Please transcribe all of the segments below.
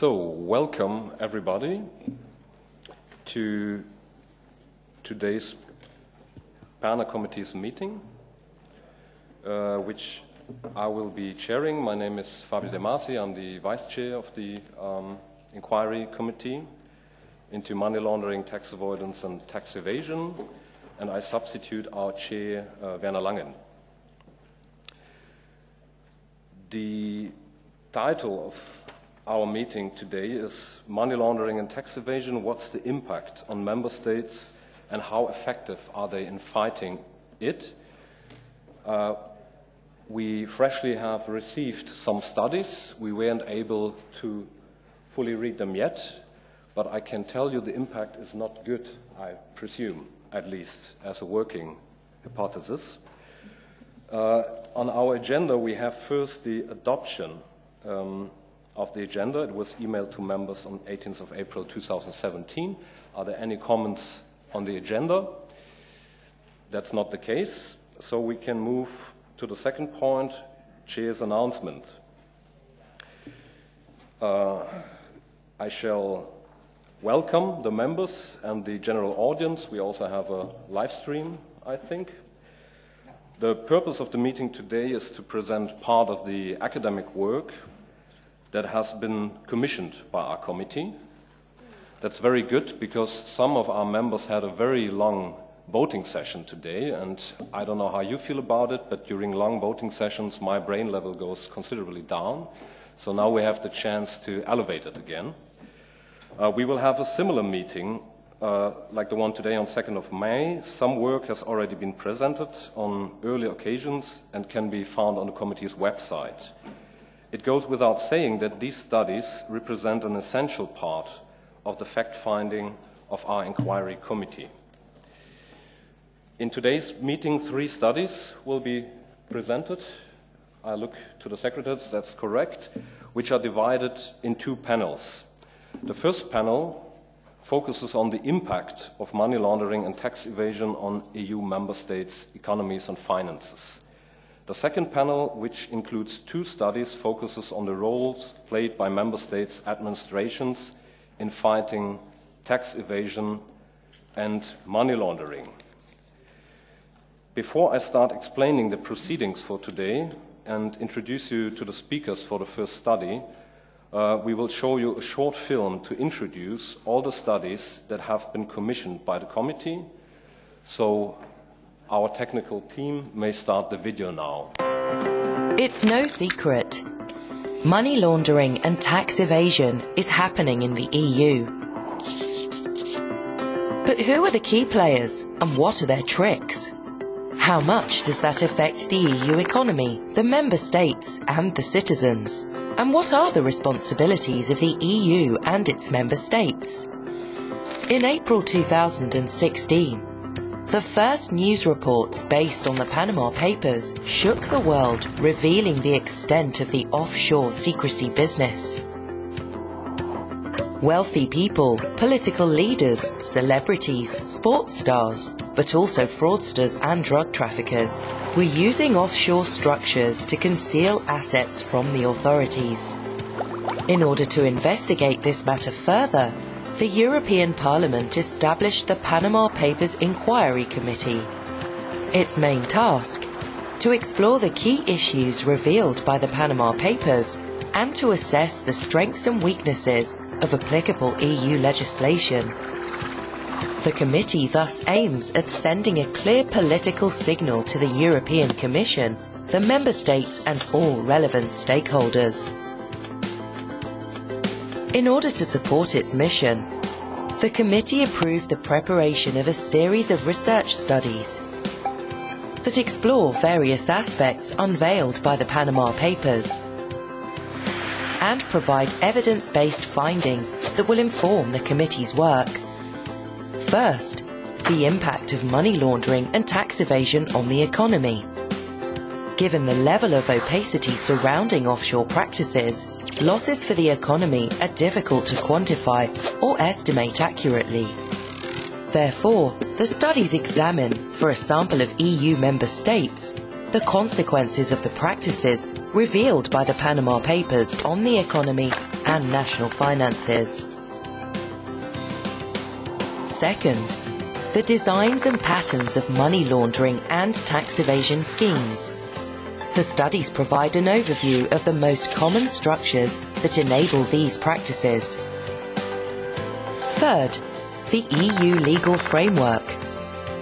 So, welcome everybody to today's Pana committee's meeting, which I will be chairing. My name is Fabio De Masi. I'm the vice chair of the inquiry committee into money laundering, tax avoidance, and tax evasion, and I substitute our chair, Werner Langen. The title of our meeting today is Money Laundering and Tax Evasion, what's the impact on member states and how effective are they in fighting it? We freshly have received some studies. We weren't able to fully read them yet, but I can tell you the impact is not good, I presume, at least as a working hypothesis. On our agenda, we have first the adoption of the agenda. It was emailed to members on 18th of April 2017. Are there any comments on the agenda? That's not the case. So we can move to the second point, Chair's announcement. I shall welcome the members and the general audience. We also have a live stream, I think. The purpose of the meeting today is to present part of the academic work that has been commissioned by our committee. That's very good because some of our members had a very long voting session today, and I don't know how you feel about it, but during long voting sessions my brain level goes considerably down. So now we have the chance to elevate it again. We will have a similar meeting like the one today on 2nd of May. Some work has already been presented on earlier occasions and can be found on the committee's website. It goes without saying that these studies represent an essential part of the fact-finding of our inquiry committee. In today's meeting, 3 studies will be presented. I look to the secretaries, that's correct, which are divided in 2 panels. The first panel focuses on the impact of money laundering and tax evasion on EU member states' economies and finances. The second panel, which includes 2 studies, focuses on the roles played by member states' administrations in fighting tax evasion and money laundering. Before I start explaining the proceedings for today and introduce you to the speakers for the first study, we will show you a short film to introduce all the studies that have been commissioned by the committee. So our technical team may start the video now. It's no secret. Money laundering and tax evasion is happening in the EU. But who are the key players and what are their tricks? How much does that affect the EU economy, the member states and the citizens? And what are the responsibilities of the EU and its member states? In April 2016, the first news reports based on the Panama Papers shook the world, revealing the extent of the offshore secrecy business. Wealthy people, political leaders, celebrities, sports stars, but also fraudsters and drug traffickers were using offshore structures to conceal assets from the authorities. In order to investigate this matter further, the European Parliament established the Panama Papers Inquiry Committee. Its main task: to explore the key issues revealed by the Panama Papers and to assess the strengths and weaknesses of applicable EU legislation. The committee thus aims at sending a clear political signal to the European Commission, the Member States and all relevant stakeholders. In order to support its mission, the committee approved the preparation of a series of research studies that explore various aspects unveiled by the Panama Papers and provide evidence-based findings that will inform the committee's work. First, the impact of money laundering and tax evasion on the economy. Given the level of opacity surrounding offshore practices, losses for the economy are difficult to quantify or estimate accurately. Therefore, the studies examine, for a sample of EU member states, the consequences of the practices revealed by the Panama Papers on the economy and national finances. Second, the designs and patterns of money laundering and tax evasion schemes. The studies provide an overview of the most common structures that enable these practices. Third, the EU legal framework.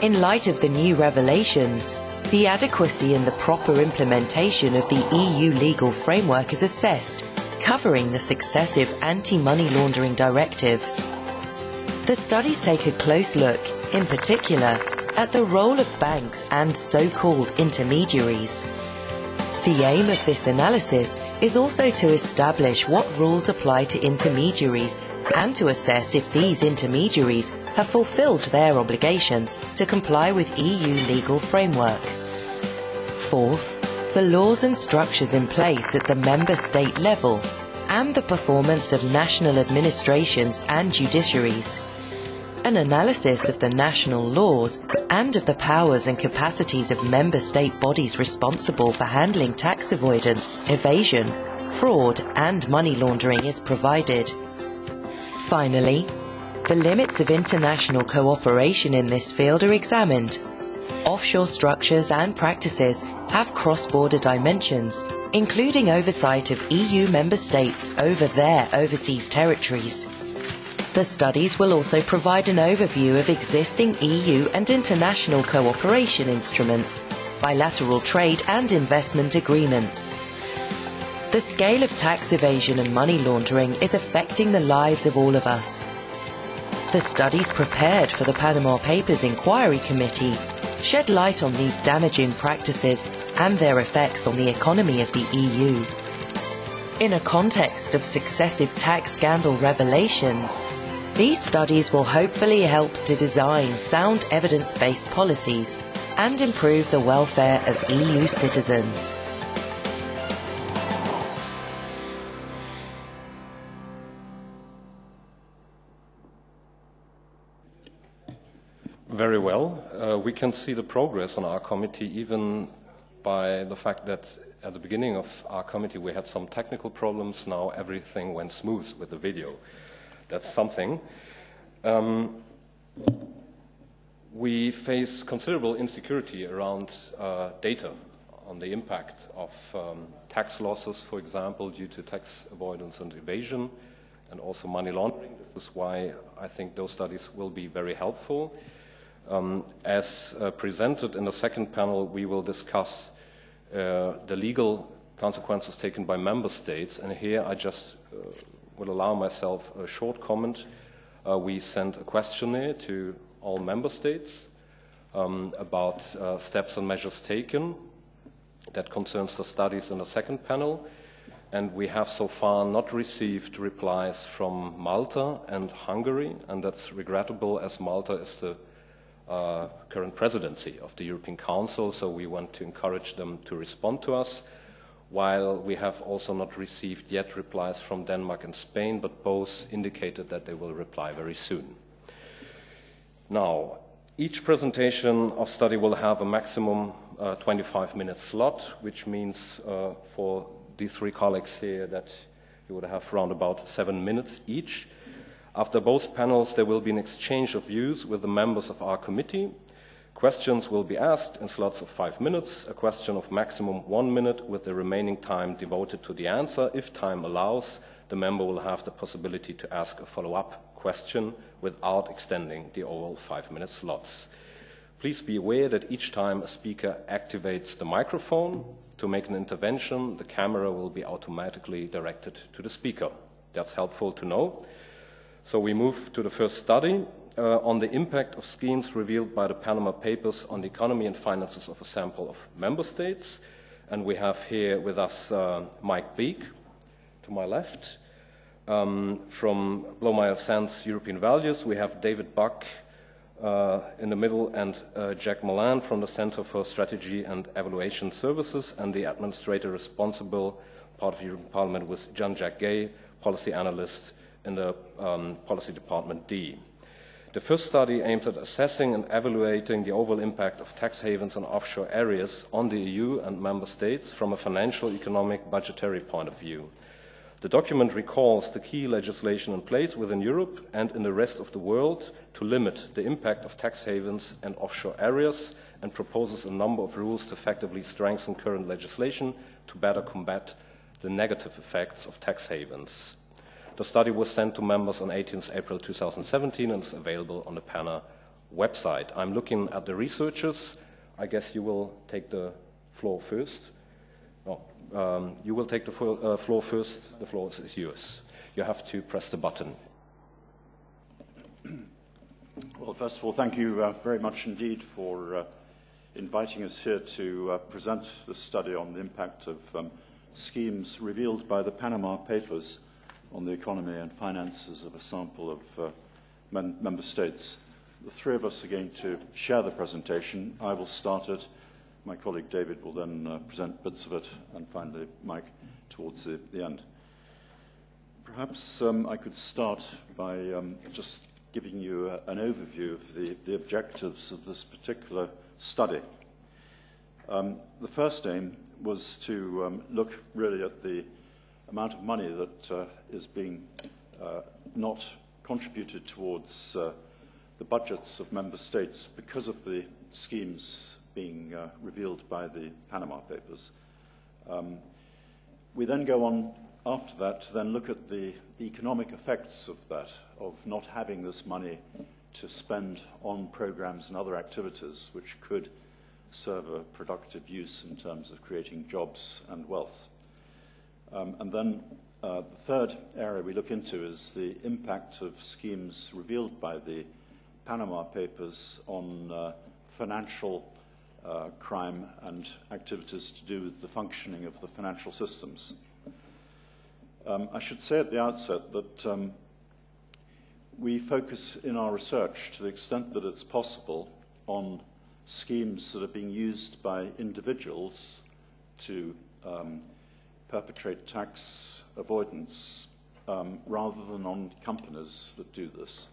In light of the new revelations, the adequacy and the proper implementation of the EU legal framework is assessed, covering the successive anti-money laundering directives. The studies take a close look, in particular, at the role of banks and so-called intermediaries. The aim of this analysis is also to establish what rules apply to intermediaries and to assess if these intermediaries have fulfilled their obligations to comply with EU legal framework. Fourth, the laws and structures in place at the member state level and the performance of national administrations and judiciaries. An analysis of the national laws and of the powers and capacities of member state bodies responsible for handling tax avoidance, evasion, fraud and money laundering is provided. Finally, the limits of international cooperation in this field are examined. Offshore structures and practices have cross-border dimensions, including oversight of EU member states over their overseas territories. The studies will also provide an overview of existing EU and international cooperation instruments, bilateral trade and investment agreements. The scale of tax evasion and money laundering is affecting the lives of all of us. The studies prepared for the Panama Papers Inquiry Committee shed light on these damaging practices and their effects on the economy of the EU. In a context of successive tax scandal revelations, these studies will hopefully help to design sound evidence-based policies and improve the welfare of EU citizens. Very well. We can see the progress on our committee even by the fact that at the beginning of our committee we had some technical problems. Now everything went smooth with the video. That's something. We face considerable insecurity around data on the impact of tax losses, for example, due to tax avoidance and evasion, and also money laundering. This is why I think those studies will be very helpful. As presented in the second panel, we will discuss the legal consequences taken by member states, and here I just will allow myself a short comment. We sent a questionnaire to all member states about steps and measures taken. That concerns the studies in the second panel, and we have so far not received replies from Malta and Hungary, and that's regrettable as Malta is the current presidency of the European Council, so we want to encourage them to respond to us, while we have also not received yet replies from Denmark and Spain, but both indicated that they will reply very soon. Now, each presentation of study will have a maximum 25-minute slot, which means for these three colleagues here that you would have around about 7 minutes each. After both panels, there will be an exchange of views with the members of our committee. Questions will be asked in slots of 5 minutes, a question of maximum 1 minute with the remaining time devoted to the answer. If time allows, the member will have the possibility to ask a follow-up question without extending the overall 5-minute slots. Please be aware that each time a speaker activates the microphone to make an intervention, the camera will be automatically directed to the speaker. That's helpful to know. So we move to the first study on the impact of schemes revealed by the Panama Papers on the economy and finances of a sample of member states. And we have here with us Mike Beek, to my left. From Blomeyer Sands European Values, we have David Buck in the middle, and Jack Molan from the Center for Strategy and Evaluation Services, and the administrator responsible, part of the European Parliament, was Jean-Jacques Gay, policy analyst in the Policy Department D. The first study aims at assessing and evaluating the overall impact of tax havens and offshore areas on the EU and member states from a financial, economic, budgetary point of view. The document recalls the key legislation in place within Europe and in the rest of the world to limit the impact of tax havens and offshore areas, and proposes a number of rules to effectively strengthen current legislation to better combat the negative effects of tax havens. The study was sent to members on 18th April 2017 and is available on the Pana website. I'm looking at the researchers. I guess you will take the floor first. No, you will take the floor first. The floor is yours. You have to press the button. Well, first of all, thank you very much indeed for inviting us here to present this study on the impact of schemes revealed by the Panama Papers on the economy and finances of a sample of member states. The three of us are going to share the presentation. I will start it. My colleague David will then present bits of it, and finally Mike towards the end. Perhaps I could start by just giving you an overview of the objectives of this particular study. The first aim was to look really at the amount of money that is being not contributed towards the budgets of member states because of the schemes being revealed by the Panama Papers. We then go on after that to then look at the economic effects of that, of not having this money to spend on programs and other activities which could serve a productive use in terms of creating jobs and wealth. And then the third area we look into is the impact of schemes revealed by the Panama Papers on financial crime and activities to do with the functioning of the financial systems. I should say at the outset that we focus in our research, to the extent that it's possible, on schemes that are being used by individuals to perpetrate tax avoidance rather than on companies that do this,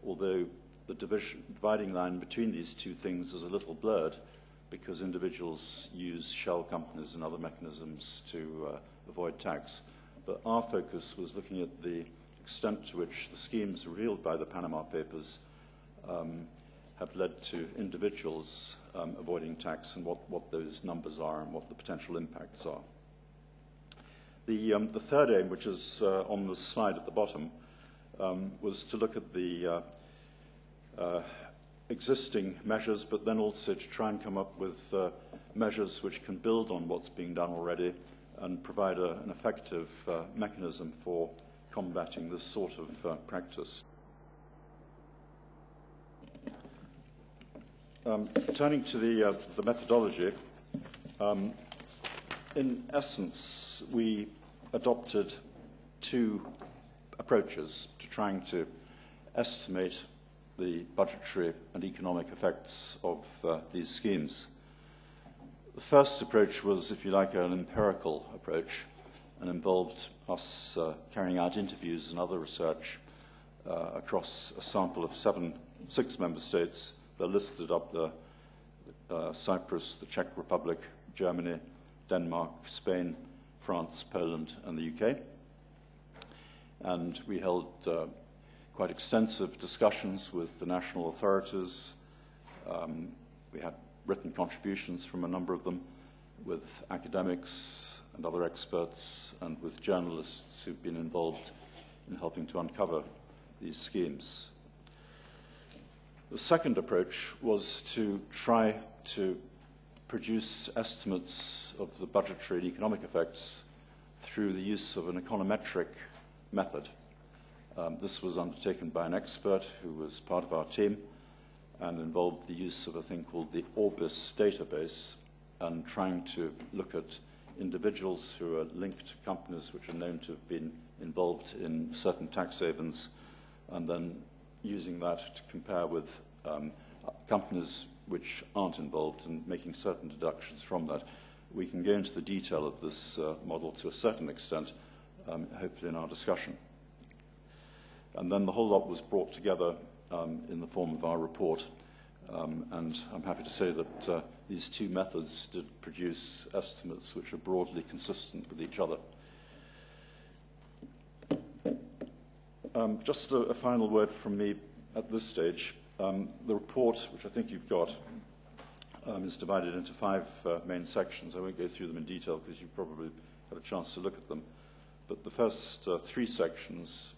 although the dividing line between these two things is a little blurred because individuals use shell companies and other mechanisms to avoid tax. But our focus was looking at the extent to which the schemes revealed by the Panama Papers have led to individuals avoiding tax, and what those numbers are and what the potential impacts are. The third aim, which is on the slide at the bottom, was to look at the existing measures, but then also to try and come up with measures which can build on what's being done already and provide an effective mechanism for combating this sort of practice. Turning to the methodology, in essence, we adopted two approaches to trying to estimate the budgetary and economic effects of these schemes. The first approach was, if you like, an empirical approach and involved us carrying out interviews and other research across a sample of 6 member states. They're listed up there: Cyprus, the Czech Republic, Germany, Denmark, Spain, France, Poland, and the UK. And we held quite extensive discussions with the national authorities. We had written contributions from a number of them, with academics and other experts, and with journalists who've been involved in helping to uncover these schemes. The second approach was to try to produce estimates of the budgetary and economic effects through the use of an econometric method. This was undertaken by an expert who was part of our team and involved the use of a thing called the Orbis database, and trying to look at individuals who are linked to companies which are known to have been involved in certain tax havens, and then using that to compare with companies which aren't involved and making certain deductions from that. We can go into the detail of this model to a certain extent, hopefully in our discussion. And then the whole lot was brought together in the form of our report, and I'm happy to say that these two methods did produce estimates which are broadly consistent with each other. Just a final word from me at this stage. The report, which I think you've got, is divided into 5 main sections. I won't go through them in detail because you've probably had a chance to look at them. But the first 3 sections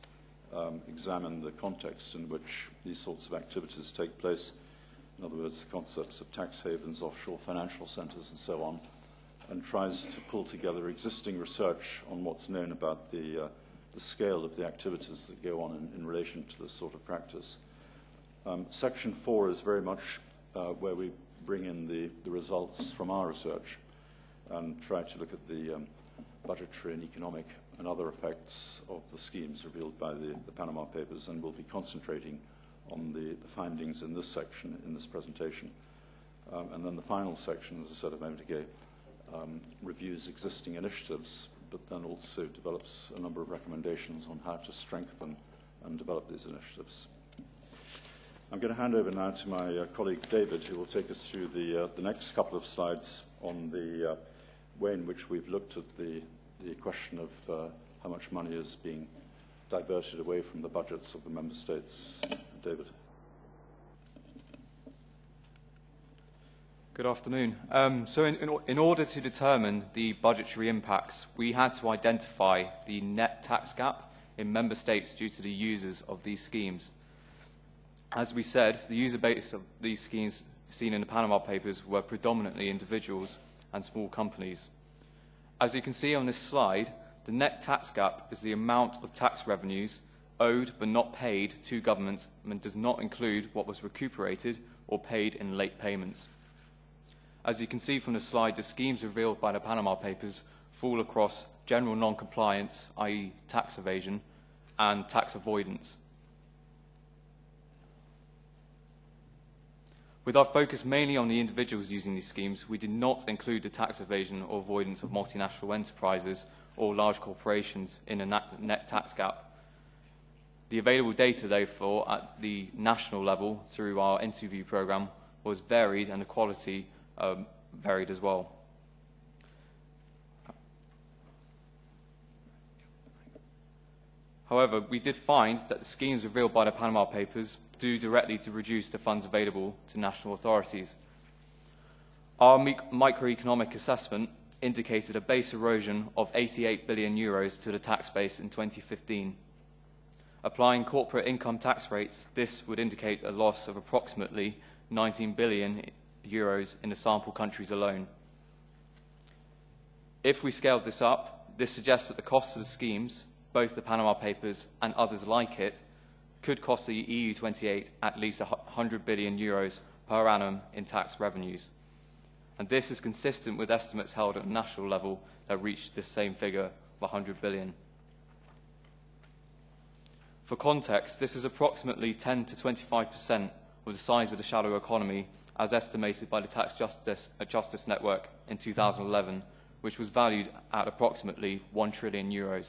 examine the context in which these sorts of activities take place. In other words, the concepts of tax havens, offshore financial centres, and so on, and tries to pull together existing research on what's known about the scale of the activities that go on in relation to this sort of practice. Section 4 is very much where we bring in the results from our research and try to look at the budgetary and economic and other effects of the schemes revealed by the Panama Papers, and we'll be concentrating on the findings in this section, in this presentation. And then the final section, as I said a moment ago, reviews existing initiatives, but then also develops a number of recommendations on how to strengthen and develop these initiatives. I'm going to hand over now to my colleague David, who will take us through the next couple of slides on the way in which we've looked at the question of how much money is being diverted away from the budgets of the member states. David. Good afternoon. So in order to determine the budgetary impacts, we had to identify the net tax gap in member states due to the users of these schemes. As we said, the user base of these schemes seen in the Panama Papers were predominantly individuals and small companies. As you can see on this slide, the net tax gap is the amount of tax revenues owed but not paid to governments and does not include what was recuperated or paid in late payments. As you can see from the slide, the schemes revealed by the Panama Papers fall across general non-compliance, i.e. tax evasion, and tax avoidance. With our focus mainly on the individuals using these schemes, we did not include the tax evasion or avoidance of multinational enterprises or large corporations in a net tax gap. The available data, therefore, at the national level through our interview programme was varied, and the quality varied as well. However, we did find that the schemes revealed by the Panama Papers do directly to reduce the funds available to national authorities. Our microeconomic assessment indicated a base erosion of €88 billion to the tax base in 2015. Applying corporate income tax rates, this would indicate a loss of approximately €19 billion in the sample countries alone. If we scaled this up, this suggests that the cost of the schemes, both the Panama Papers and others like it, could cost the EU28 at least €100 billion per annum in tax revenues. And this is consistent with estimates held at a national level that reached this same figure of €100 billion. For context, this is approximately 10 to 25% of the size of the shadow economy as estimated by the Tax Justice Network in 2011, which was valued at approximately €1 trillion.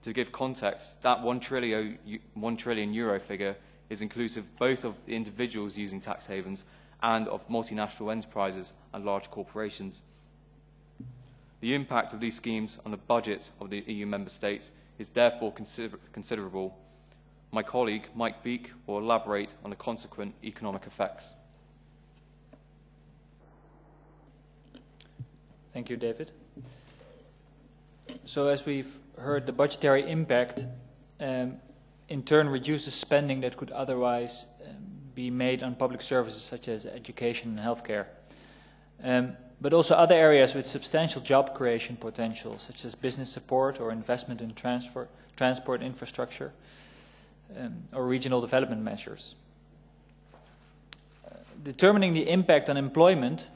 To give context, that €1 trillion figure is inclusive both of individuals using tax havens and of multinational enterprises and large corporations. The impact of these schemes on the budget of the EU member states is therefore considerable. My colleague, Mike Beek, will elaborate on the consequent economic effects. Thank you, David. So as we've heard, the budgetary impact in turn reduces spending that could otherwise be made on public services such as education and healthcare. But also other areas with substantial job creation potential, such as business support or investment in transport infrastructure or regional development measures. Determining the impact on employment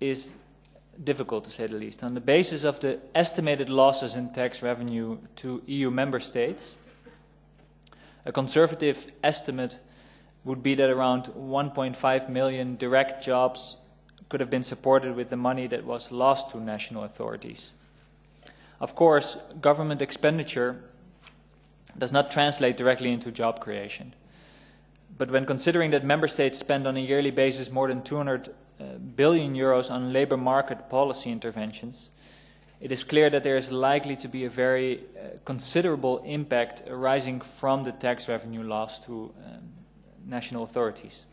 is difficult, to say the least. On the basis of the estimated losses in tax revenue to EU member states, a conservative estimate would be that around 1.5 million direct jobs could have been supported with the money that was lost to national authorities. Of course, government expenditure does not translate directly into job creation. But when considering that member states spend on a yearly basis more than €200 billion on labour market policy interventions, it is clear that there is likely to be a very considerable impact arising from the tax revenue loss to national authorities.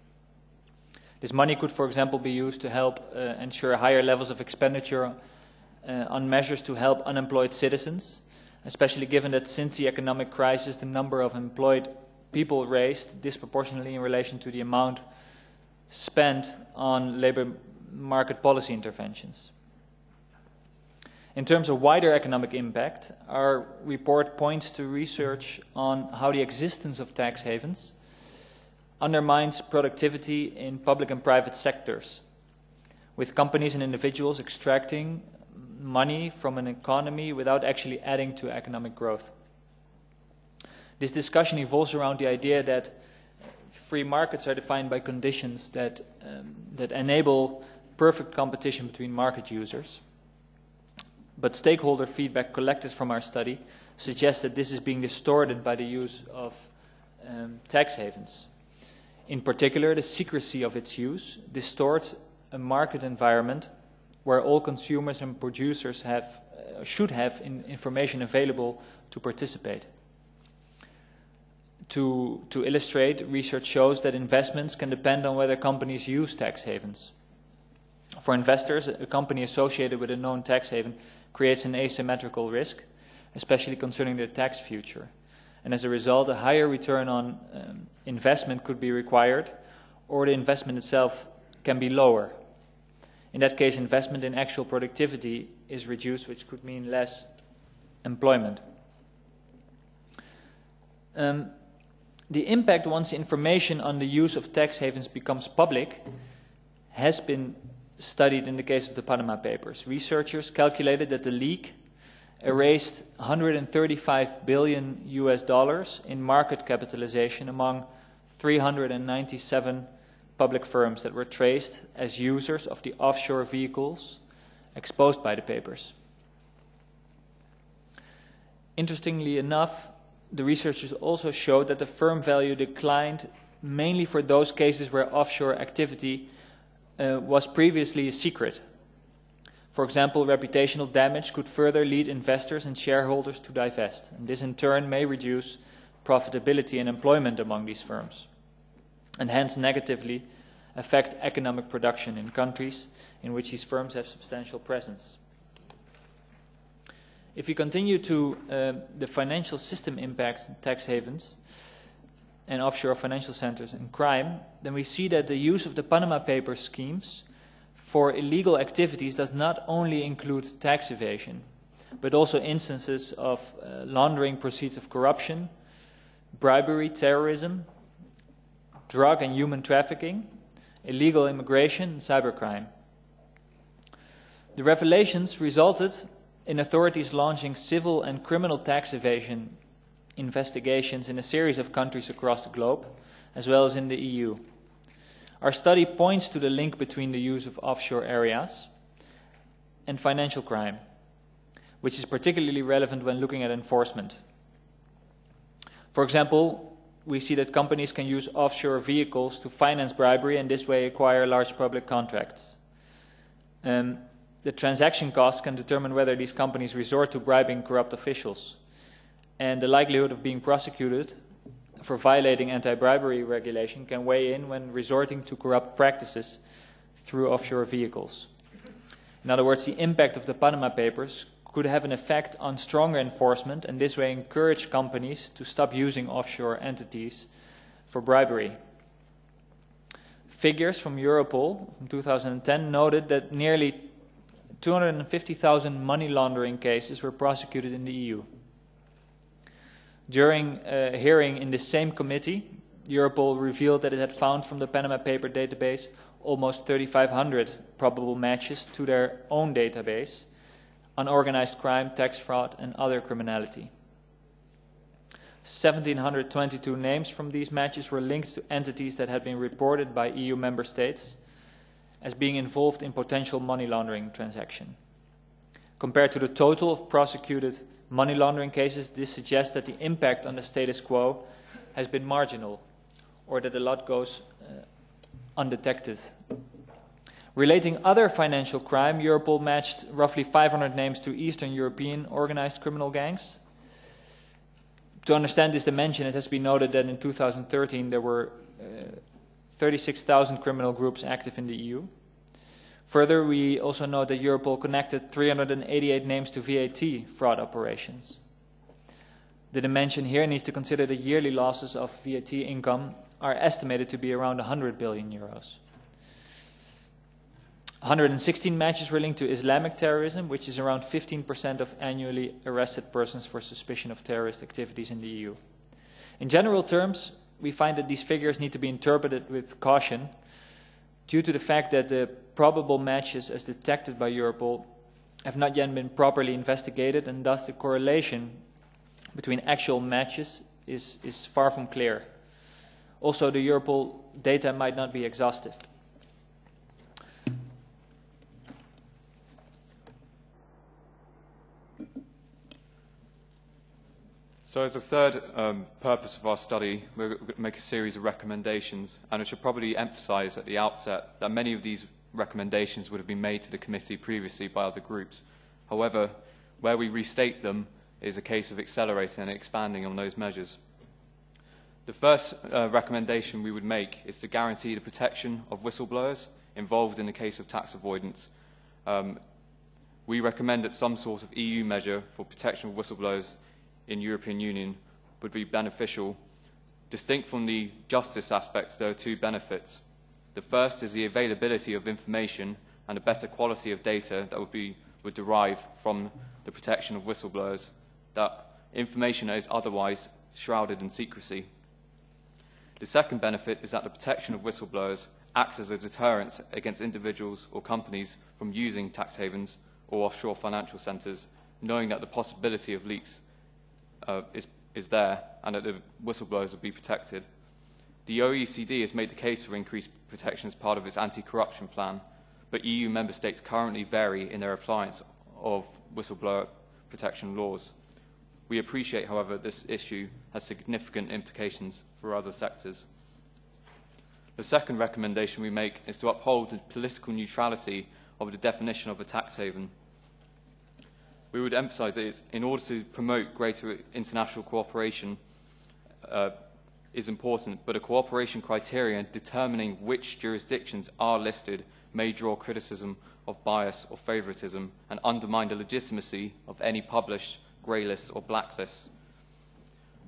This money could, for example, be used to help ensure higher levels of expenditure on measures to help unemployed citizens, especially given that since the economic crisis, the number of employed people raised disproportionately in relation to the amount spent on labor market policy interventions. In terms of wider economic impact, our report points to research on how the existence of tax havens undermines productivity in public and private sectors, with companies and individuals extracting money from an economy without actually adding to economic growth. This discussion evolves around the idea that free markets are defined by conditions that enable perfect competition between market users. But stakeholder feedback collected from our study suggests that this is being distorted by the use of tax havens. In particular, the secrecy of its use distorts a market environment where all consumers and producers should have information available to participate. To illustrate, research shows that investments can depend on whether companies use tax havens. For investors, a company associated with a known tax haven creates an asymmetrical risk, especially concerning their tax future. And as a result, a higher return on investment could be required, or the investment itself can be lower. In that case, investment in actual productivity is reduced, which could mean less employment. The impact once the information on the use of tax havens becomes public has been studied in the case of the Panama Papers. Researchers calculated that the leak erased $135 billion in market capitalization among 397 public firms that were traced as users of the offshore vehicles exposed by the papers. Interestingly enough, the researchers also showed that the firm value declined mainly for those cases where offshore activity was previously a secret. For example, reputational damage could further lead investors and shareholders to divest, and this in turn may reduce profitability and employment among these firms, and hence negatively affect economic production in countries in which these firms have substantial presence. If we continue to the financial system impacts in tax havens and offshore financial centers and crime, then we see that the use of the Panama Papers schemes for illegal activities does not only include tax evasion, but also instances of laundering proceeds of corruption, bribery, terrorism, drug and human trafficking, illegal immigration, and cybercrime. The revelations resulted in authorities launching civil and criminal tax evasion investigations in a series of countries across the globe, as well as in the EU. Our study points to the link between the use of offshore areas and financial crime, which is particularly relevant when looking at enforcement. For example, we see that companies can use offshore vehicles to finance bribery and this way acquire large public contracts. The transaction costs can determine whether these companies resort to bribing corrupt officials, and the likelihood of being prosecuted for violating anti-bribery regulation can weigh in when resorting to corrupt practices through offshore vehicles. In other words, the impact of the Panama Papers could have an effect on stronger enforcement and this way encourage companies to stop using offshore entities for bribery. Figures from Europol from 2010 noted that nearly 250,000 money laundering cases were prosecuted in the EU. During a hearing in the same committee, Europol revealed that it had found from the Panama Paper database almost 3,500 probable matches to their own database on organized crime, tax fraud, and other criminality. 1,722 names from these matches were linked to entities that had been reported by EU member states as being involved in potential money laundering transaction. Compared to the total of prosecuted money laundering cases, this suggests that the impact on the status quo has been marginal, or that a lot goes undetected. Relating other financial crime, Europol matched roughly 500 names to Eastern European organized criminal gangs. To understand this dimension, it has been noted that in 2013 there were 36,000 criminal groups active in the EU. Further, we also note that Europol connected 388 names to VAT fraud operations. The dimension here needs to consider the yearly losses of VAT income are estimated to be around 100 billion euros. 116 matches were linked to Islamic terrorism, which is around 15% of annually arrested persons for suspicion of terrorist activities in the EU. In general terms, we find that these figures need to be interpreted with caution due to the fact that the probable matches as detected by Europol have not yet been properly investigated, and thus the correlation between actual matches is far from clear. Also, the Europol data might not be exhaustive. So as a third purpose of our study, we're going to make a series of recommendations, and I should probably emphasize at the outset that many of these recommendations would have been made to the committee previously by other groups. However, where we restate them is a case of accelerating and expanding on those measures. The first recommendation we would make is to guarantee the protection of whistleblowers involved in the case of tax avoidance. We recommend that some sort of EU measure for protection of whistleblowers in European Union would be beneficial. Distinct from the justice aspects, there are two benefits. The first is the availability of information and a better quality of data that would derive from the protection of whistleblowers, that information is otherwise shrouded in secrecy. The second benefit is that the protection of whistleblowers acts as a deterrent against individuals or companies from using tax havens or offshore financial centres, knowing that the possibility of leaks is there and that the whistleblowers will be protected. The OECD has made the case for increased protection as part of its anti-corruption plan, but EU member states currently vary in their appliance of whistleblower protection laws. We appreciate, however, this issue has significant implications for other sectors. The second recommendation we make is to uphold the political neutrality of the definition of a tax haven. We would emphasise that in order to promote greater international cooperation is important, but a cooperation criterion determining which jurisdictions are listed may draw criticism of bias or favouritism and undermine the legitimacy of any published grey lists or blacklists.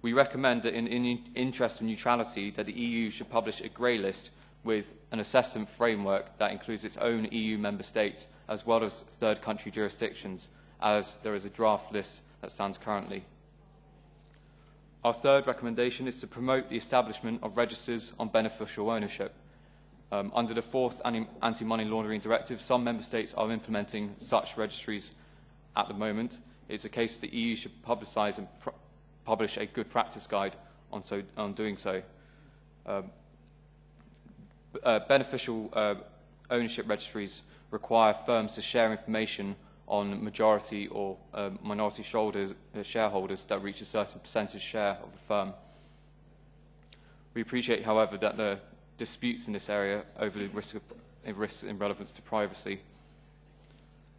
We recommend that in the interest of neutrality that the EU should publish a grey list with an assessment framework that includes its own EU member states as well as third country jurisdictions, as there is a draft list that stands currently. Our third recommendation is to promote the establishment of registers on beneficial ownership. Under the fourth Anti-Money Laundering Directive, some member states are implementing such registries at the moment. It's a case that the EU should publicise and publish a good practice guide on doing so. Beneficial ownership registries require firms to share information on majority or minority shareholders that reach a certain percentage share of the firm. We appreciate, however, that there are disputes in this area over the risks in relevance to privacy.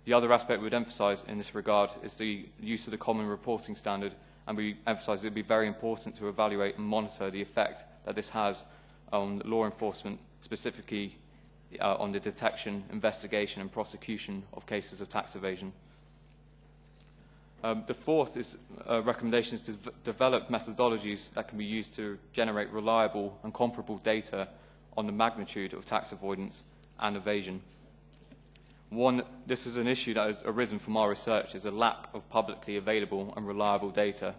The other aspect we would emphasise in this regard is the use of the Common Reporting Standard, and we emphasise it would be very important to evaluate and monitor the effect that this has on law enforcement, specifically on the detection, investigation and prosecution of cases of tax evasion. The fourth recommendation is to develop methodologies that can be used to generate reliable and comparable data on the magnitude of tax avoidance and evasion. This is an issue that has arisen from our research, is a lack of publicly available and reliable data.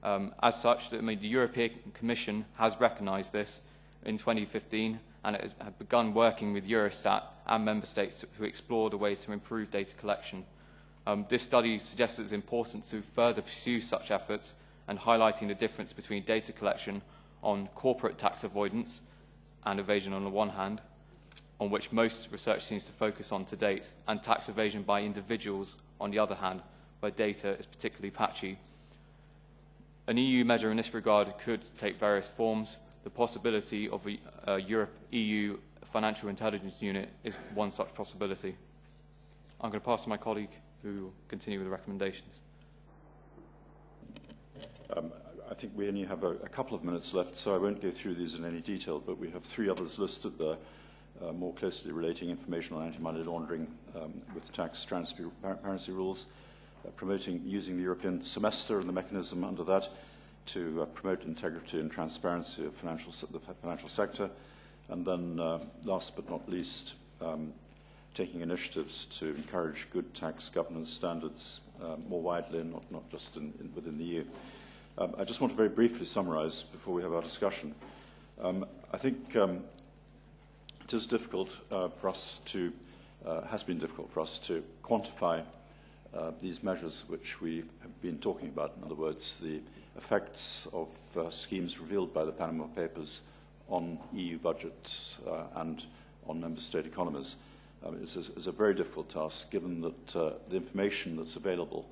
As such, the European Commission has recognised this in 2015, and it has begun working with Eurostat and Member States to explore the ways to improve data collection. This study suggests that it's important to further pursue such efforts and highlighting the difference between data collection on corporate tax avoidance and evasion on the one hand, on which most research seems to focus on to date, and tax evasion by individuals on the other hand, where data is particularly patchy. An EU measure in this regard could take various forms. The possibility of a EU Financial Intelligence Unit is one such possibility. I'm going to pass to my colleague who will continue with the recommendations. I think we only have a couple of minutes left, so I won't go through these in any detail, but we have 3 others listed there, more closely relating information on anti-money laundering with tax transparency rules, promoting using the European semester and the mechanism under that to promote integrity and transparency of the financial sector, and then last but not least, taking initiatives to encourage good tax governance standards more widely and not just within the EU. I just want to very briefly summarise before we have our discussion. I think it is difficult for us to, has been difficult for us to quantify these measures which we have been talking about. In other words, the effects of schemes revealed by the Panama Papers on EU budgets and on member state economies. It's a very difficult task, given that the information that's available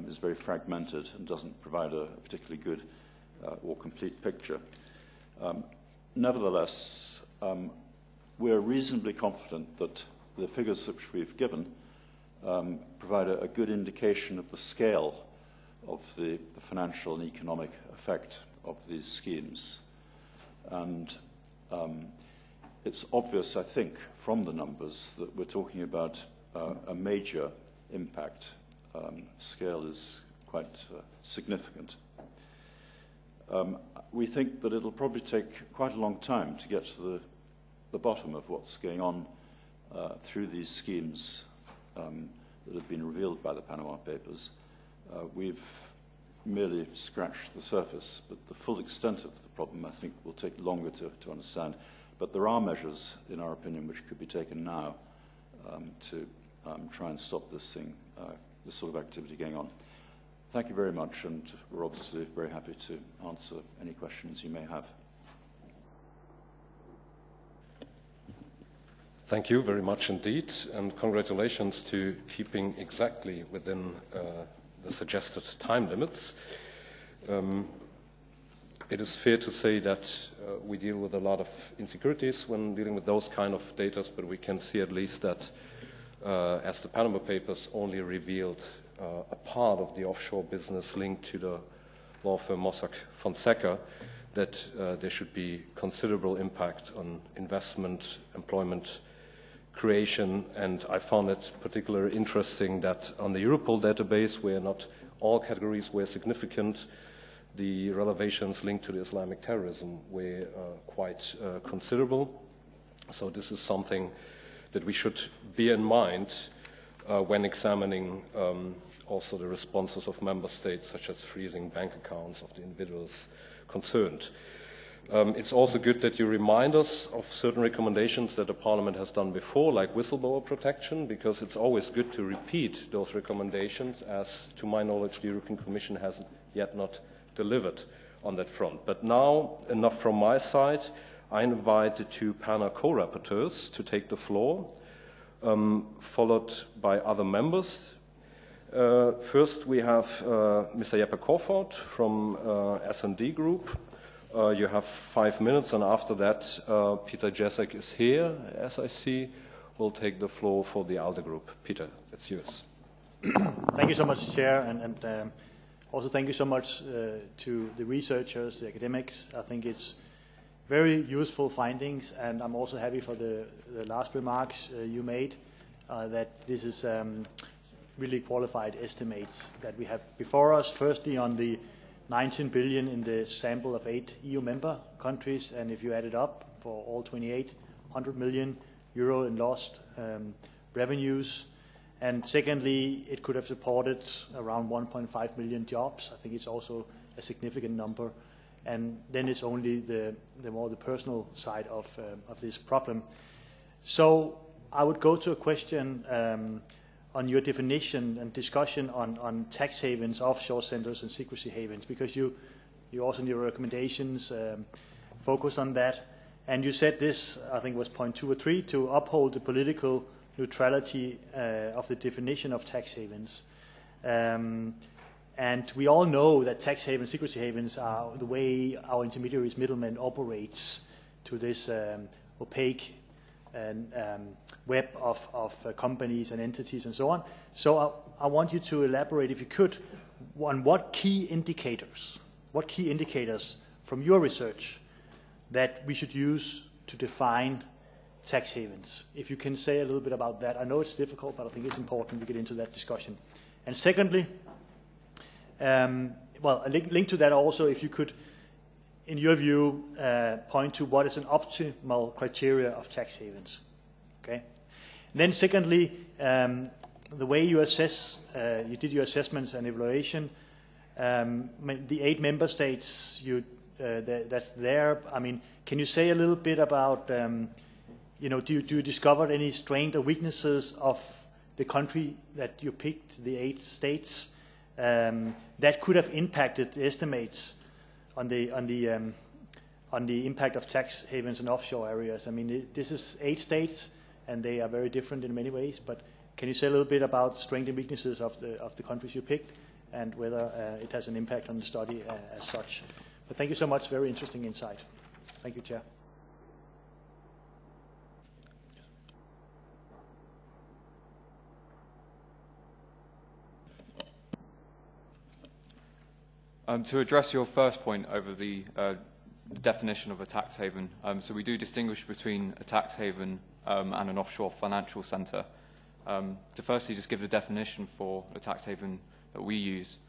is very fragmented and doesn't provide a particularly good or complete picture. Nevertheless, we're reasonably confident that the figures which we've given provide a good indication of the scale of the financial and economic effect of these schemes. And it's obvious, I think, from the numbers that we're talking about a major impact. Scale is quite significant. We think that it'll probably take quite a long time to get to the bottom of what's going on through these schemes that have been revealed by the Panama Papers. We've merely scratched the surface, but the full extent of the problem, I think, will take longer to understand. But there are measures, in our opinion, which could be taken now to try and stop this sort of activity going on. Thank you very much, and we're obviously very happy to answer any questions you may have. Thank you very much indeed, and congratulations to keeping exactly within the suggested time limits. It is fair to say that we deal with a lot of insecurities when dealing with those kind of data, but we can see at least that as the Panama Papers only revealed a part of the offshore business linked to the law firm Mossack Fonseca, that there should be considerable impact on investment, employment creation, and I found it particularly interesting that on the Europol database, where not all categories were significant, the revelations linked to the Islamic terrorism were quite considerable. So this is something that we should bear in mind when examining also the responses of member states, such as freezing bank accounts of the individuals concerned. It's also good that you remind us of certain recommendations that the Parliament has done before, like whistleblower protection, because it's always good to repeat those recommendations, as to my knowledge the European Commission hasn't yet not delivered on that front. But now, enough from my side. I invite the 2 Pana co-rapporteurs to take the floor, followed by other members. First, we have Mr. Jeppe Kofod from S&D Group. You have 5 minutes, and after that, Peter Jacek is here, as I see, will take the floor for the ALDE Group. Peter, it's yours. Thank you so much, Chair, and also thank you so much to the researchers, the academics. I think it's very useful findings, and I'm also happy for the last remarks you made, that this is really qualified estimates that we have before us. Firstly, on the 19 billion in the sample of 8 EU member countries, and if you add it up for all 28, 100 million euro in lost revenues. And secondly, it could have supported around 1.5 million jobs. I think it's also a significant number. And then it's only the more the personal side of this problem. So I would go to a question on your definition and discussion on tax havens, offshore centers, and secrecy havens, because you also in your recommendations focus on that. And you said this, I think it was point 2 or 3, to uphold the political neutrality of the definition of tax havens. And we all know that tax havens, secrecy havens are the way our intermediaries, middlemen, operates to this opaque web of companies and entities and so on. So I want you to elaborate, if you could, on what key indicators from your research that we should use to define tax havens. If you can say a little bit about that. I know it's difficult, but I think it's important to get into that discussion. And secondly, well, a link to that also, if you could, in your view, point to what is an optimal criteria of tax havens. Okay. Then secondly, the way you assess, you did your assessments and evaluation, the 8 member states that's there. I mean, can you say a little bit about, you know, do you discover any strengths or weaknesses of the country that you picked, the 8 states, that could have impacted the estimates on the impact of tax havens and offshore areas? I mean, this is 8 states, and they are very different in many ways. But can you say a little bit about strengths and weaknesses of the countries you picked, and whether it has an impact on the study as such? But thank you so much. Very interesting insight. Thank you, Chair. To address your first point over the definition of a tax haven, so we do distinguish between a tax haven and an offshore financial centre. To firstly just give the definition for the tax haven that we use,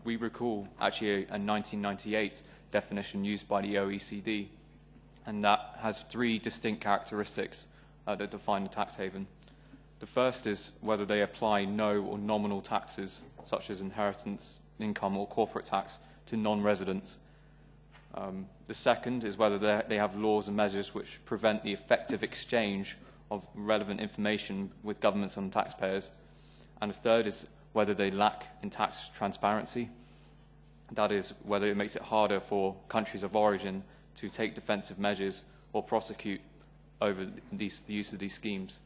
we recall actually a 1998 definition used by the OECD, and that has 3 distinct characteristics that define the tax haven. The first is whether they apply no or nominal taxes, such as inheritance, income or corporate tax, to non-residents. The second is whether they have laws and measures which prevent the effective exchange of relevant information with governments and taxpayers. And the third is whether they lack in tax transparency. That is, whether it makes it harder for countries of origin to take defensive measures or prosecute over the use of these schemes.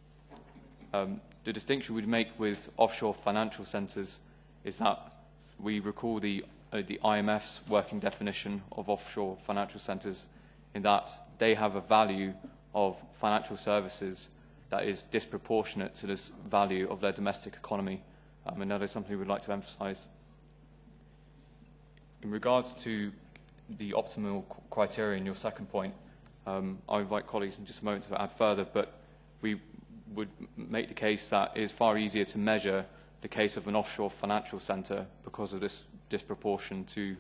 The distinction we'd make with offshore financial centres is that we recall the IMF's working definition of offshore financial centres, in that they have a value of financial services that is disproportionate to this value of their domestic economy, and that is something we'd like to emphasise. In regards to the optimal criteria in your second point, I'll invite colleagues in just a moment to add further, but we would make the case that it is far easier to measure the case of an offshore financial centre because of this disproportion to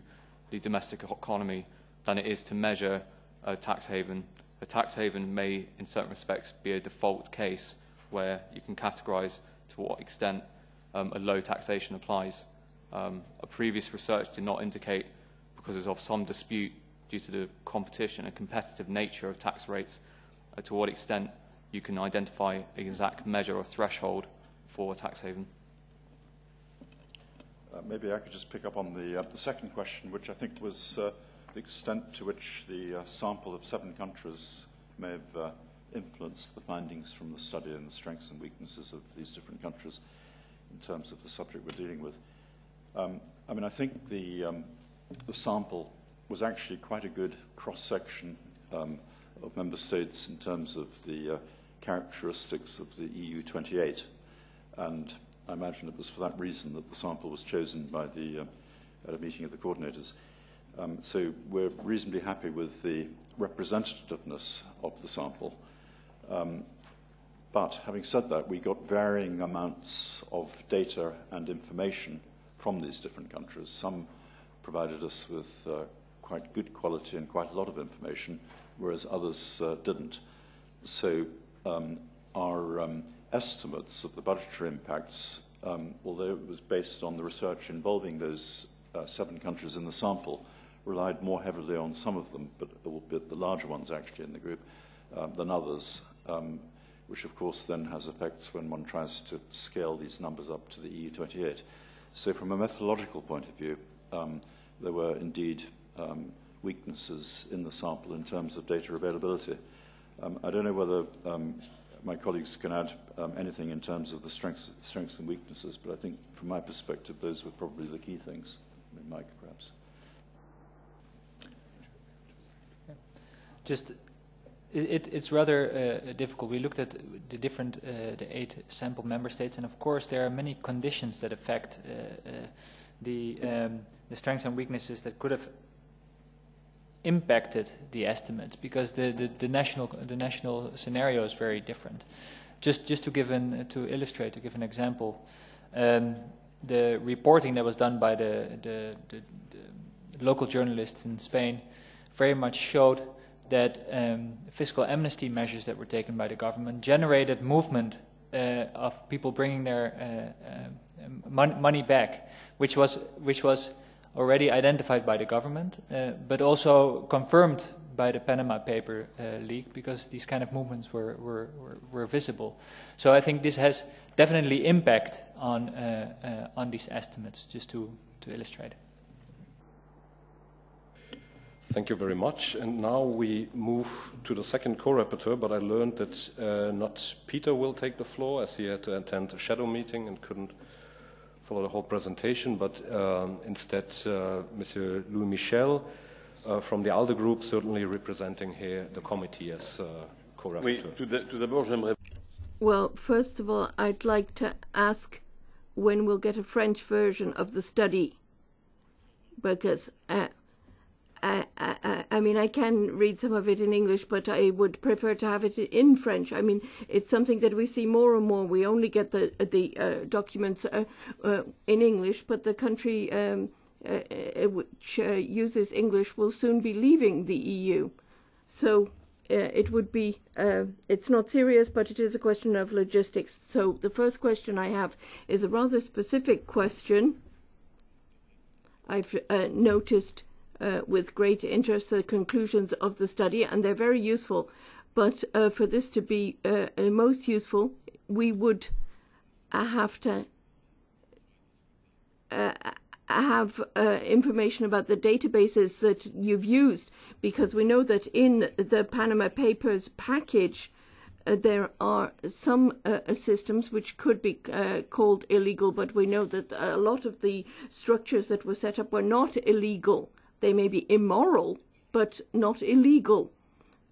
the domestic economy than it is to measure a tax haven. A tax haven may, in certain respects, be a default case where you can categorise to what extent a low taxation applies. A previous research did not indicate, because there's of some dispute due to the competition and competitive nature of tax rates, to what extent you can identify an exact measure or threshold for a tax haven. Maybe I could just pick up on the second question, which I think was the extent to which the sample of 7 countries may have influenced the findings from the study and the strengths and weaknesses of these different countries in terms of the subject we're dealing with. I mean, I think the sample was actually quite a good cross-section of member states in terms of the characteristics of the EU 28, and I imagine it was for that reason that the sample was chosen by at a meeting of the coordinators. So we're reasonably happy with the representativeness of the sample. But having said that, we got varying amounts of data and information from these different countries. Some provided us with quite good quality and quite a lot of information, whereas others didn't. So our estimates of the budgetary impacts, although it was based on the research involving those 7 countries in the sample, relied more heavily on some of them, but albeit the larger ones actually in the group, than others, which of course then has effects when one tries to scale these numbers up to the EU 28. So from a methodological point of view, there were indeed weaknesses in the sample in terms of data availability. I don't know whether my colleagues can add anything in terms of the strengths and weaknesses, but I think from my perspective those were probably the key things. I mean, Mike, perhaps. Just It's rather difficult. We looked at the different, the 8 sample member states, and of course there are many conditions that affect the strengths and weaknesses that could have impacted the estimates, because the national scenario is very different. Just to give to illustrate, to give an example, the reporting that was done by the local journalists in Spain very much showed that fiscal amnesty measures that were taken by the government generated movement of people bringing their money back, which was already identified by the government, but also confirmed by the Panama paper leak, because these kind of movements were visible. So I think this has definitely impact on these estimates, just to illustrate. Thank you very much. And now we move to the second co-rapporteur, but I learned that not Peter will take the floor, as he had to attend a shadow meeting and couldn't follow the whole presentation, but instead Monsieur Louis Michel from the ALDE group, certainly representing here the committee as co-rapporteur. Well, first of all, I'd like to ask when we'll get a French version of the study, because I mean, I can read some of it in English, but I would prefer to have it in French. I mean, it's something that we see more and more. We only get the documents in English, but the country which uses English will soon be leaving the EU. So it would be, it's not serious, but it is a question of logistics. So the first question I have is a rather specific question. I've noticed with great interest the conclusions of the study, and they're very useful. But for this to be most useful, we would have to have information about the databases that you've used, because we know that in the Panama Papers package there are some systems which could be called illegal, but we know that a lot of the structures that were set up were not illegal. They may be immoral, but not illegal.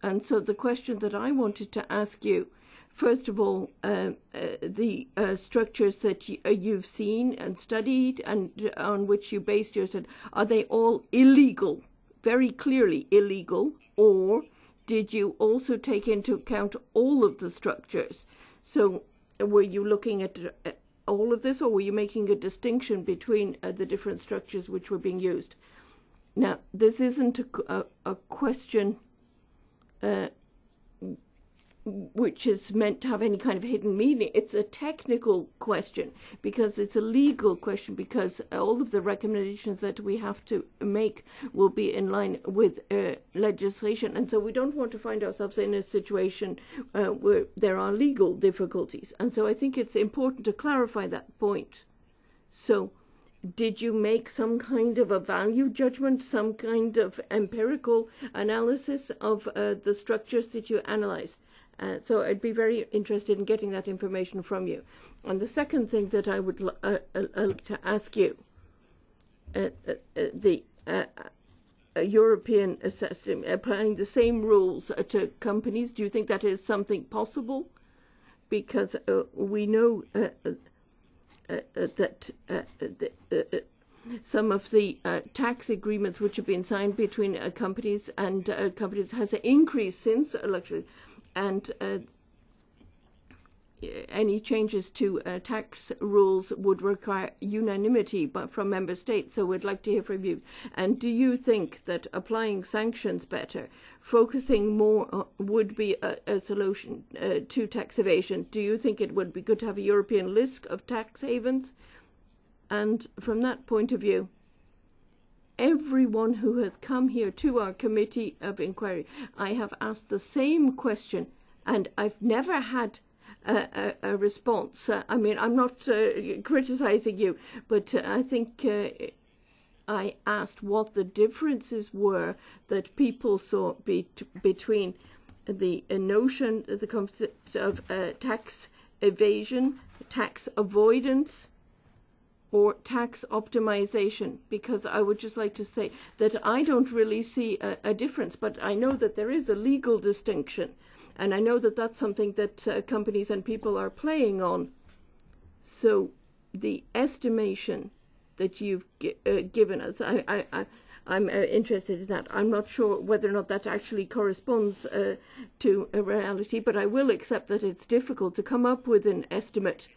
And so the question that I wanted to ask you, first of all, the structures that you've seen and studied and on which you based your study, are they all illegal, very clearly illegal, or did you also take into account all of the structures? So were you looking at all of this, or were you making a distinction between the different structures which were being used? Now, this isn't a question which is meant to have any kind of hidden meaning. It's a technical question, because it's a legal question, because all of the recommendations that we have to make will be in line with legislation. And so we don't want to find ourselves in a situation where there are legal difficulties. And so I think it's important to clarify that point. So did you make some kind of a value judgment, some kind of empirical analysis of the structures that you analyzed? So I'd be very interested in getting that information from you. And the second thing that I would like to ask you, the European system applying the same rules to companies, do you think that is something possible? Because we know that some of the tax agreements which have been signed between companies and companies has increased since election, and any changes to tax rules would require unanimity from member states. So we'd like to hear from you. And do you think that applying sanctions better, focusing more would be a solution to tax evasion? Do you think it would be good to have a European list of tax havens? And from that point of view, everyone who has come here to our committee of inquiry, I have asked the same question, and I've never had a response. I mean, I'm not criticizing you, but I think I asked what the differences were that people saw between the notion, the concept of tax evasion, tax avoidance, or tax optimization, because I would just like to say that I don't really see a difference, but I know that there is a legal distinction, and I know that that's something that companies and people are playing on. So the estimation that you've given us, I'm interested in that. I'm not sure whether or not that actually corresponds to a reality, but I will accept that it's difficult to come up with an estimate.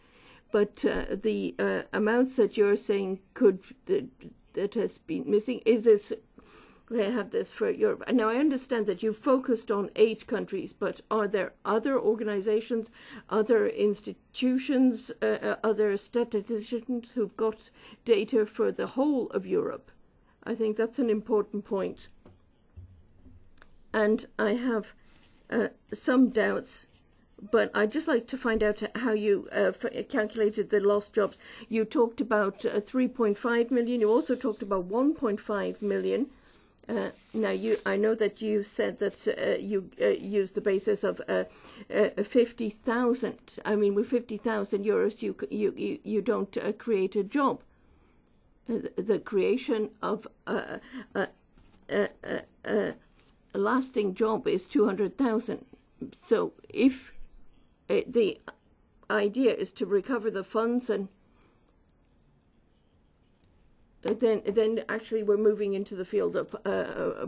But the amounts that you're saying that has been missing, is this, I have this for Europe. And now I understand that you focused on 8 countries, but are there other organizations, other institutions, other statisticians who've got data for the whole of Europe? I think that's an important point. And I have some doubts, but I'd just like to find out how you calculated the lost jobs. You talked about 3.5 million. You also talked about 1.5 million. Now, I know that you said that you used the basis of 50,000. I mean, with 50,000 euros, you don't create a job. The creation of a lasting job is 200,000. So if the idea is to recover the funds, and then actually we're moving into the field of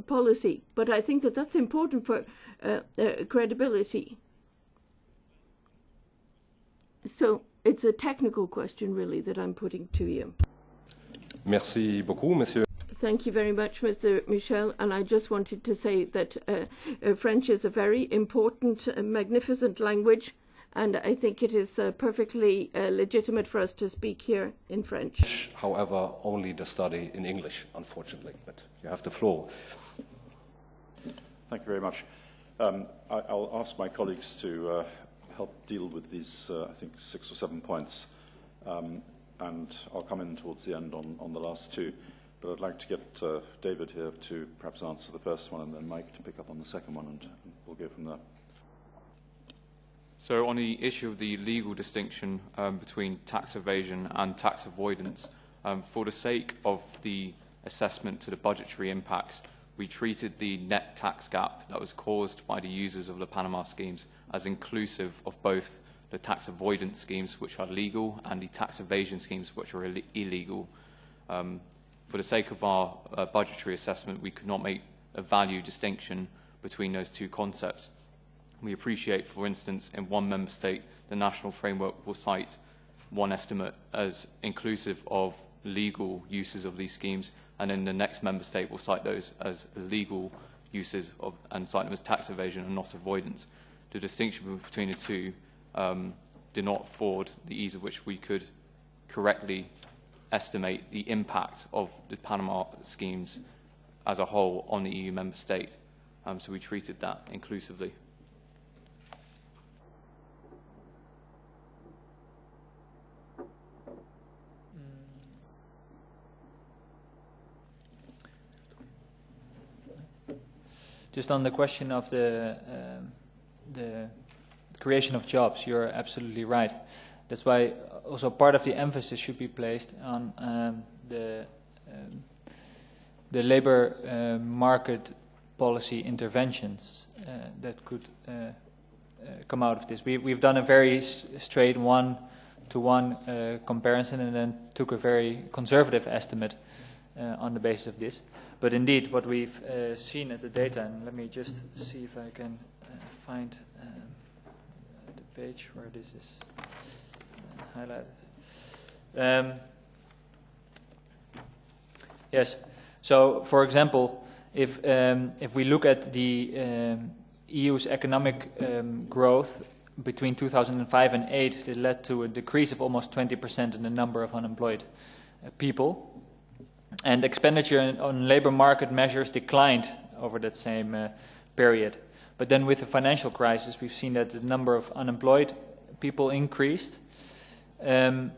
policy. But I think that that's important for credibility. So it's a technical question, really, that I'm putting to you. Merci beaucoup, monsieur. Thank you very much, Mr. Michel. And I just wanted to say that French is a very important, magnificent language, and I think it is perfectly legitimate for us to speak here in French. However, only the study in English, unfortunately, but you have the floor. Thank you very much. I'll ask my colleagues to help deal with these, I think, 6 or 7 points. And I'll come in towards the end on the last 2. But I'd like to get David here to perhaps answer the first one, and then Mike to pick up on the second one, and we'll go from there. So on the issue of the legal distinction between tax evasion and tax avoidance, for the sake of the assessment to the budgetary impacts, we treated the net tax gap that was caused by the users of the Panama schemes as inclusive of both the tax avoidance schemes, which are legal, and the tax evasion schemes, which are illegal. For the sake of our budgetary assessment, we could not make a value distinction between those 2 concepts. We appreciate, for instance, in one member state, the national framework will cite one estimate as inclusive of legal uses of these schemes, and then the next member state will cite those as illegal uses of, and cite them as tax evasion and not avoidance. The distinction between the 2 did not afford the ease of which we could correctly estimate the impact of the Panama schemes as a whole on the EU member state. So we treated that inclusively. Just on the question of the creation of jobs, you're absolutely right. That's why also part of the emphasis should be placed on the labor market policy interventions that could come out of this. We've done a very straight one-to-one comparison, and then took a very conservative estimate on the basis of this. But indeed, what we've seen at the data, and let me just see if I can find the page where this is highlighted. Yes. So, for example, if we look at the EU's economic growth between 2005 and 2008, it led to a decrease of almost 20% in the number of unemployed people. And expenditure on labor market measures declined over that same period. But then with the financial crisis, we've seen that the number of unemployed people increased. And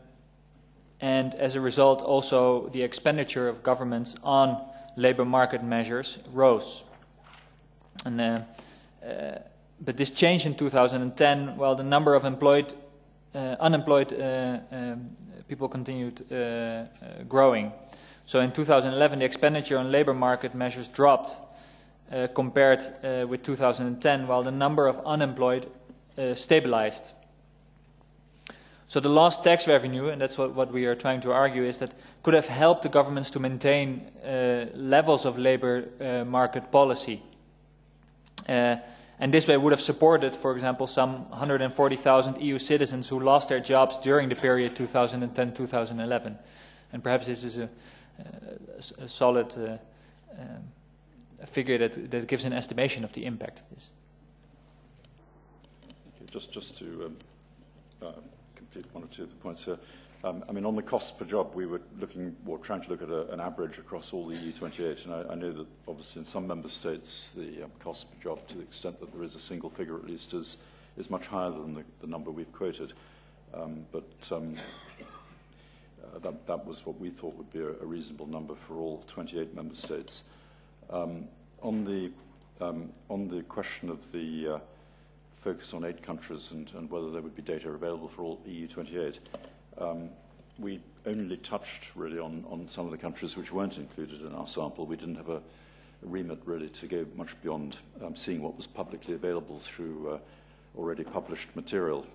as a result, also the expenditure of governments on labor market measures rose. And, but this changed in 2010, while the number of employed unemployed people continued growing. So in 2011, the expenditure on labor market measures dropped compared with 2010, while the number of unemployed stabilized. So the lost tax revenue, and that's what we are trying to argue, is that could have helped the governments to maintain levels of labor market policy. And this way would have supported, for example, some 140,000 EU citizens who lost their jobs during the period 2010-2011. And perhaps this is a solid figure that gives an estimation of the impact of this. Okay, just to complete one or two of the points here. I mean, on the cost per job, we were trying to look at an average across all the EU28, and I know that obviously in some member states the cost per job, to the extent that there is a single figure at least, is much higher than the number we've quoted. That was what we thought would be a reasonable number for all 28 member states. On the question of the focus on 8 countries and whether there would be data available for all EU28, we only touched really on some of the countries which weren't included in our sample. We didn't have a remit really to go much beyond seeing what was publicly available through already published material.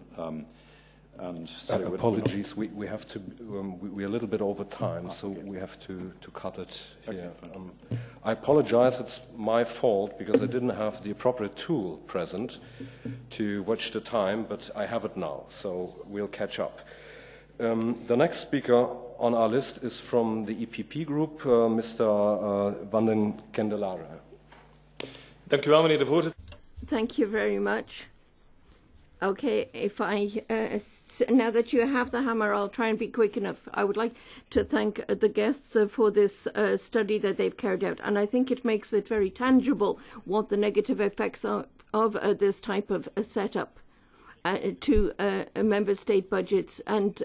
And so apologies, we have to. We're a little bit over time, so okay. we have to cut it here. Okay, I apologize. It's my fault because I didn't have the appropriate tool present to watch the time, but I have it now, so we'll catch up. The next speaker on our list is from the EPP group, Mr. Van den Kendelare. Dank u wel, meneer de voorzitter. Thank you very much. Okay, if now that you have the hammer, I'll try and be quick enough. I would like to thank the guests for this study that they've carried out, and I think it makes it very tangible what the negative effects are of this type of setup to member state budgets, and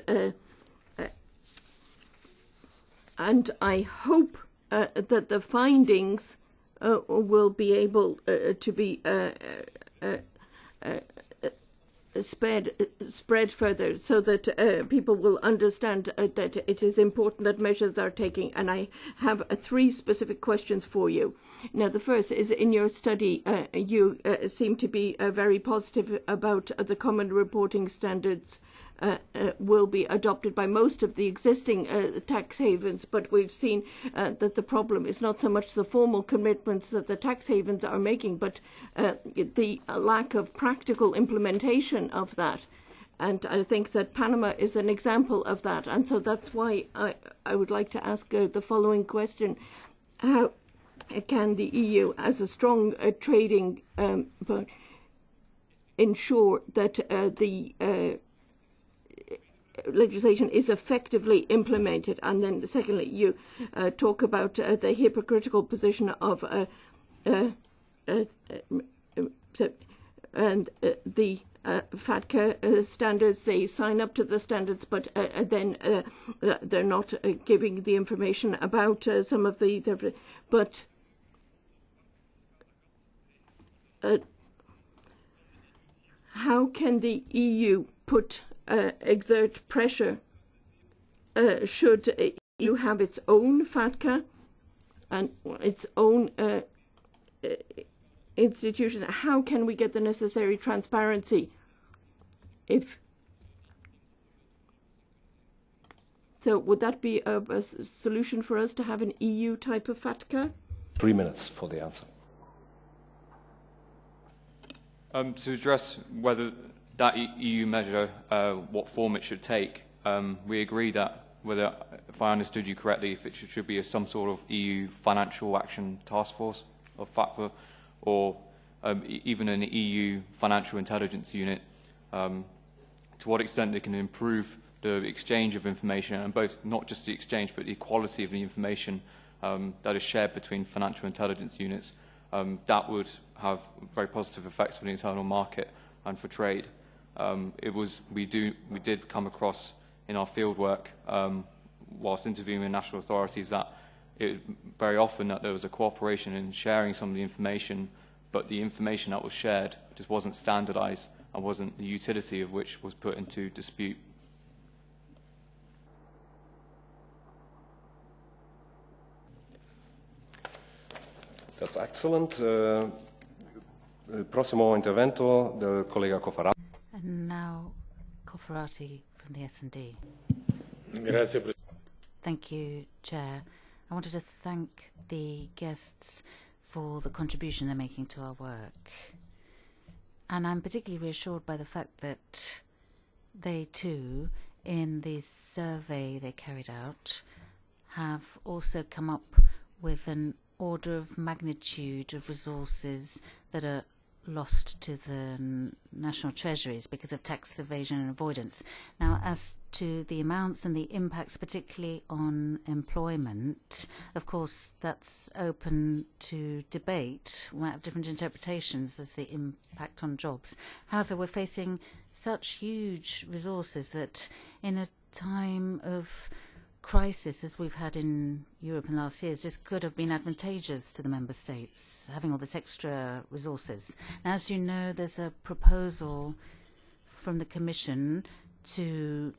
I hope that the findings will be able to be spread further, so that people will understand that it is important that measures are taken. And I have 3 specific questions for you. Now, the first is, in your study, you seem to be very positive about the common reporting standards will be adopted by most of the existing tax havens, but we've seen that the problem is not so much the formal commitments that the tax havens are making, but the lack of practical implementation of that. And I think that Panama is an example of that. And so that's why I would like to ask the following question. How can the EU, as a strong trading ensure that the legislation is effectively implemented? And then secondly, you talk about the hypocritical position of the FATCA standards. They sign up to the standards, but then they're not giving the information about some of the but how can the EU exert pressure? Should EU have its own FATCA and its own institution? How can we get the necessary transparency? So would that be a solution for us to have an EU type of FATCA? 3 minutes for the answer. To address whether that EU measure, what form it should take, we agree that whether, if I understood you correctly, if it should be some sort of EU Financial Action Task Force, or FATFA, or even an EU Financial Intelligence Unit, to what extent it can improve the exchange of information, and both not just the exchange but the quality of the information that is shared between financial intelligence units, that would have very positive effects for the internal market and for trade. We did come across in our fieldwork, whilst interviewing with national authorities, that very often that there was a cooperation in sharing some of the information, but the information that was shared just wasn't standardized and wasn't the utility of which was put into dispute. That's excellent. Il prossimo intervento del collega Cofferati. And now, Cofferati from the S&D. Grazie. Thank you, Chair. I wanted to thank the guests for the contribution they're making to our work. And I'm particularly reassured by the fact that they too, in the survey they carried out, have also come up with an order of magnitude of resources that are lost to the national treasuries because of tax evasion and avoidance. Now, as to the amounts and the impacts, particularly on employment, of course, that's open to debate. We might have different interpretations as the impact on jobs. However, we're facing such huge resources that in a time of crisis, as we've had in Europe in last years, this could have been advantageous to the member states, having all this extra resources. Now, as you know, there's a proposal from the Commission to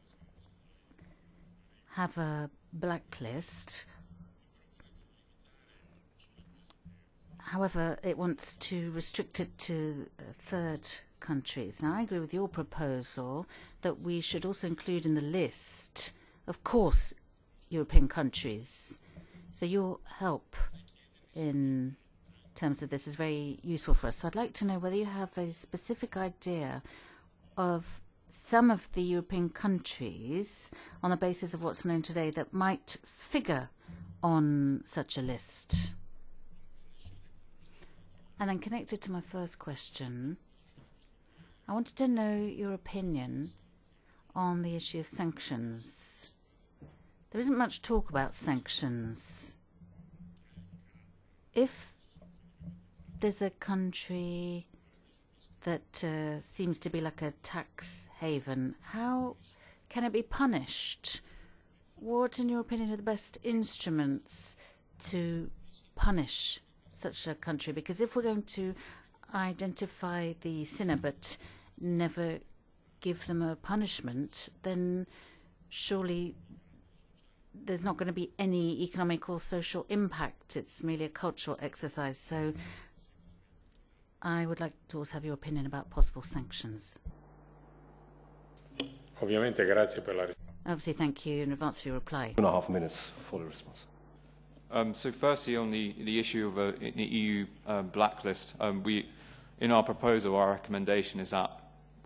have a blacklist. However, it wants to restrict it to third countries. Now, I agree with your proposal that we should also include in the list, of course, European countries. So your help in terms of this is very useful for us. So I'd like to know whether you have a specific idea of some of the European countries on the basis of what's known today that might figure on such a list. And then connected to my first question, I wanted to know your opinion on the issue of sanctions. There isn't much talk about sanctions. If there's a country that seems to be like a tax haven, how can it be punished? What, in your opinion, are the best instruments to punish such a country? Because if we're going to identify the sinner but never give them a punishment, then surely there's not going to be any economic or social impact. It's merely a cultural exercise. So I would like to also have your opinion about possible sanctions. Ovviamente, grazie per la Obviously, thank you in advance for your reply. 2.5 minutes for the response. So firstly, on the issue of an EU blacklist, in our proposal, our recommendation is that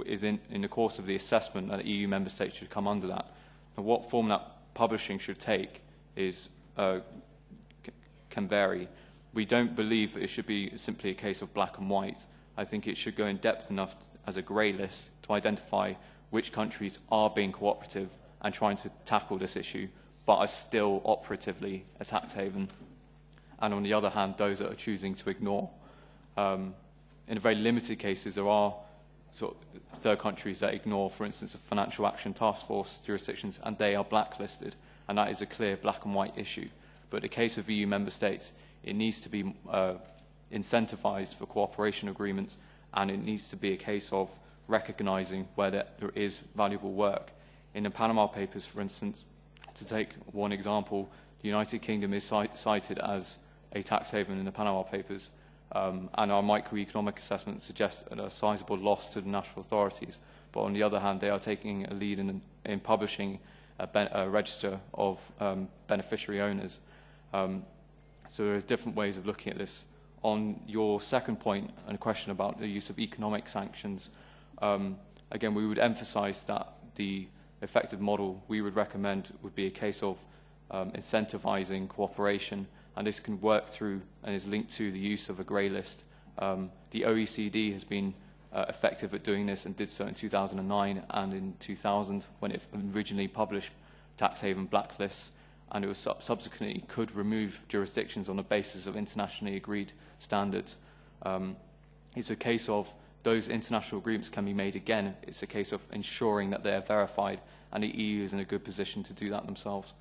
in the course of the assessment that EU member states should come under that. Now, what form that publishing should take is can vary. We don't believe that it should be simply a case of black and white. I think it should go in depth enough as a grey list to identify which countries are being cooperative and trying to tackle this issue, but are still operatively a tax haven. And on the other hand, those that are choosing to ignore. In very limited cases, there are sort of third countries that ignore, for instance, a financial action task force jurisdictions, and they are blacklisted, and that is a clear black and white issue. But in the case of EU member states, it needs to be incentivized for cooperation agreements, and it needs to be a case of recognizing where there is valuable work. In the Panama Papers, for instance, to take one example, the United Kingdom is cited as a tax haven in the Panama Papers, and our microeconomic assessment suggests a sizable loss to the national authorities. But on the other hand, they are taking a lead in publishing a register of beneficiary owners. So there's different ways of looking at this. On your second point, and a question about the use of economic sanctions, again, we would emphasize that the effective model we would recommend would be a case of incentivizing cooperation, and this can work through and is linked to the use of a grey list. The OECD has been effective at doing this and did so in 2009 and in 2000 when it originally published tax haven blacklists, and it was subsequently could remove jurisdictions on the basis of internationally agreed standards. It's a case of those international agreements can be made again. It's a case of ensuring that they are verified, and the EU is in a good position to do that themselves.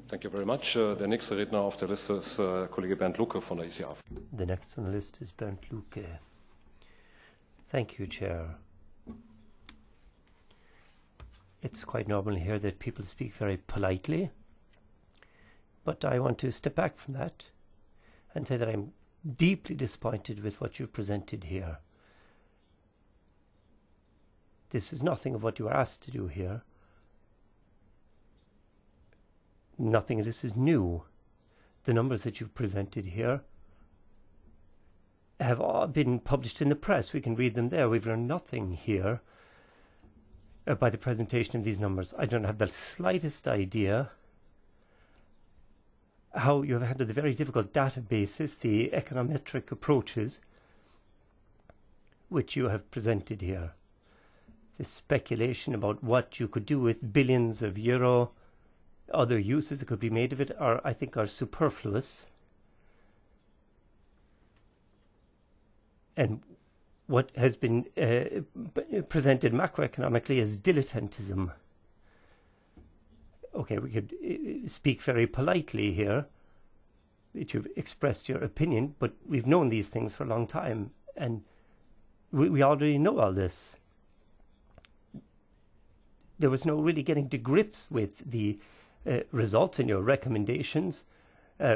Thank you very much. Der nächste Redner auf der Liste ist Kollege Bernd Lucke von der ICA. The next on the list is Bernd Lucke Thank you, Chair. It's quite normal here that people speak very politely, but I want to step back from that and say that I'm deeply disappointed with what you've presented here. This is nothing of what you were asked to do here. Nothing of this is new. The numbers that you've presented here have all been published in the press. We can read them there. We've learned nothing here by the presentation of these numbers. I don't have the slightest idea how you have handled the very difficult databases, the econometric approaches, which you have presented here. This speculation about what you could do with billions of euro, other uses that could be made of it, I think are superfluous. And what has been presented macroeconomically as dilettantism. Okay, we could speak very politely here, that you've expressed your opinion, but we've known these things for a long time, and we already know all this. There was no really getting to grips with the results in your recommendations.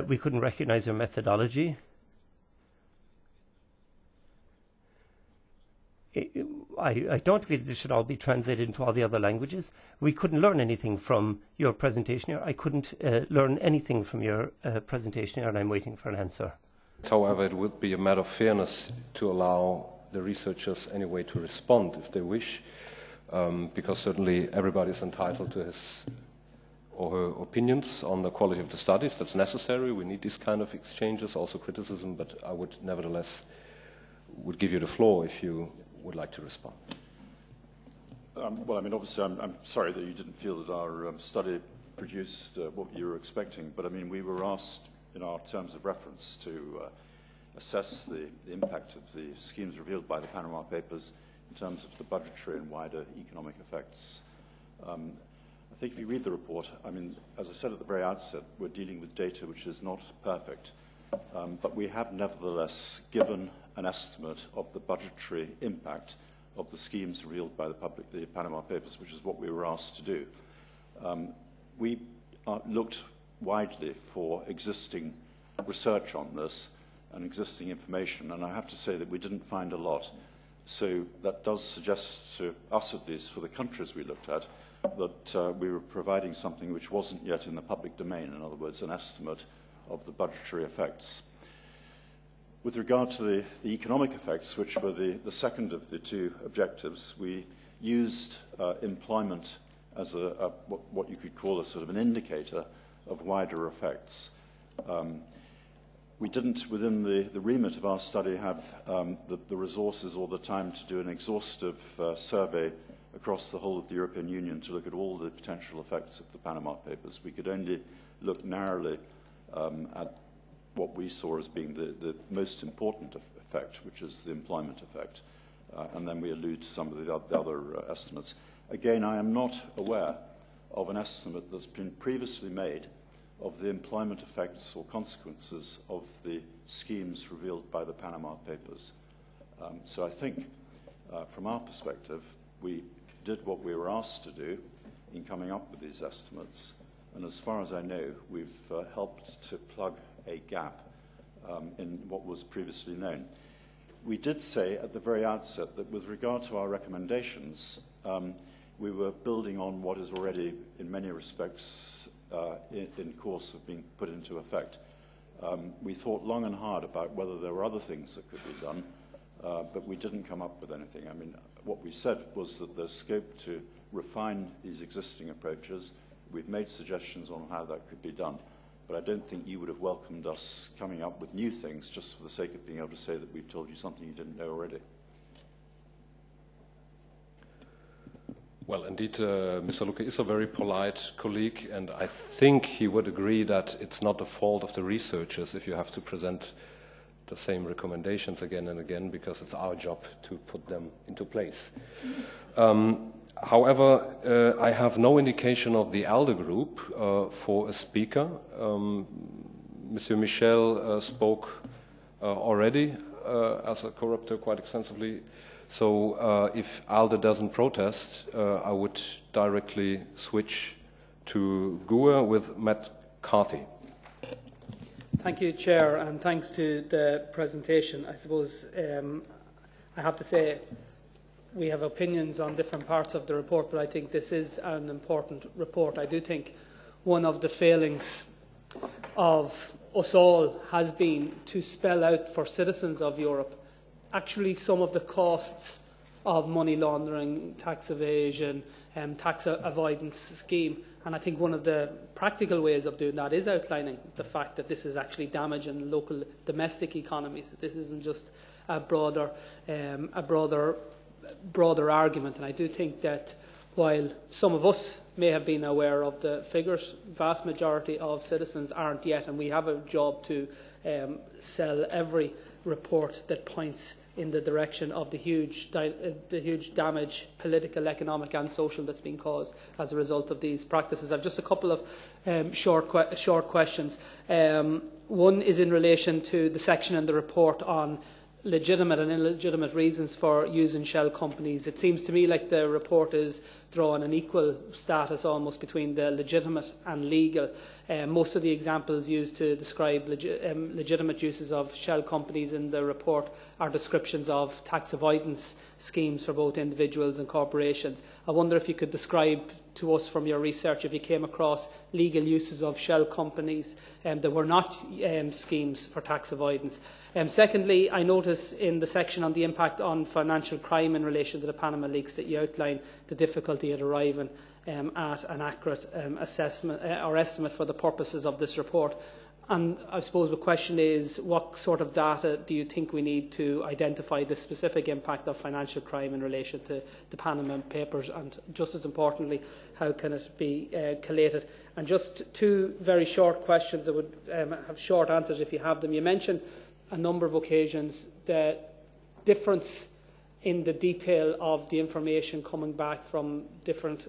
We couldn't recognize your methodology. I don't agree that this should all be translated into all the other languages. We couldn't learn anything from your presentation here. I couldn't learn anything from your presentation here, and I'm waiting for an answer. However, it would be a matter of fairness to allow the researchers anyway to respond if they wish, because certainly everybody is entitled to his or her opinions on the quality of the studies. That's necessary. We need these kind of exchanges, also criticism, but I would nevertheless would give you the floor if you would like to respond. Well, I mean, obviously, I'm sorry that you didn't feel that our study produced what you were expecting, but I mean, we were asked in our terms of reference to assess the impact of the schemes revealed by the Panama Papers in terms of the budgetary and wider economic effects. I think if you read the report, I mean, as I said at the very outset, we're dealing with data which is not perfect, but we have nevertheless given an estimate of the budgetary impact of the schemes revealed by the Panama Papers, which is what we were asked to do. We looked widely for existing research on this and existing information, and I have to say that we didn't find a lot. So that does suggest to us, at least for the countries we looked at, that we were providing something which wasn't yet in the public domain, in other words, an estimate of the budgetary effects. With regard to the economic effects, which were the second of the two objectives, we used employment as what you could call a sort of an indicator of wider effects. We didn't, within the remit of our study, have the resources or the time to do an exhaustive survey across the whole of the European Union to look at all the potential effects of the Panama Papers. We could only look narrowly at what we saw as being the most important effect, which is the employment effect. And then we allude to some of the other estimates. Again, I am not aware of an estimate that's been previously made of the employment effects or consequences of the schemes revealed by the Panama Papers. So I think, from our perspective, we did what we were asked to do in coming up with these estimates. And as far as I know, we've helped to plug a gap in what was previously known. We did say at the very outset that with regard to our recommendations, we were building on what is already, in many respects, in course of being put into effect. We thought long and hard about whether there were other things that could be done, but we didn't come up with anything. I mean, what we said was that there's scope to refine these existing approaches. We've made suggestions on how that could be done, but I don't think you would have welcomed us coming up with new things just for the sake of being able to say that we've told you something you didn't know already. Well, indeed, Mr. Lucke is a very polite colleague, and I think he would agree that it's not the fault of the researchers if you have to present the same recommendations again and again, because it's our job to put them into place. However, I have no indication of the ALDE group for a speaker. Monsieur Michel spoke already as a co-rapporteur quite extensively. So if ALDE doesn't protest, I would directly switch to GUE with Matt Carthy. Thank you, Chair, and thanks to the presentation. I suppose I have to say we have opinions on different parts of the report, but I think this is an important report. I do think one of the failings of us all has been to spell out for citizens of Europe actually some of the costs of money laundering, tax evasion, tax avoidance scheme. And I think one of the practical ways of doing that is outlining the fact that this is actually damaging local domestic economies. That this isn't just a broader argument. And I do think that while some of us may have been aware of the figures, vast majority of citizens aren't yet, and we have a job to sell every report that points in the direction of the huge damage, political, economic and social, that's been caused as a result of these practices. I've just a couple of short questions. One is in relation to the section in the report on legitimate and illegitimate reasons for using shell companies. It seems to me like the report is drawing an equal status almost between the legitimate and legal. Most of the examples used to describe legitimate uses of shell companies in the report are descriptions of tax avoidance schemes for both individuals and corporations. I wonder if you could describe to us from your research if you came across legal uses of shell companies that were not schemes for tax avoidance. Secondly, I notice in the section on the impact on financial crime in relation to the Panama leaks that you outline the difficulty at arriving at an accurate assessment or estimate for the purposes of this report. And I suppose the question is, what sort of data do you think we need to identify the specific impact of financial crime in relation to the Panama Papers? And just as importantly, how can it be collated? And just two very short questions. I would have short answers if you have them. You mentioned a number of occasions the difference in the detail of the information coming back from different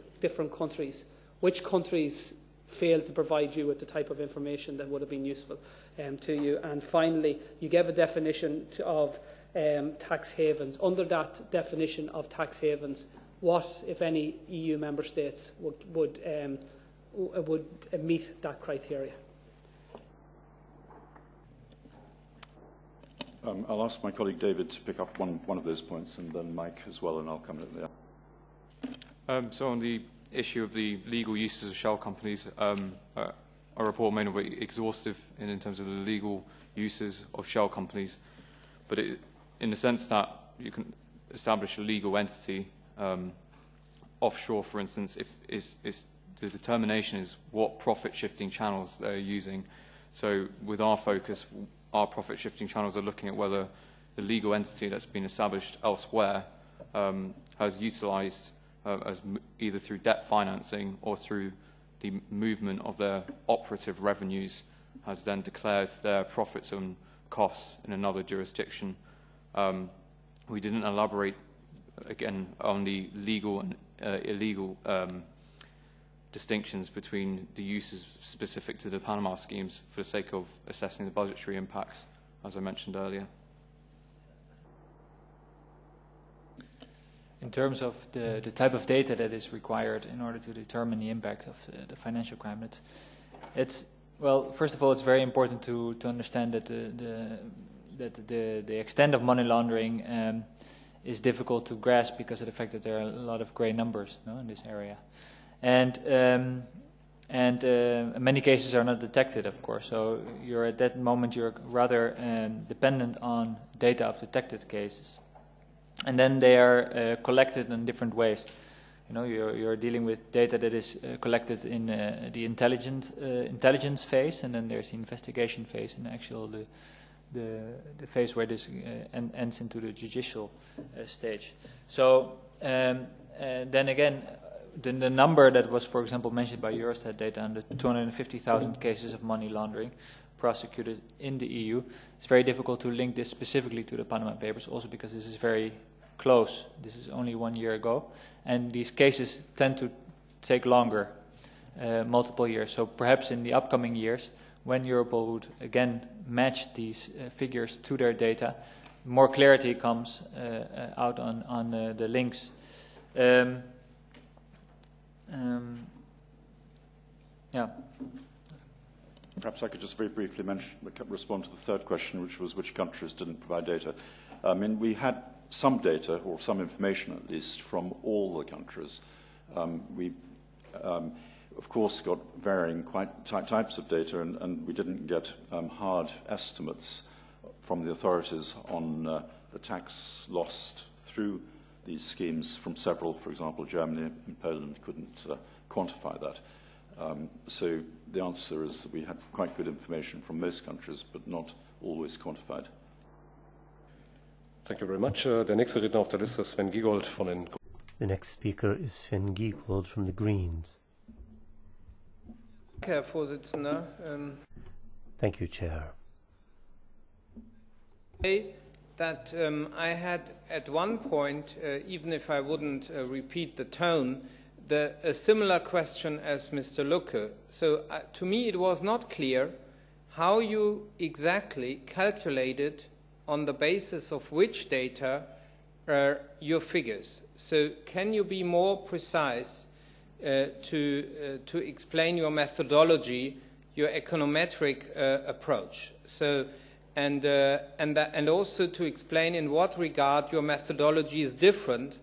countries. Which countries failed to provide you with the type of information that would have been useful to you? And finally, you gave a definition of tax havens. Under that definition of tax havens, what, if any, EU member states would meet that criteria? I'll ask my colleague David to pick up one of those points, and then Mike as well, and I'll come in there. So on the issue of the legal uses of shell companies, our report may not be exhaustive in terms of the legal uses of shell companies, but in the sense that you can establish a legal entity offshore, for instance, if the determination is what profit-shifting channels they're using. So with our focus, our profit-shifting channels are looking at whether the legal entity that's been established elsewhere has utilised as either through debt financing or through the movement of their operative revenues, has then declared their profits and costs in another jurisdiction. We didn't elaborate, again, on the legal and illegal distinctions between the uses specific to the Panama schemes for the sake of assessing the budgetary impacts, as I mentioned earlier. In terms of the type of data that is required in order to determine the impact of the financial crime, well, first of all, it's very important to understand that the extent of money laundering is difficult to grasp because of the fact that there are a lot of grey numbers in this area. And many cases are not detected, of course. So at that moment you're rather dependent on data of detected cases, and then they are collected in different ways. You're dealing with data that is collected in the intelligence phase, and then there's the investigation phase, and the phase where this ends into the judicial stage. So then again, the number that was, for example, mentioned by Eurostat data on the 250,000 cases of money laundering prosecuted in the EU, it's very difficult to link this specifically to the Panama Papers, also because this is very close. This is only 1 year ago, and these cases tend to take longer, multiple years. So perhaps in the upcoming years, when Europol would again match these figures to their data, more clarity comes out on the links. Yeah. Perhaps I could just very briefly respond to the third question, which was which countries didn't provide data. I mean, we had some data, or some information at least, from all the countries. We, of course, got varying types of data, and we didn't get hard estimates from the authorities on the tax lost through these schemes from several. For example, Germany and Poland couldn't quantify that. So the answer is that we had quite good information from most countries, but not always quantified. Thank you very much. Der nächste Redner auf der Liste ist Sven Giegold von den... The next speaker is Sven Giegold from the Greens. Herr Vorsitzender. Thank you, Chair. That I had at one point, even if I wouldn't repeat the tone, a similar question as Mr. Lucke. So to me it was not clear how you exactly calculated on the basis of which data your figures. So can you be more precise to explain your methodology, your econometric approach? So and also to explain in what regard your methodology is different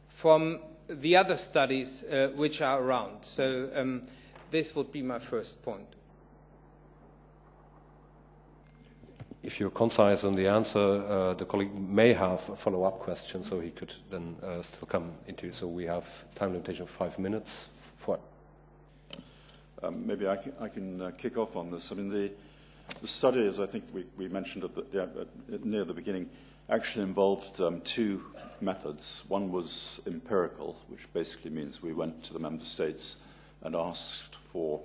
from the other studies which are around. So this would be my first point. If you're concise in the answer, the colleague may have a follow-up question, so he could then still come into. So we have time limitation of 5 minutes. Maybe I can kick off on this. I mean, the study, as I think we mentioned near the beginning, actually involved two methods. One was empirical, which basically means we went to the member states and asked for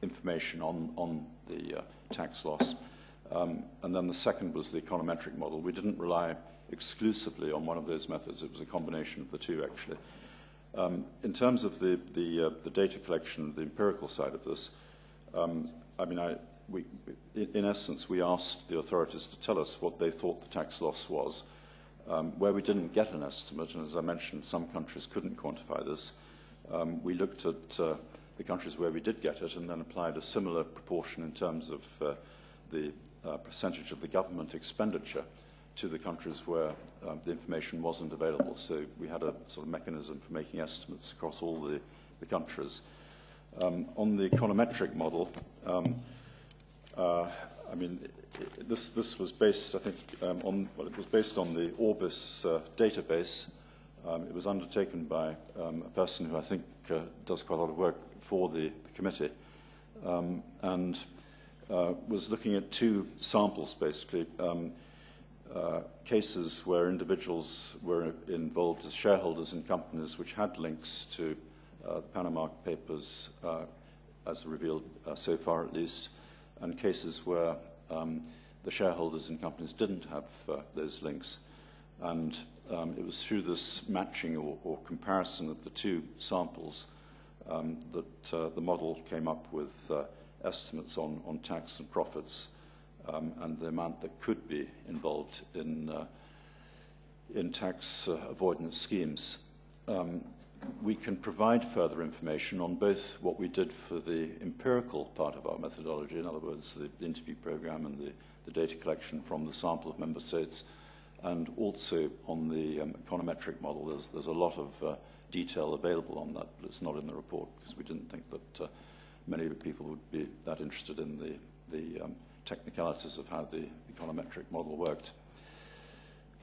information on the tax loss. And then the second was the econometric model. We didn't rely exclusively on one of those methods. It was a combination of the two, actually. In terms of the data collection, the empirical side of this, I mean, in essence, we asked the authorities to tell us what they thought the tax loss was. Where we didn't get an estimate, and as I mentioned, some countries couldn't quantify this, we looked at the countries where we did get it and then applied a similar proportion in terms of the percentage of the government expenditure to the countries where the information wasn't available. So we had a sort of mechanism for making estimates across all the countries. On the econometric model, I mean, this was based, I think, it was based on the Orbis database. It was undertaken by a person who I think does quite a lot of work for the committee, and was looking at two samples, basically, cases where individuals were involved as shareholders in companies which had links to the Panama Papers, as revealed so far at least, and cases where the shareholders in companies didn't have those links. And it was through this matching or comparison of the two samples that the model came up with estimates on tax and profits and the amount that could be involved in tax avoidance schemes. We can provide further information on both what we did for the empirical part of our methodology, in other words, the interview program and the data collection from the sample of member states, and also on the econometric model. There's a lot of detail available on that, but it's not in the report because we didn't think that many people would be that interested in the technicalities of how the econometric model worked.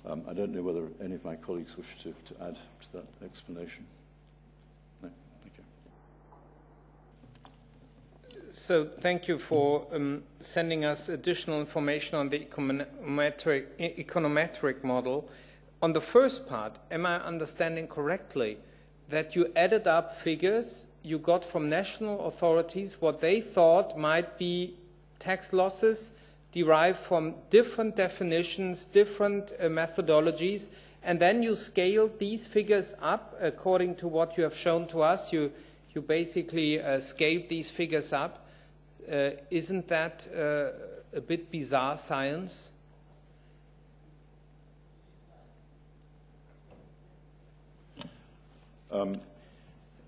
I don't know whether any of my colleagues wish to add to that explanation. No? Thank you. So thank you for sending us additional information on the econometric model. On the first part, am I understanding correctly that you added up figures you got from national authorities, what they thought might be tax losses derived from different definitions, different methodologies, and then you scaled these figures up according to what you have shown to us? You basically scaled these figures up. Isn't that a bit bizarre science?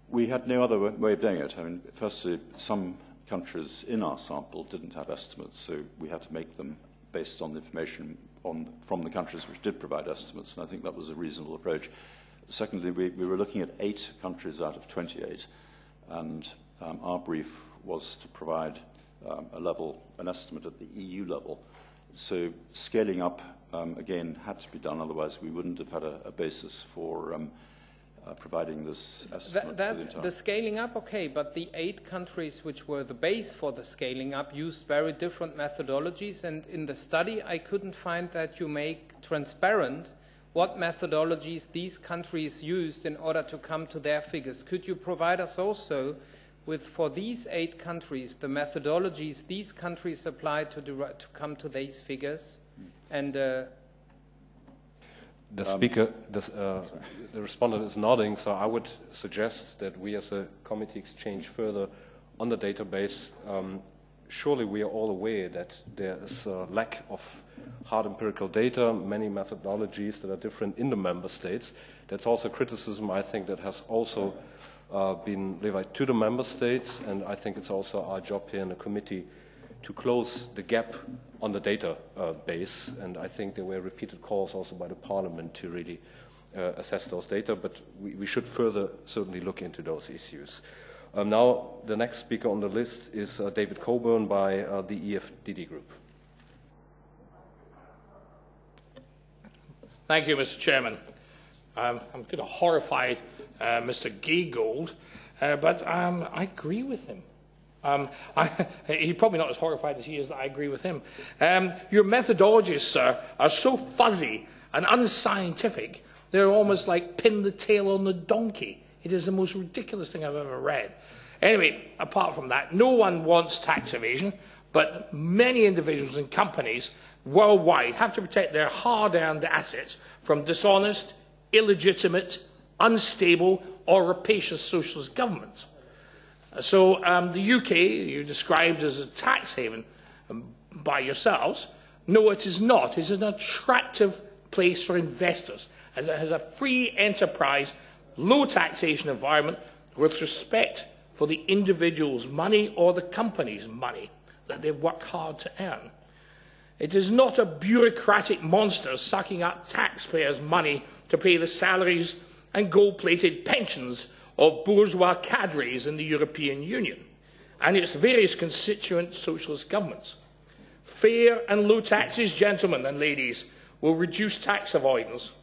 We had no other way of doing it. I mean, firstly, some countries in our sample didn't have estimates, so we had to make them based on the information from the countries which did provide estimates, and I think that was a reasonable approach. Secondly, we were looking at 8 countries out of 28, and our brief was to provide an estimate at the EU level. So scaling up, again, had to be done, otherwise we wouldn't have had a basis for providing this estimate. The scaling up, okay, but the 8 countries which were the base for the scaling up used very different methodologies, and in the study I couldn't find that you make transparent what methodologies these countries used in order to come to their figures. Could you provide us also with, for these 8 countries, the methodologies these countries applied to come to these figures? And the speaker, the respondent is nodding, so I would suggest that we as a committee exchange further on the database. Surely we are all aware that there is a lack of hard empirical data, many methodologies that are different in the member states. That's also criticism, I think, that has also been levied to the member states, and I think it's also our job here in the committee to close the gap on the data base, and I think there were repeated calls also by the Parliament to really assess those data, but we should further certainly look into those issues. Now, the next speaker on the list is David Coburn by the EFDD Group. Thank you, Mr. Chairman. I'm kind of horrified, Mr. Giegold, but I agree with him. He's probably not as horrified as he is that I agree with him. Your methodologies, sir, are so fuzzy and unscientific, they're almost like pin the tail on the donkey. It is the most ridiculous thing I've ever read. Anyway, apart from that, no one wants tax evasion, but many individuals and companies worldwide have to protect their hard-earned assets from dishonest, illegitimate, unstable, or rapacious socialist governments. So the UK, you described as a tax haven by yourselves. No, it is not. It is an attractive place for investors, as it has a free enterprise, low taxation environment with respect for the individual's money or the company's money that they've worked hard to earn. It is not a bureaucratic monster sucking up taxpayers' money to pay the salaries and gold-plated pensions of bourgeois cadres in the European Union and its various constituent socialist governments. Fair and low taxes, gentlemen and ladies, will reduce tax avoidance.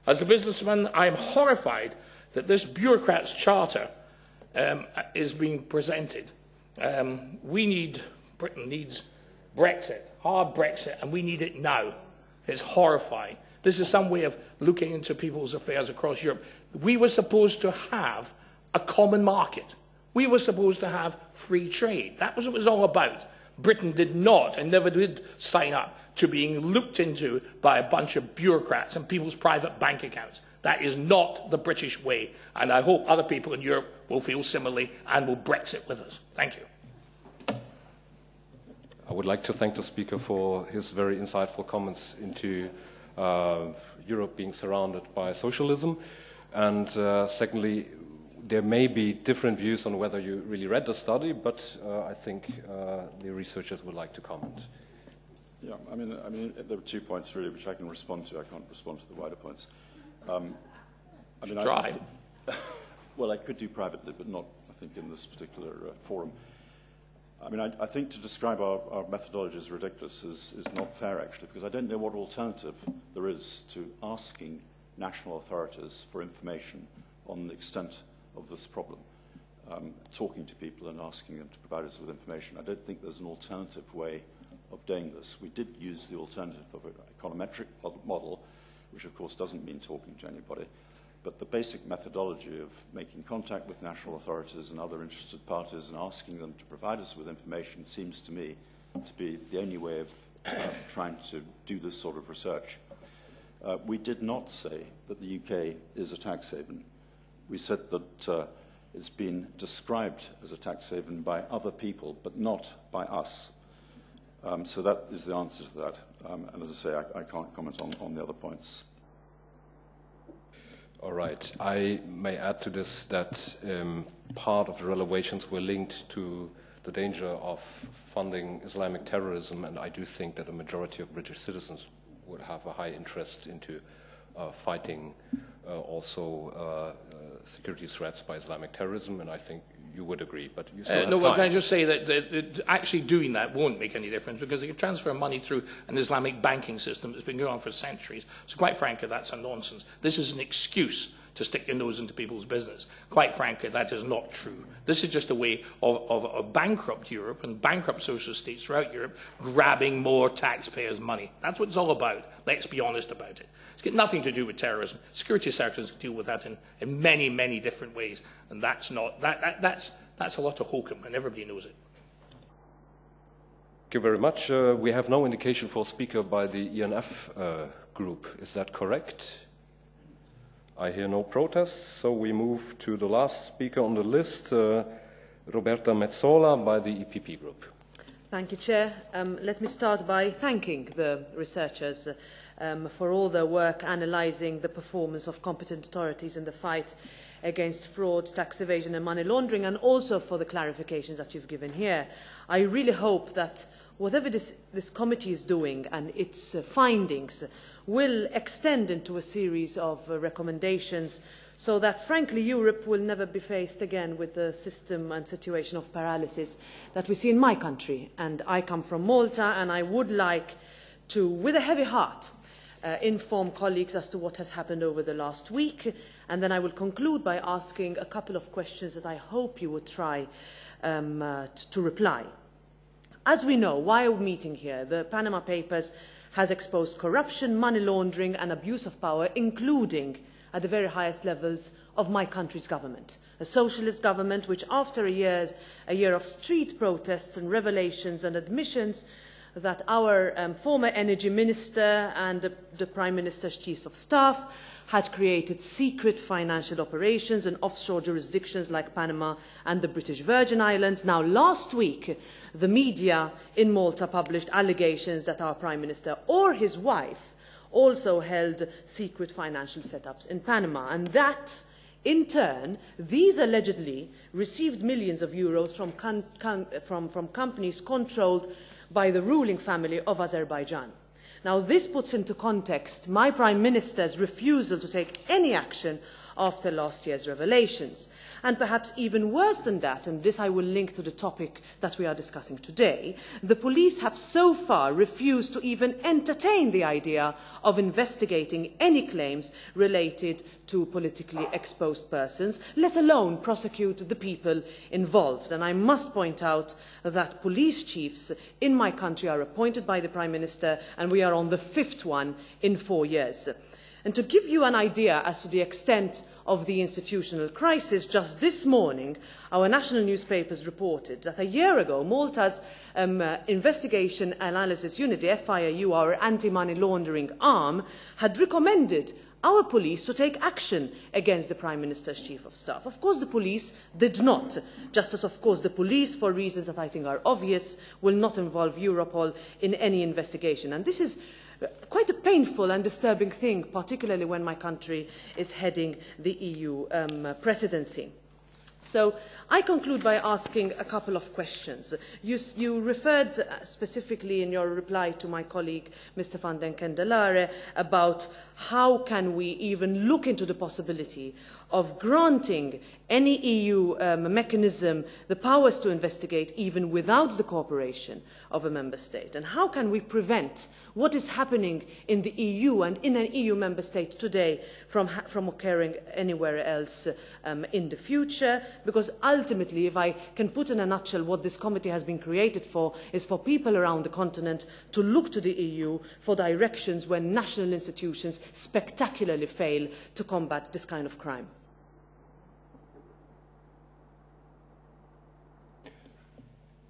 As a businessman, I am horrified that this bureaucrat's charter is being presented. Britain needs Brexit, hard Brexit, and we need it now. It's horrifying. This is some way of looking into people's affairs across Europe. We were supposed to have a common market. We were supposed to have free trade. That was what it was all about. Britain did not and never did sign up to being looked into by a bunch of bureaucrats and people's private bank accounts. That is not the British way, and I hope other people in Europe will feel similarly and will Brexit with us. Thank you. I would like to thank the speaker for his very insightful comments into Europe being surrounded by socialism. And secondly, there may be different views on whether you really read the study, but I think the researchers would like to comment. Yeah, I mean, there were 2 points really which I can respond to. I can't respond to the wider points. Try. Well, I could do privately, but not, I think, in this particular forum. I mean, I think to describe our methodology as ridiculous is not fair, actually, because I don't know what alternative there is to asking national authorities for information on the extent of this problem, talking to people and asking them to provide us with information. I don't think there's an alternative way of doing this. We did use the alternative of an econometric model, which of course doesn't mean talking to anybody, but the basic methodology of making contact with national authorities and other interested parties and asking them to provide us with information seems to me to be the only way of trying to do this sort of research. We did not say that the UK is a tax haven. We said that it's been described as a tax haven by other people, but not by us. So that is the answer to that. And as I say, I can't comment on the other points. All right. I may add to this that part of the revelations were linked to the danger of funding Islamic terrorism, and I do think that a majority of British citizens would have a high interest into fighting also security threats by Islamic terrorism, and I think you would agree, but you still have time. Well, can I just say that actually doing that won't make any difference, because they can transfer money through an Islamic banking system that's been going on for centuries. So quite frankly, that's a nonsense. This is an excuse to stick your nose into people's business. Quite frankly, that is not true. This is just a way of bankrupt Europe and bankrupt social states throughout Europe grabbing more taxpayers' money. That's what it's all about. Let's be honest about it. It's got nothing to do with terrorism. Security services deal with that in many, many different ways, and that's a lot of hokum, and everybody knows it. Thank you very much. We have no indication for a speaker by the ENF group. Is that correct? I hear no protests, so we move to the last speaker on the list, Roberta Metsola by the EPP group. Thank you, Chair. Let me start by thanking the researchers for all their work analysing the performance of competent authorities in the fight against fraud, tax evasion and money laundering, and also for the clarifications that you've given here. I really hope that whatever this committee is doing and its findings will extend into a series of recommendations so that, frankly, Europe will never be faced again with the system and situation of paralysis that we see in my country. And I come from Malta, and I would like to, with a heavy heart, inform colleagues as to what has happened over the last week, and then I will conclude by asking a couple of questions that I hope you would try to reply. As we know, while meeting here, the Panama Papers has exposed corruption, money laundering and abuse of power, including at the very highest levels of my country's government, a socialist government which, after a year of street protests and revelations and admissions that our former energy minister and the Prime Minister's chief of staff had created secret financial operations in offshore jurisdictions like Panama and the British Virgin Islands. Now, last week, the media in Malta published allegations that our Prime Minister or his wife also held secret financial setups in Panama, and that, in turn, these allegedly received millions of euros from companies controlled by the ruling family of Azerbaijan. Now, this puts into context my Prime Minister's refusal to take any action after last year's revelations. And perhaps even worse than that, and this I will link to the topic that we are discussing today, the police have so far refused to even entertain the idea of investigating any claims related to politically exposed persons, let alone prosecute the people involved. And I must point out that police chiefs in my country are appointed by the Prime Minister, and we are on the 5th one in 4 years. And to give you an idea as to the extent of the institutional crisis, just this morning, our national newspapers reported that a year ago, Malta's Investigation Analysis Unit, the FIAU, our anti-money laundering arm, had recommended our police to take action against the Prime Minister's Chief of Staff. Of course, the police did not, just as, of course, the police, for reasons that I think are obvious, will not involve Europol in any investigation. And this is quite a painful and disturbing thing, particularly when my country is heading the EU presidency. So I conclude by asking a couple of questions. You referred specifically in your reply to my colleague, Mr. van den Kendelare, about how can we even look into the possibility of granting any EU mechanism the powers to investigate even without the cooperation of a member state. And how can we prevent what is happening in the EU and in an EU member state today from occurring anywhere else in the future? Because ultimately, if I can put in a nutshell what this committee has been created for, is for people around the continent to look to the EU for directions when national institutions spectacularly fail to combat this kind of crime.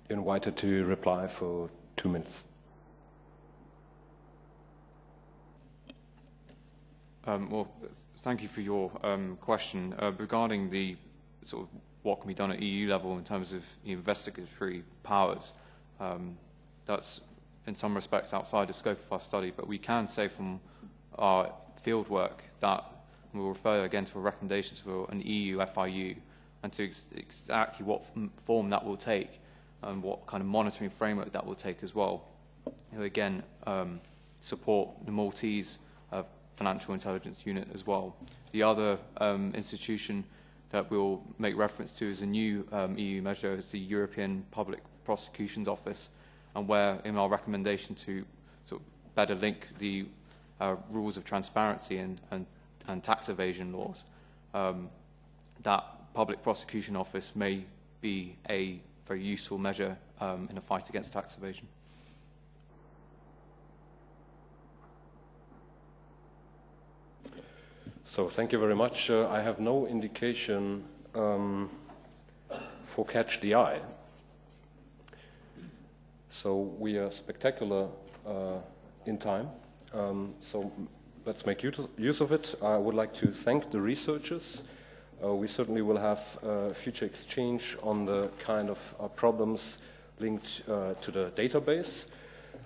You're invited to reply for 2 minutes. Well, thank you for your question. Regarding the sort of what can be done at EU level in terms of the investigatory powers, that's in some respects outside the scope of our study, but we can say from our fieldwork that And we'll refer again to recommendations for an EU FIU and to exactly what form that will take and what kind of monitoring framework that will take as well. Who again support the Maltese Financial Intelligence Unit as well. The other institution that we'll make reference to as a new EU measure is the European Public Prosecutions Office, and where in our recommendation to sort of better link the rules of transparency and tax evasion laws, that Public Prosecution Office may be a very useful measure in a fight against tax evasion. So thank you very much. I have no indication for Catch the Eye. So we are spectacular in time. So let's make use of it. I would like to thank the researchers. We certainly will have future exchange on the kind of problems linked to the database.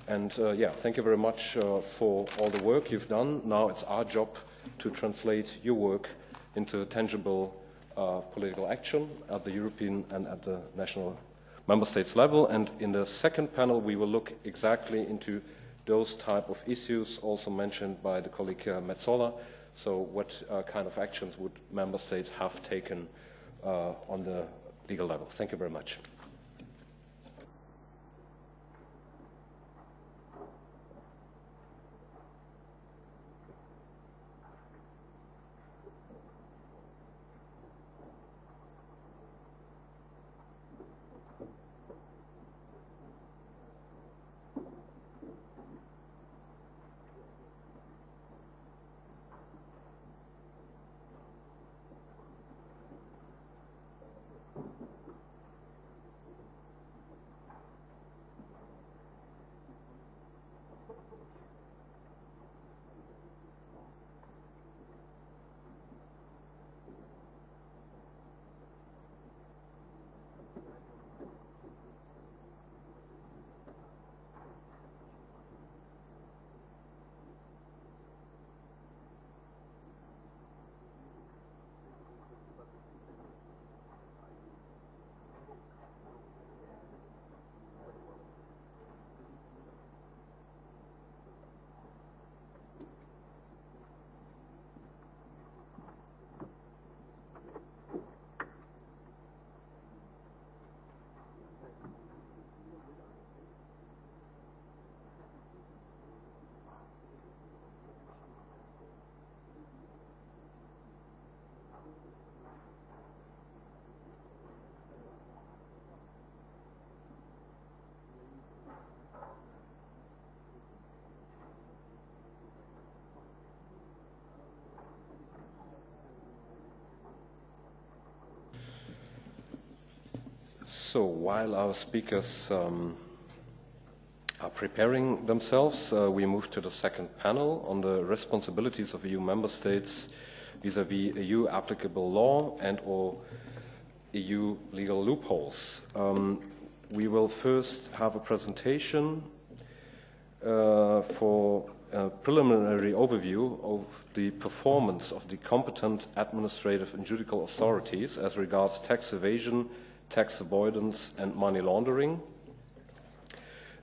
And yeah, thank you very much for all the work you've done. Now it's our job to translate your work into tangible political action at the European and at the national member states level. And in the second panel, we will look exactly into those type of issues also mentioned by the colleague Metsola. So what kind of actions would member states have taken on the legal level? Thank you very much. So while our speakers are preparing themselves, we move to the second panel on the responsibilities of EU member states vis-à-vis EU applicable law and or EU legal loopholes. We will first have a presentation for a preliminary overview of the performance of the competent administrative and judicial authorities as regards tax evasion, tax avoidance, and money laundering.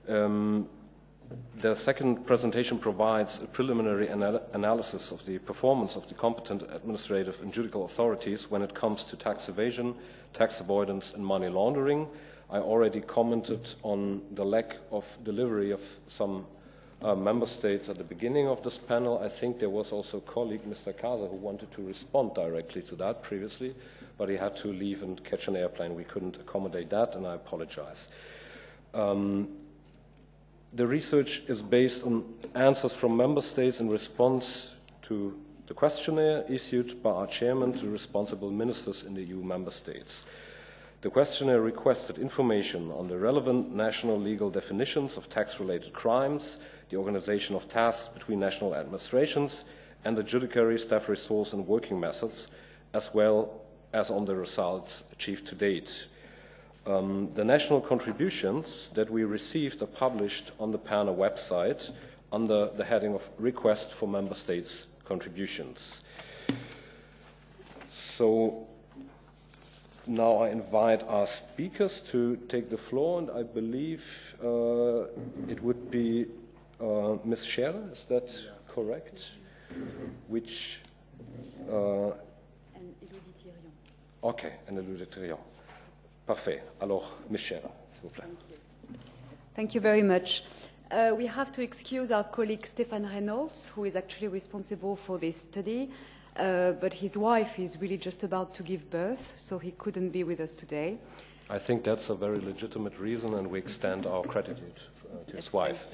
The second presentation provides a preliminary analysis of the performance of the competent administrative and judicial authorities when it comes to tax evasion, tax avoidance, and money laundering. I already commented on the lack of delivery of some member states at the beginning of this panel. I think there was also a colleague, Mr. Casa, who wanted to respond directly to that previously, but he had to leave and catch an airplane. We couldn't accommodate that, and I apologize. The research is based on answers from member states in response to the questionnaire issued by our chairman to responsible ministers in the EU member states. The questionnaire requested information on the relevant national legal definitions of tax-related crimes, the organization of tasks between national administrations, and the judiciary staff resource and working methods, as well as on the results achieved to date. The national contributions that we received are published on the Pana website under the heading of Request for Member States Contributions. So now I invite our speakers to take the floor, and I believe it would be Ms. Scherer, is that correct? Which... Okay, and Elodie Thirion. Parfait. Alors, Ms. Scherer, s'il vous plaît. Thank you very much. We have to excuse our colleague Stefan Reynolds, who is actually responsible for this study, but his wife is really just about to give birth, so he couldn't be with us today. I think that's a very legitimate reason, and we extend our gratitude to his wife.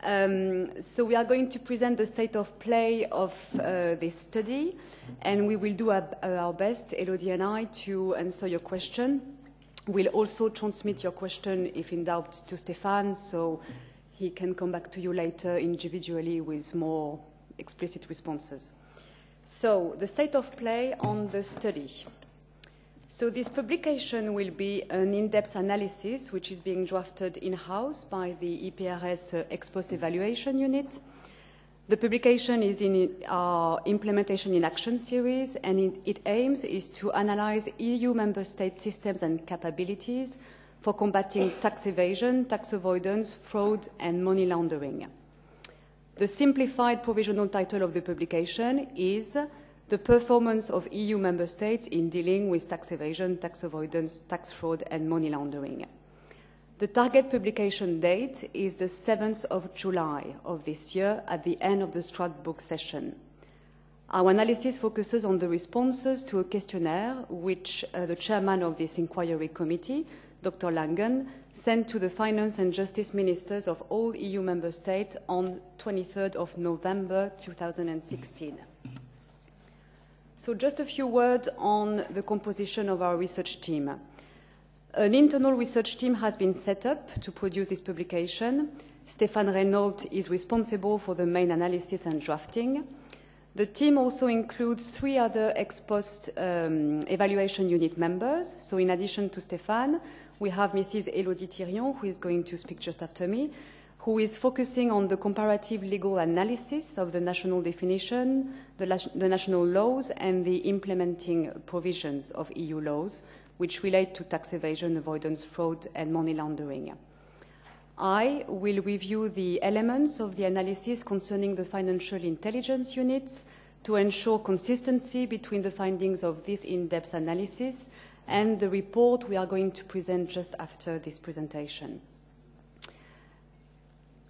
So we are going to present the state of play of this study, and we will do our best, Elodie and I, to answer your question. We'll also transmit your question, if in doubt, to Stefan, so he can come back to you later individually with more explicit responses. So, the state of play on the study. So this publication will be an in-depth analysis which is being drafted in-house by the EPRS ex post evaluation unit. The publication is in our Implementation in Action series, and its aim is to analyze EU member state systems and capabilities for combating tax evasion, tax avoidance, fraud, and money laundering. The simplified provisional title of the publication is The Performance of EU member states in Dealing with Tax Evasion, Tax Avoidance, Tax Fraud, and Money Laundering. The target publication date is the 7th of July of this year at the end of the Strasbourg session. Our analysis focuses on the responses to a questionnaire which the chairman of this inquiry committee, Dr. Langen, sent to the finance and justice ministers of all EU member states on 23rd of November 2016. So just a few words on the composition of our research team. An internal research team has been set up to produce this publication. Stefan Reynolds is responsible for the main analysis and drafting. The team also includes 3 other ex post evaluation unit members. So in addition to Stefan, we have Mrs. Elodie Thirion, who is going to speak just after me, who is focusing on the comparative legal analysis of the national definition, the national laws, and the implementing provisions of EU laws, which relate to tax evasion, avoidance, fraud, and money laundering. I will review the elements of the analysis concerning the financial intelligence units to ensure consistency between the findings of this in-depth analysis and the report we are going to present just after this presentation.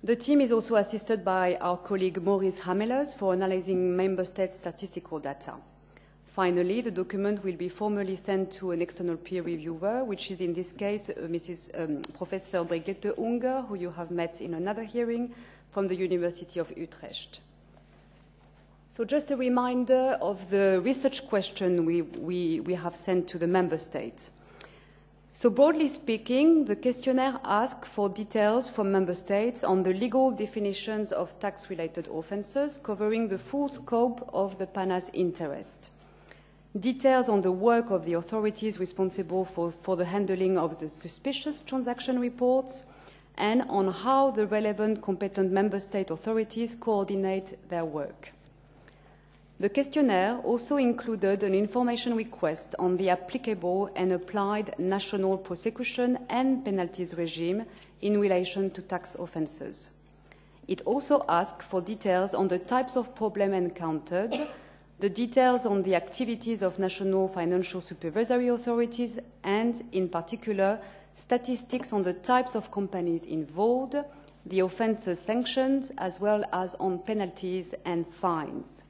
The team is also assisted by our colleague Maurice Hamelers for analyzing member state statistical data. Finally, the document will be formally sent to an external peer reviewer, which is in this case Professor Brigitte Unger, who you have met in another hearing from the University of Utrecht. So just a reminder of the research question we have sent to the member states. So broadly speaking, the questionnaire asks for details from member states on the legal definitions of tax-related offences, covering the full scope of the Pana's interest. Details on the work of the authorities responsible for the handling of the suspicious transaction reports, and on how the relevant competent member state authorities coordinate their work. The questionnaire also included an information request on the applicable and applied national prosecution and penalties regime in relation to tax offences. It also asked for details on the types of problems encountered, the details on the activities of national financial supervisory authorities, and, in particular, statistics on the types of companies involved, the offences sanctioned, as well as on penalties and fines.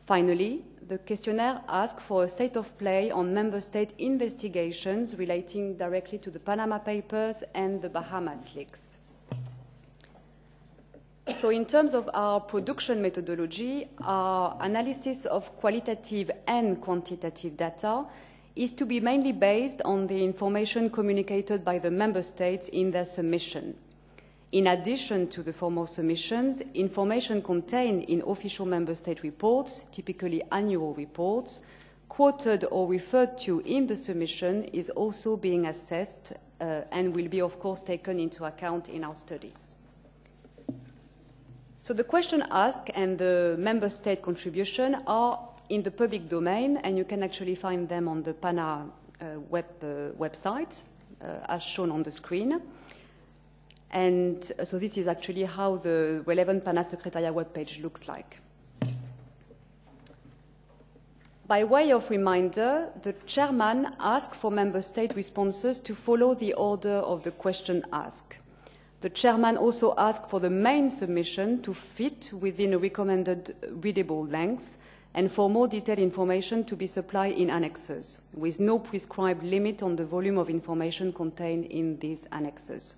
Finally, the questionnaire asked for a state of play on member state investigations relating directly to the Panama Papers and the Bahamas leaks. So in terms of our production methodology, our analysis of qualitative and quantitative data is to be mainly based on the information communicated by the member states in their submission. In addition to the formal submissions, information contained in official member state reports, typically annual reports, quoted or referred to in the submission is also being assessed and will be, of course, taken into account in our study. So the question asked and the member state contribution are in the public domain, and you can actually find them on the Pana website, as shown on the screen. And so this is actually how the relevant Pana Secretariat webpage looks like. By way of reminder, the chairman asked for member state responses to follow the order of the question asked. The chairman also asked for the main submission to fit within a recommended readable length and for more detailed information to be supplied in annexes, with no prescribed limit on the volume of information contained in these annexes.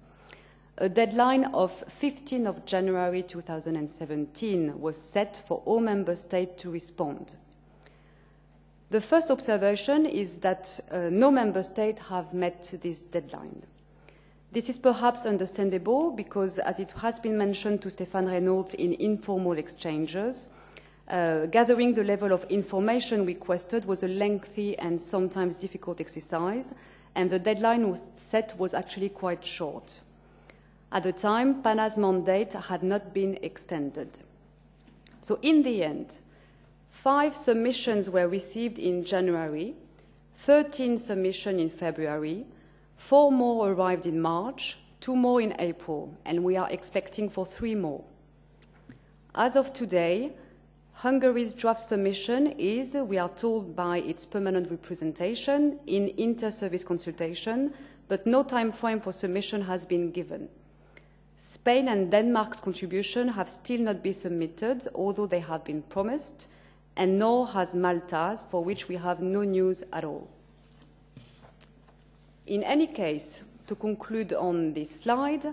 A deadline of 15th of January 2017 was set for all member states to respond. The first observation is that no member state have met this deadline. This is perhaps understandable because, as it has been mentioned to Stéphane Reynolds in informal exchanges, gathering the level of information requested was a lengthy and sometimes difficult exercise, and the deadline set was actually quite short. At the time, Pana's mandate had not been extended. So in the end, 5 submissions were received in January, 13 submissions in February, 4 more arrived in March, 2 more in April, and we are expecting for 3 more. As of today, Hungary's draft submission is, we are told by its permanent representation, in inter-service consultation, but no time frame for submission has been given. Spain and Denmark's contribution have still not been submitted, although they have been promised, and nor has Malta's, for which we have no news at all. In any case, to conclude on this slide,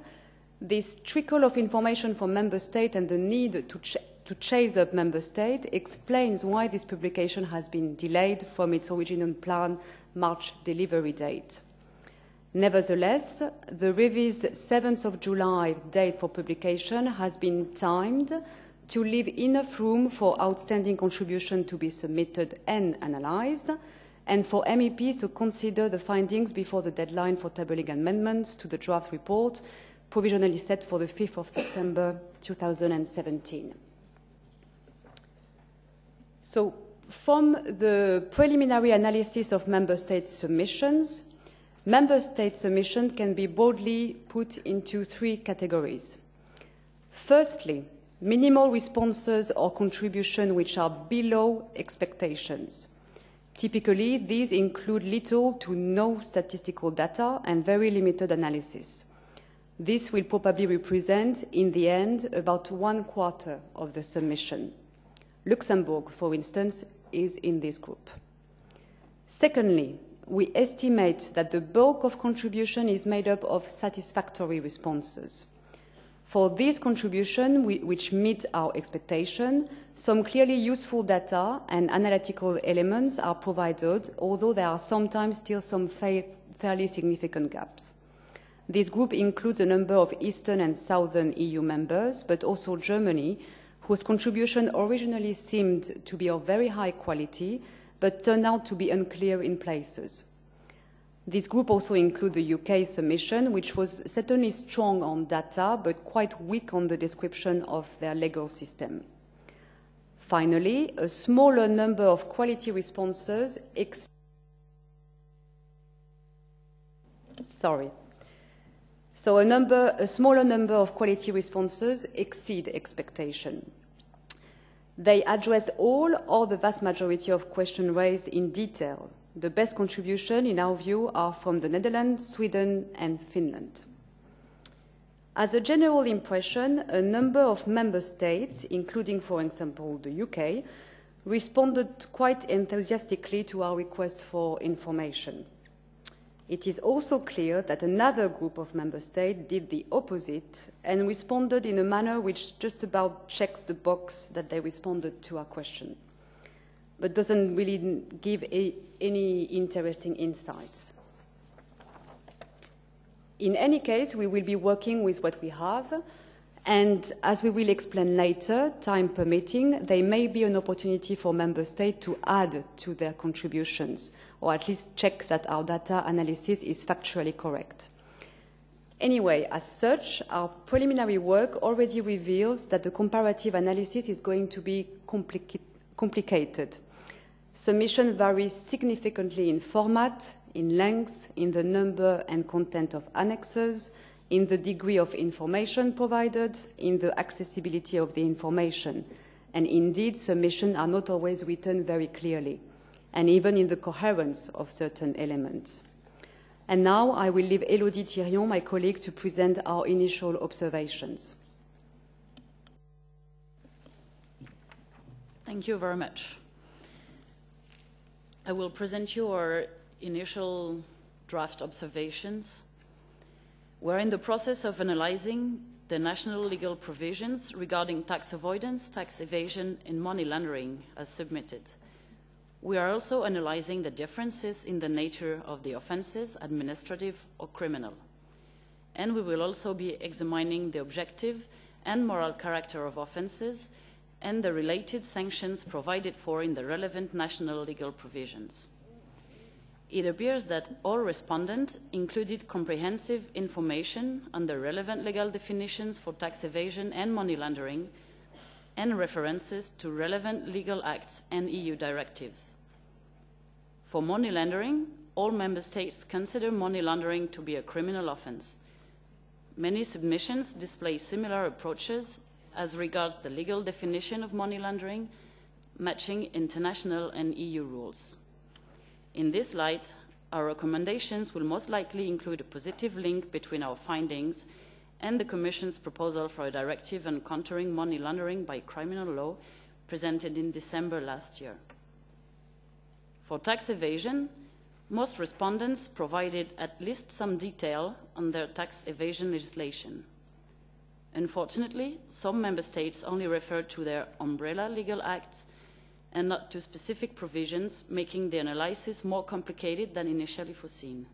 this trickle of information from member states and the need to chase up member states explains why this publication has been delayed from its original planned March delivery date. Nevertheless, the revised 7th of July date for publication has been timed to leave enough room for outstanding contributions to be submitted and analysed, and for MEPs to consider the findings before the deadline for tabling amendments to the draft report, provisionally set for the 5th of September 2017. So, from the preliminary analysis of member states' submissions, member state submission can be broadly put into 3 categories. Firstly, minimal responses or contributions which are below expectations. Typically, these include little to no statistical data and very limited analysis. This will probably represent, in the end, about 1/4 of the submission. Luxembourg, for instance, is in this group. Secondly, we estimate that the bulk of contribution is made up of satisfactory responses. For these contributions, which meet our expectation, some clearly useful data and analytical elements are provided, although there are sometimes still some fairly significant gaps. This group includes a number of Eastern and Southern EU members, but also Germany, whose contribution originally seemed to be of very high quality, but turned out to be unclear in places. This group also includes the UK submission, which was certainly strong on data, but quite weak on the description of their legal system. Finally, a smaller number of quality responses a smaller number of quality responses exceed expectation. They address all or the vast majority of questions raised in detail. The best contribution, in our view, are from the Netherlands, Sweden, and Finland. As a general impression, a number of member states, including, for example, the UK, responded quite enthusiastically to our request for information. It is also clear that another group of member states did the opposite and responded in a manner which just about checks the box that they responded to our question, but doesn't really give any interesting insights. In any case, we will be working with what we have, and as we will explain later, time permitting, there may be an opportunity for member states to add to their contributions, or at least check that our data analysis is factually correct. Anyway, as such, our preliminary work already reveals that the comparative analysis is going to be complicated. Submission varies significantly in format, in length, in the number and content of annexes, in the degree of information provided, in the accessibility of the information. And indeed, submissions are not always written very clearly, and even in the coherence of certain elements. And now I will leave Élodie Thirion, my colleague, to present our initial observations. Thank you very much. I will present you our initial draft observations. We're in the process of analyzing the national legal provisions regarding tax avoidance, tax evasion, and money laundering as submitted. We are also analyzing the differences in the nature of the offenses, administrative or criminal. And we will also be examining the objective and moral character of offenses and the related sanctions provided for in the relevant national legal provisions. It appears that all respondents included comprehensive information on the relevant legal definitions for tax evasion and money laundering and references to relevant legal acts and EU directives. For money laundering, all member states consider money laundering to be a criminal offense. Many submissions display similar approaches as regards the legal definition of money laundering, matching international and EU rules. In this light, our recommendations will most likely include a positive link between our findings and the Commission's proposal for a directive on countering money laundering by criminal law presented in December last year. For tax evasion, most respondents provided at least some detail on their tax evasion legislation. Unfortunately, some member states only referred to their umbrella legal acts and not to specific provisions, making the analysis more complicated than initially foreseen.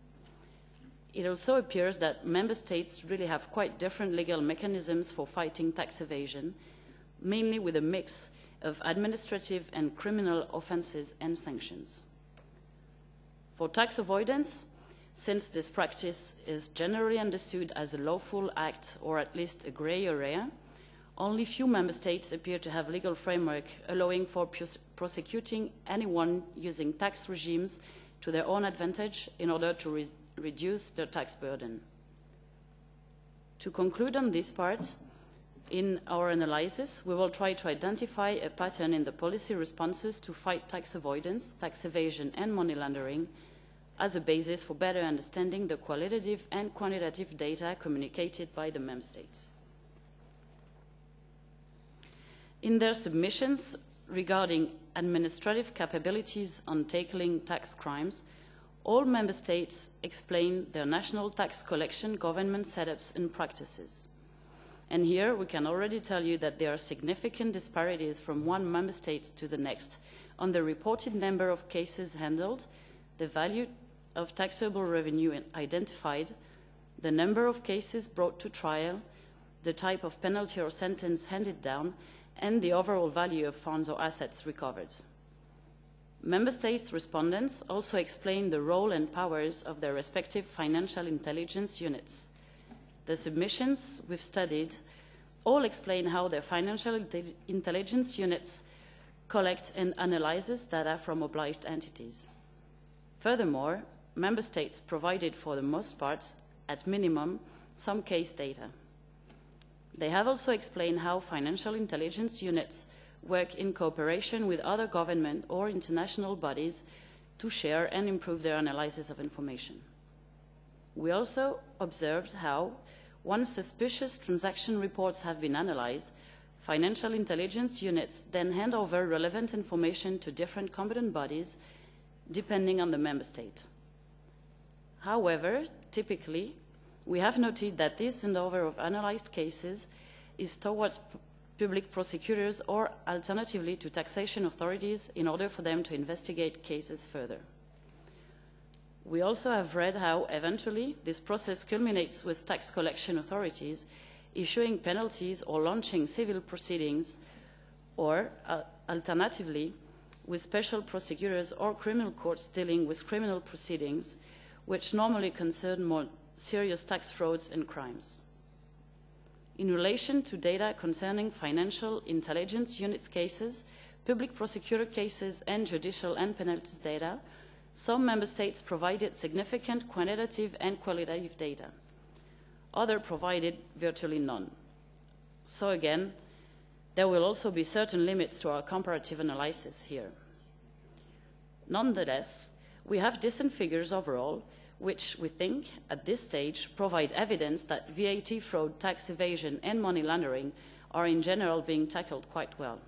It also appears that member states really have quite different legal mechanisms for fighting tax evasion, mainly with a mix of administrative and criminal offenses and sanctions. For tax avoidance, since this practice is generally understood as a lawful act or at least a grey area, only few member states appear to have legal framework allowing for prosecuting anyone using tax regimes to their own advantage in order to reduce their tax burden. To conclude on this part, in our analysis, we will try to identify a pattern in the policy responses to fight tax avoidance, tax evasion, and money laundering as a basis for better understanding the qualitative and quantitative data communicated by the member states. In their submissions regarding administrative capabilities on tackling tax crimes, all member states explain their national tax collection government setups and practices. And here we can already tell you that there are significant disparities from one member state to the next on the reported number of cases handled, the value of taxable revenue identified, the number of cases brought to trial, the type of penalty or sentence handed down, and the overall value of funds or assets recovered. Member States respondents also explain the role and powers of their respective financial intelligence units. The submissions we've studied all explain how their financial intelligence units collect and analyze data from obliged entities. Furthermore, Member States provided for the most part, at minimum, some case data. They have also explained how financial intelligence units work in cooperation with other government or international bodies to share and improve their analysis of information. We also observed how, once suspicious transaction reports have been analyzed, financial intelligence units then hand over relevant information to different competent bodies depending on the member state. However, typically, we have noted that this handover of analyzed cases is towards public prosecutors or alternatively to taxation authorities in order for them to investigate cases further. We also have read how eventually this process culminates with tax collection authorities issuing penalties or launching civil proceedings, or alternatively with special prosecutors or criminal courts dealing with criminal proceedings, which normally concern more serious tax frauds and crimes. In relation to data concerning financial intelligence units cases, public prosecutor cases, and judicial and penalties data, some member states provided significant quantitative and qualitative data. Others provided virtually none. So again, there will also be certain limits to our comparative analysis here. Nonetheless, we have decent figures overall, which we think, at this stage, provide evidence that VAT fraud, tax evasion, and money laundering are in general being tackled quite well.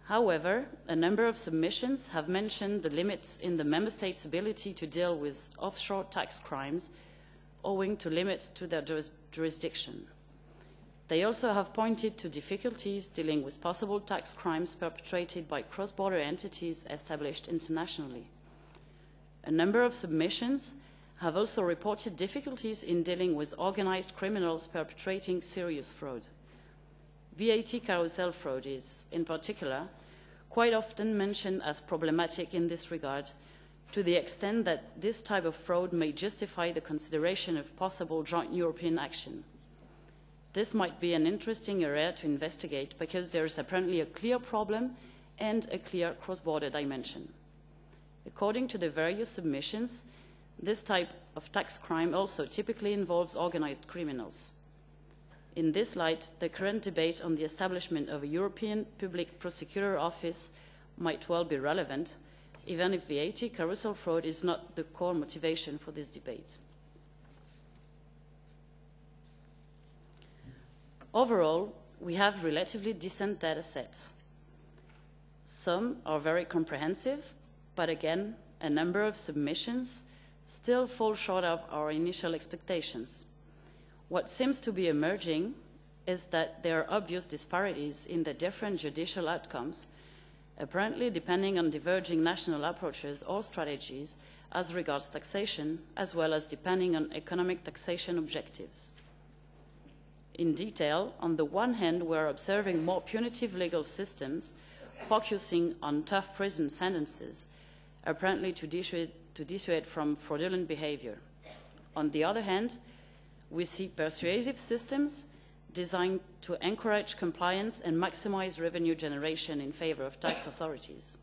However, a number of submissions have mentioned the limits in the member states' ability to deal with offshore tax crimes owing to limits to their jurisdiction. They also have pointed to difficulties dealing with possible tax crimes perpetrated by cross-border entities established internationally. A number of submissions have also reported difficulties in dealing with organized criminals perpetrating serious fraud. VAT carousel fraud is, in particular, quite often mentioned as problematic in this regard, to the extent that this type of fraud may justify the consideration of possible joint European action. This might be an interesting area to investigate because there is apparently a clear problem and a clear cross-border dimension. According to the various submissions, this type of tax crime also typically involves organized criminals. In this light, the current debate on the establishment of a European Public Prosecutor Office might well be relevant, even if VAT carousel fraud is not the core motivation for this debate. Overall, we have relatively decent data sets. Some are very comprehensive, but again, a number of submissions still fall short of our initial expectations. What seems to be emerging is that there are obvious disparities in the different judicial outcomes, apparently depending on diverging national approaches or strategies as regards taxation, as well as depending on economic taxation objectives. In detail, on the one hand, we're observing more punitive legal systems focusing on tough prison sentences, apparently to dissuade from fraudulent behavior. On the other hand, we see persuasive systems designed to encourage compliance and maximize revenue generation in favor of tax authorities.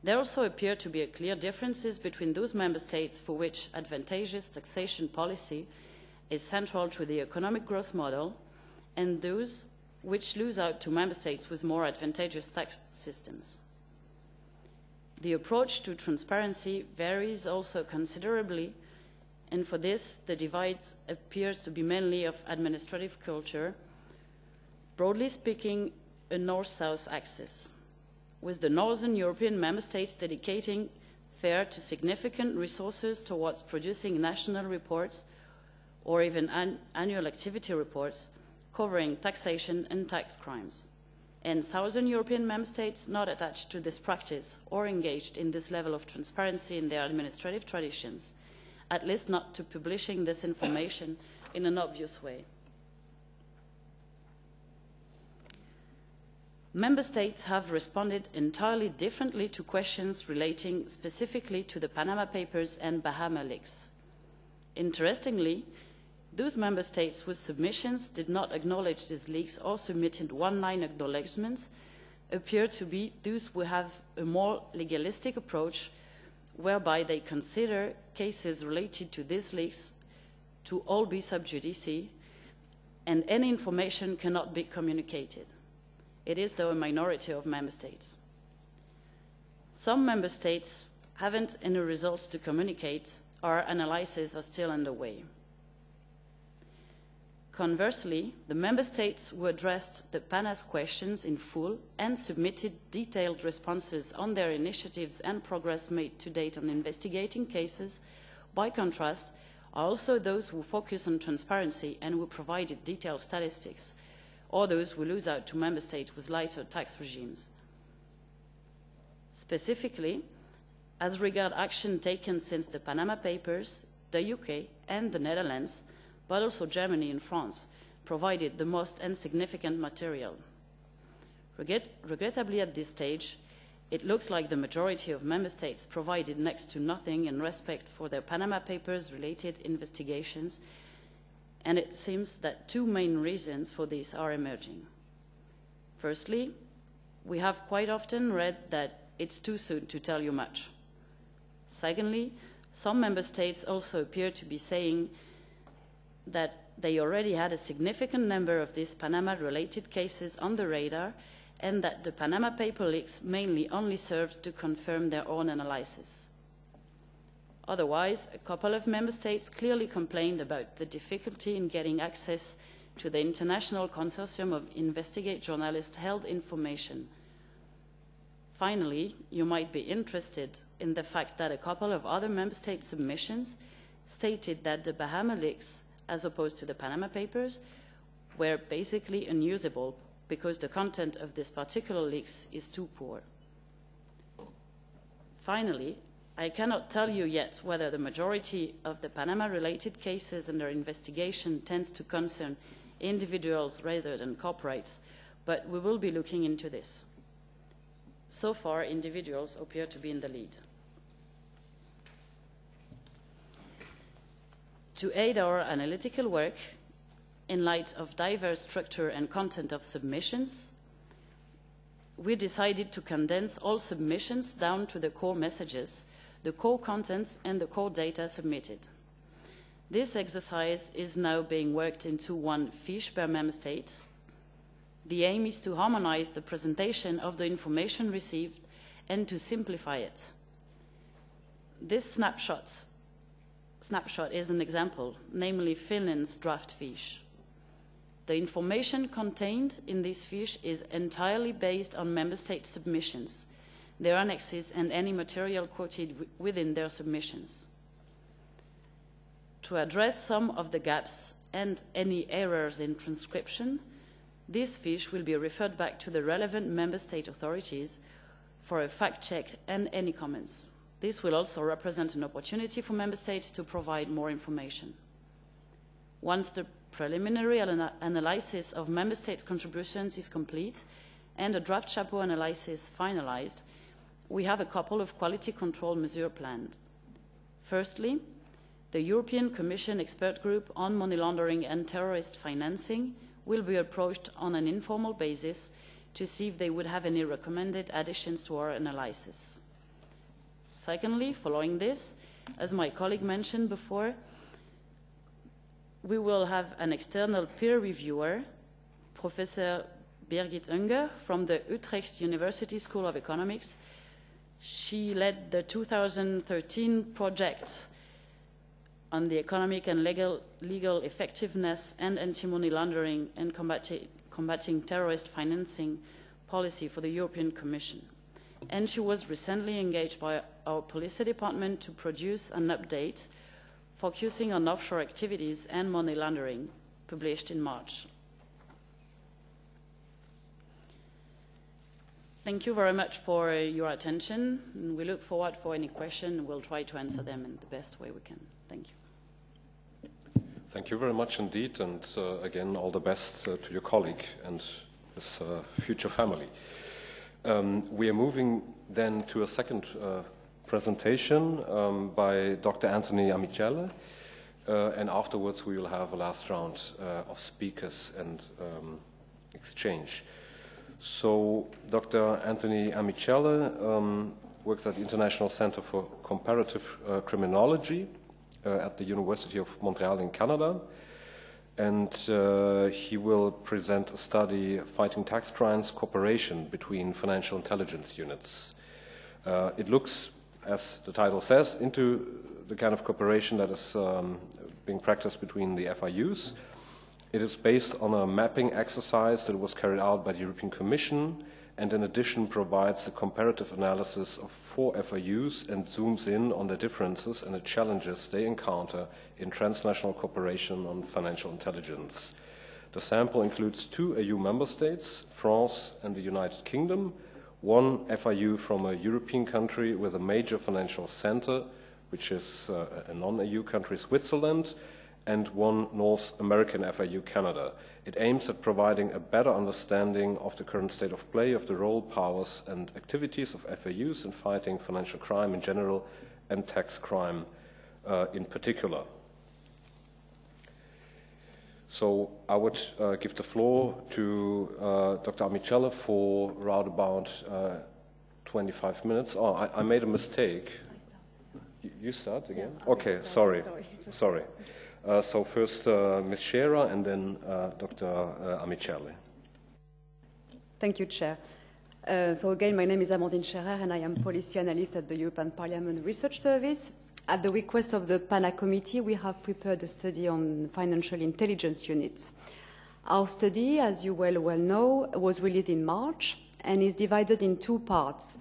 There also appear to be clear differences between those member states for which advantageous taxation policy is central to the economic growth model and those which lose out to member states with more advantageous tax systems. The approach to transparency varies also considerably, and for this, the divide appears to be mainly of administrative culture, broadly speaking, a north-south axis, with the northern European member states dedicating fair to significant resources towards producing national reports or even annual activity reports covering taxation and tax crimes, and southern European member states not attached to this practice or engaged in this level of transparency in their administrative traditions, at least not to publishing this information in an obvious way. Member states have responded entirely differently to questions relating specifically to the Panama Papers and Bahama leaks. Interestingly, those member states whose submissions did not acknowledge these leaks or submitted one-line acknowledgements appear to be those who have a more legalistic approach whereby they consider cases related to these leaks to all be sub judice and any information cannot be communicated. It is, though, a minority of member states. Some member states haven't any results to communicate or analyses are still underway. Conversely, the member states who addressed the Pana's questions in full and submitted detailed responses on their initiatives and progress made to date on investigating cases, by contrast, are also those who focus on transparency and who provided detailed statistics, or those who lose out to member states with lighter tax regimes. Specifically, as regards action taken since the Panama Papers, the UK and the Netherlands, but also Germany and France, provided the most insignificant material. Regrettably at this stage, it looks like the majority of member states provided next to nothing in respect for their Panama Papers-related investigations, and it seems that two main reasons for this are emerging. Firstly, We have quite often read that it's too soon to tell you much. Secondly, some member states also appear to be saying that they already had a significant number of these Panama-related cases on the radar, and that the Panama paper leaks mainly only served to confirm their own analysis. Otherwise, a couple of member states clearly complained about the difficulty in getting access to the International Consortium of Investigate Journalist-held information. Finally, you might be interested in the fact that a couple of other member state submissions stated that the Bahama leaks, as opposed to the Panama Papers, were basically unusable because the content of this particular leaks is too poor. Finally, I cannot tell you yet whether the majority of the Panama-related cases under investigation tends to concern individuals rather than corporates, but we will be looking into this. So far, individuals appear to be in the lead. To aid our analytical work, in light of diverse structure and content of submissions, we decided to condense all submissions down to the core messages, the core contents, and the core data submitted. This exercise is now being worked into one fiche per member state. The aim is to harmonize the presentation of the information received and to simplify it. This snapshot is an example, namely Finland's draft fiche. The information contained in this fiche is entirely based on member state submissions, their annexes, and any material quoted within their submissions. To address some of the gaps and any errors in transcription, this fiche will be referred back to the relevant member state authorities for a fact check and any comments. This will also represent an opportunity for member states to provide more information. Once the preliminary analysis of member states' contributions is complete and a draft chapeau analysis finalized, we have a couple of quality control measures planned. Firstly, the European Commission Expert Group on Money Laundering and Terrorist Financing will be approached on an informal basis to see if they would have any recommended additions to our analysis. Secondly, following this, as my colleague mentioned before, we will have an external peer reviewer, Professor Birgit Unger from the Utrecht University School of Economics. She led the 2013 project on the economic and legal effectiveness and anti-money laundering and combating terrorist financing policy for the European Commission. And she was recently engaged by our policy department to produce an update focusing on offshore activities and money laundering, published in March. Thank you very much for your attention. We look forward for any question. We'll try to answer them in the best way we can. Thank you. Thank you very much indeed, and again, all the best to your colleague and his future family. We are moving then to a second presentation by Dr. Anthony Amicele, and afterwards we will have a last round of speakers and exchange. So Dr. Anthony Amicele works at the International Center for Comparative Criminology at the University of Montreal in Canada, and he will present a study fighting tax crimes cooperation between financial intelligence units. It looks, as the title says, into the kind of cooperation that is being practiced between the FIUs. It is based on a mapping exercise that was carried out by the European Commission, and in addition provides a comparative analysis of 4 FIUs and zooms in on the differences and the challenges they encounter in transnational cooperation on financial intelligence. The sample includes 2 EU member states, France and the United Kingdom, 1 FIU from a European country with a major financial center, which is a non-EU country, Switzerland, and 1 North American FIU, Canada. It aims at providing a better understanding of the current state of play of the role, powers, and activities of FIUs in fighting financial crime in general and tax crime in particular. So I would give the floor to Dr. Amichelle for around about 25 minutes. Oh, I made a mistake. You start again? Yeah, okay, sorry. So first Ms. Scherer and then Dr. Amichelle. Thank you, Chair. So again, my name is Amandine Scherer and I am policy analyst at the European Parliament Research Service. At the request of the Pana committee, we have prepared a study on financial intelligence units. Our study, as you well know, was released in March and is divided in two parts.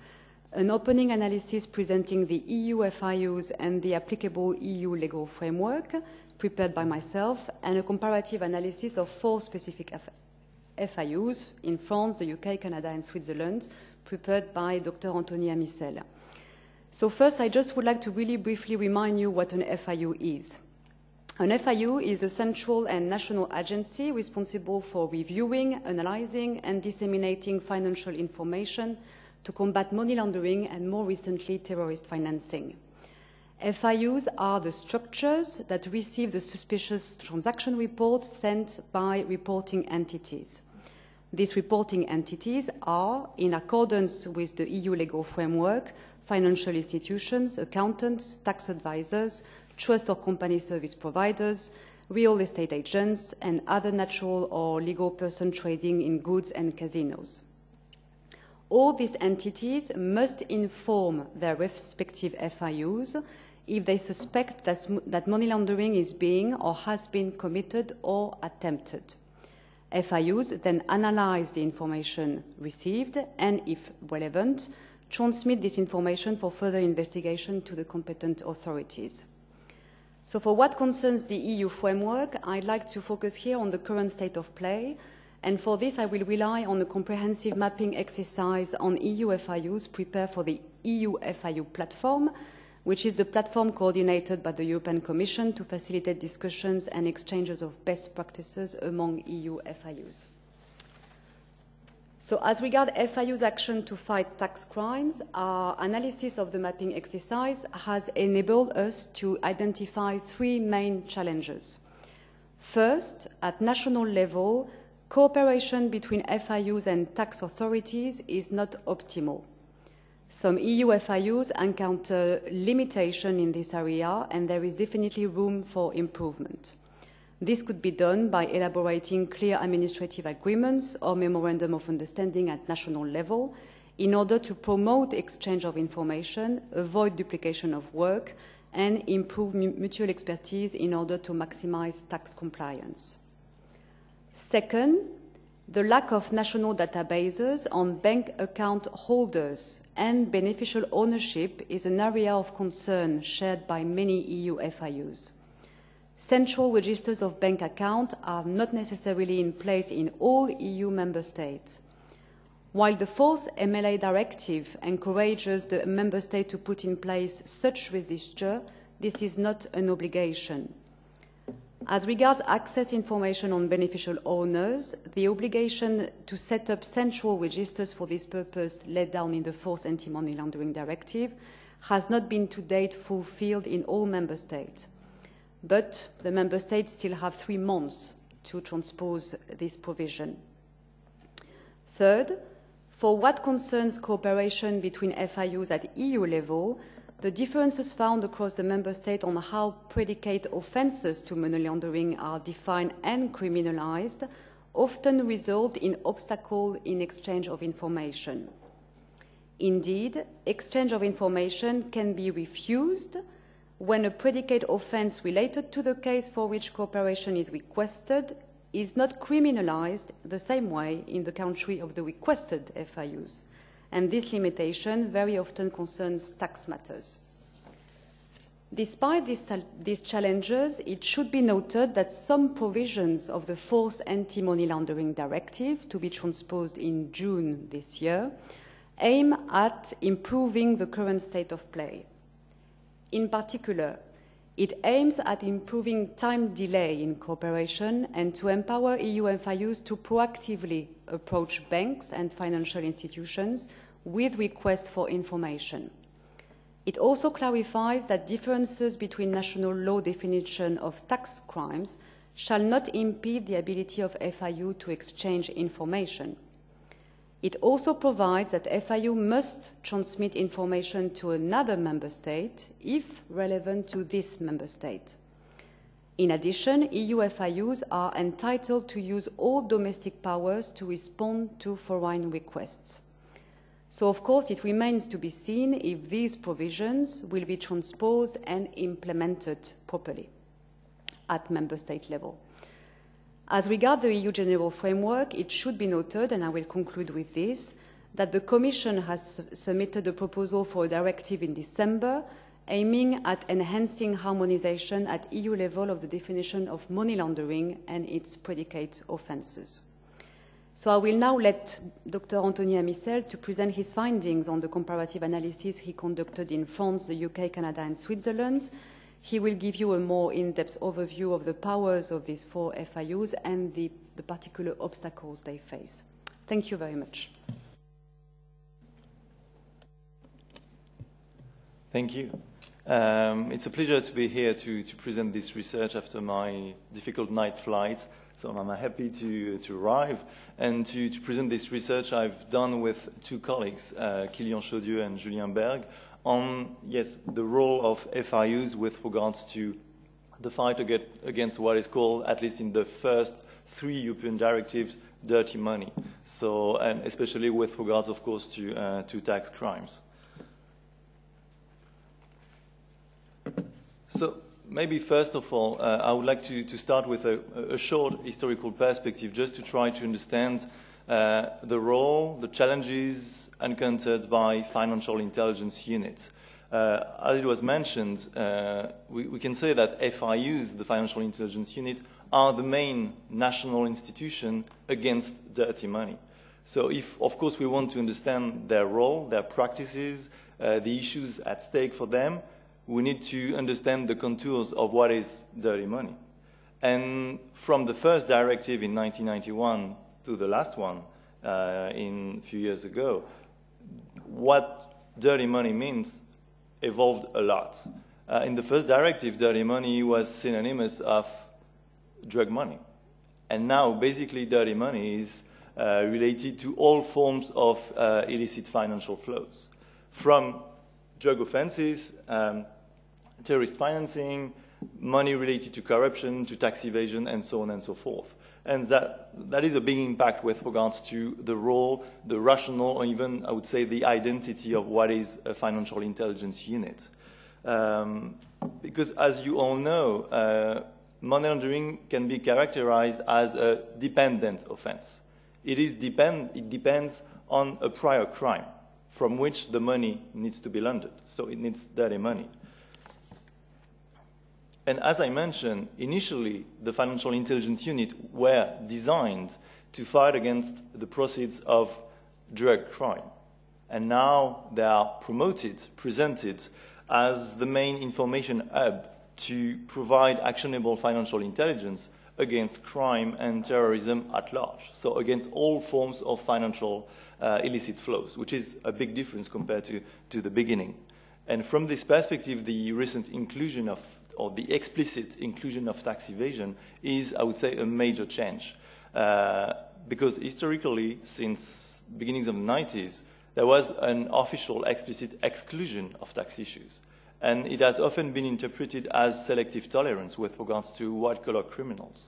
An opening analysis presenting the EU FIUs and the applicable EU legal framework, prepared by myself, and a comparative analysis of 4 specific FIUs in France, the UK, Canada, and Switzerland, prepared by Dr. Anthony Amisel. So first, I just would like to really briefly remind you what an FIU is. An FIU is a central and national agency responsible for reviewing, analyzing, and disseminating financial information to combat money laundering and, more recently, terrorist financing. FIUs are the structures that receive the suspicious transaction reports sent by reporting entities. These reporting entities are, in accordance with the EU legal framework, financial institutions, accountants, tax advisors, trust or company service providers, real estate agents, and other natural or legal person trading in goods and casinos. All these entities must inform their respective FIUs if they suspect that money laundering is being or has been committed or attempted. FIUs then analyze the information received and, if relevant, transmit this information for further investigation to the competent authorities. So for what concerns the EU framework, I'd like to focus here on the current state of play, and for this I will rely on a comprehensive mapping exercise on EU FIUs prepared for the EU FIU platform, which is the platform coordinated by the European Commission to facilitate discussions and exchanges of best practices among EU FIUs. So as regards FIU's action to fight tax crimes, our analysis of the mapping exercise has enabled us to identify 3 main challenges. First, at national level, cooperation between FIUs and tax authorities is not optimal. Some EU FIUs encounter limitation in this area, and there is definitely room for improvement. This could be done by elaborating clear administrative agreements or memorandum of understanding at national level in order to promote exchange of information, avoid duplication of work, and improve mutual expertise in order to maximize tax compliance. Second, the lack of national databases on bank account holders and beneficial ownership is an area of concern shared by many EU FIUs. Central registers of bank accounts are not necessarily in place in all EU member states. While the 4th MLA directive encourages the member state to put in place such register, this is not an obligation. As regards access information on beneficial owners, the obligation to set up central registers for this purpose laid down in the 4th Anti-Money Laundering Directive has not been to date fulfilled in all member states. But the member states still have 3 months to transpose this provision. Third, for what concerns cooperation between FIUs at EU level, the differences found across the member states on how predicate offences to money laundering are defined and criminalised often result in obstacles in exchange of information. Indeed, exchange of information can be refused when a predicate offence related to the case for which cooperation is requested is not criminalised the same way in the country of the requested FIUs, and this limitation very often concerns tax matters. Despite these challenges, it should be noted that some provisions of the 4th Anti-Money Laundering Directive, to be transposed in June this year, aim at improving the current state of play. In particular, it aims at improving time delay in cooperation and to empower EU FIUs to proactively approach banks and financial institutions with requests for information. It also clarifies that differences between national law definition of tax crimes shall not impede the ability of FIU to exchange information. It also provides that FIU must transmit information to another member state if relevant to this member state. In addition, EU FIUs are entitled to use all domestic powers to respond to foreign requests. So, of course, it remains to be seen if these provisions will be transposed and implemented properly at member state level. As regards the EU General Framework, it should be noted, and I will conclude with this, that the Commission has submitted a proposal for a directive in December aiming at enhancing harmonisation at EU level of the definition of money laundering and its predicate offences. So I will now let Dr. Anthony Amisel to present his findings on the comparative analysis he conducted in France, the UK, Canada and Switzerland. He will give you a more in-depth overview of the powers of these 4 FIUs and the particular obstacles they face. Thank you very much. Thank you. It's a pleasure to be here to present this research after my difficult night flight. So I'm happy to arrive and to present this research I've done with 2 colleagues, Kilian Chaudieu and Julien Berg, on, yes, the role of FIUs with regards to the fight against what is called, at least in the first 3 European directives, dirty money. So, and especially with regards, of course, to tax crimes. So maybe first of all, I would like to start with a short historical perspective, just to try to understand the role, the challenges encountered by financial intelligence units. As it was mentioned, we can say that FIUs, the financial intelligence unit, are the main national institution against dirty money. So if, of course, we want to understand their role, their practices, the issues at stake for them, we need to understand the contours of what is dirty money. And from the first directive in 1991 to the last one a few years ago, what dirty money means evolved a lot. In the first directive, dirty money was synonymous of drug money. And now, basically, dirty money is related to all forms of illicit financial flows, from drug offenses, terrorist financing, money related to corruption, to tax evasion, and so on and so forth. And that is a big impact with regards to the role, the rationale, or even, I would say, the identity of what is a financial intelligence unit. Because, as you all know, money laundering can be characterized as a dependent offense. It depends on a prior crime from which the money needs to be laundered. So it needs dirty money. And as I mentioned, initially, the financial intelligence unit were designed to fight against the proceeds of drug crime. And now they are presented as the main information hub to provide actionable financial intelligence against crime and terrorism at large. So against all forms of financial illicit flows, which is a big difference compared to the beginning. And from this perspective, the recent inclusion of, or the explicit inclusion of tax evasion is, I would say, a major change. Because historically, since beginnings of the 90s, there was an official explicit exclusion of tax issues. And it has often been interpreted as selective tolerance with regards to white-collar criminals.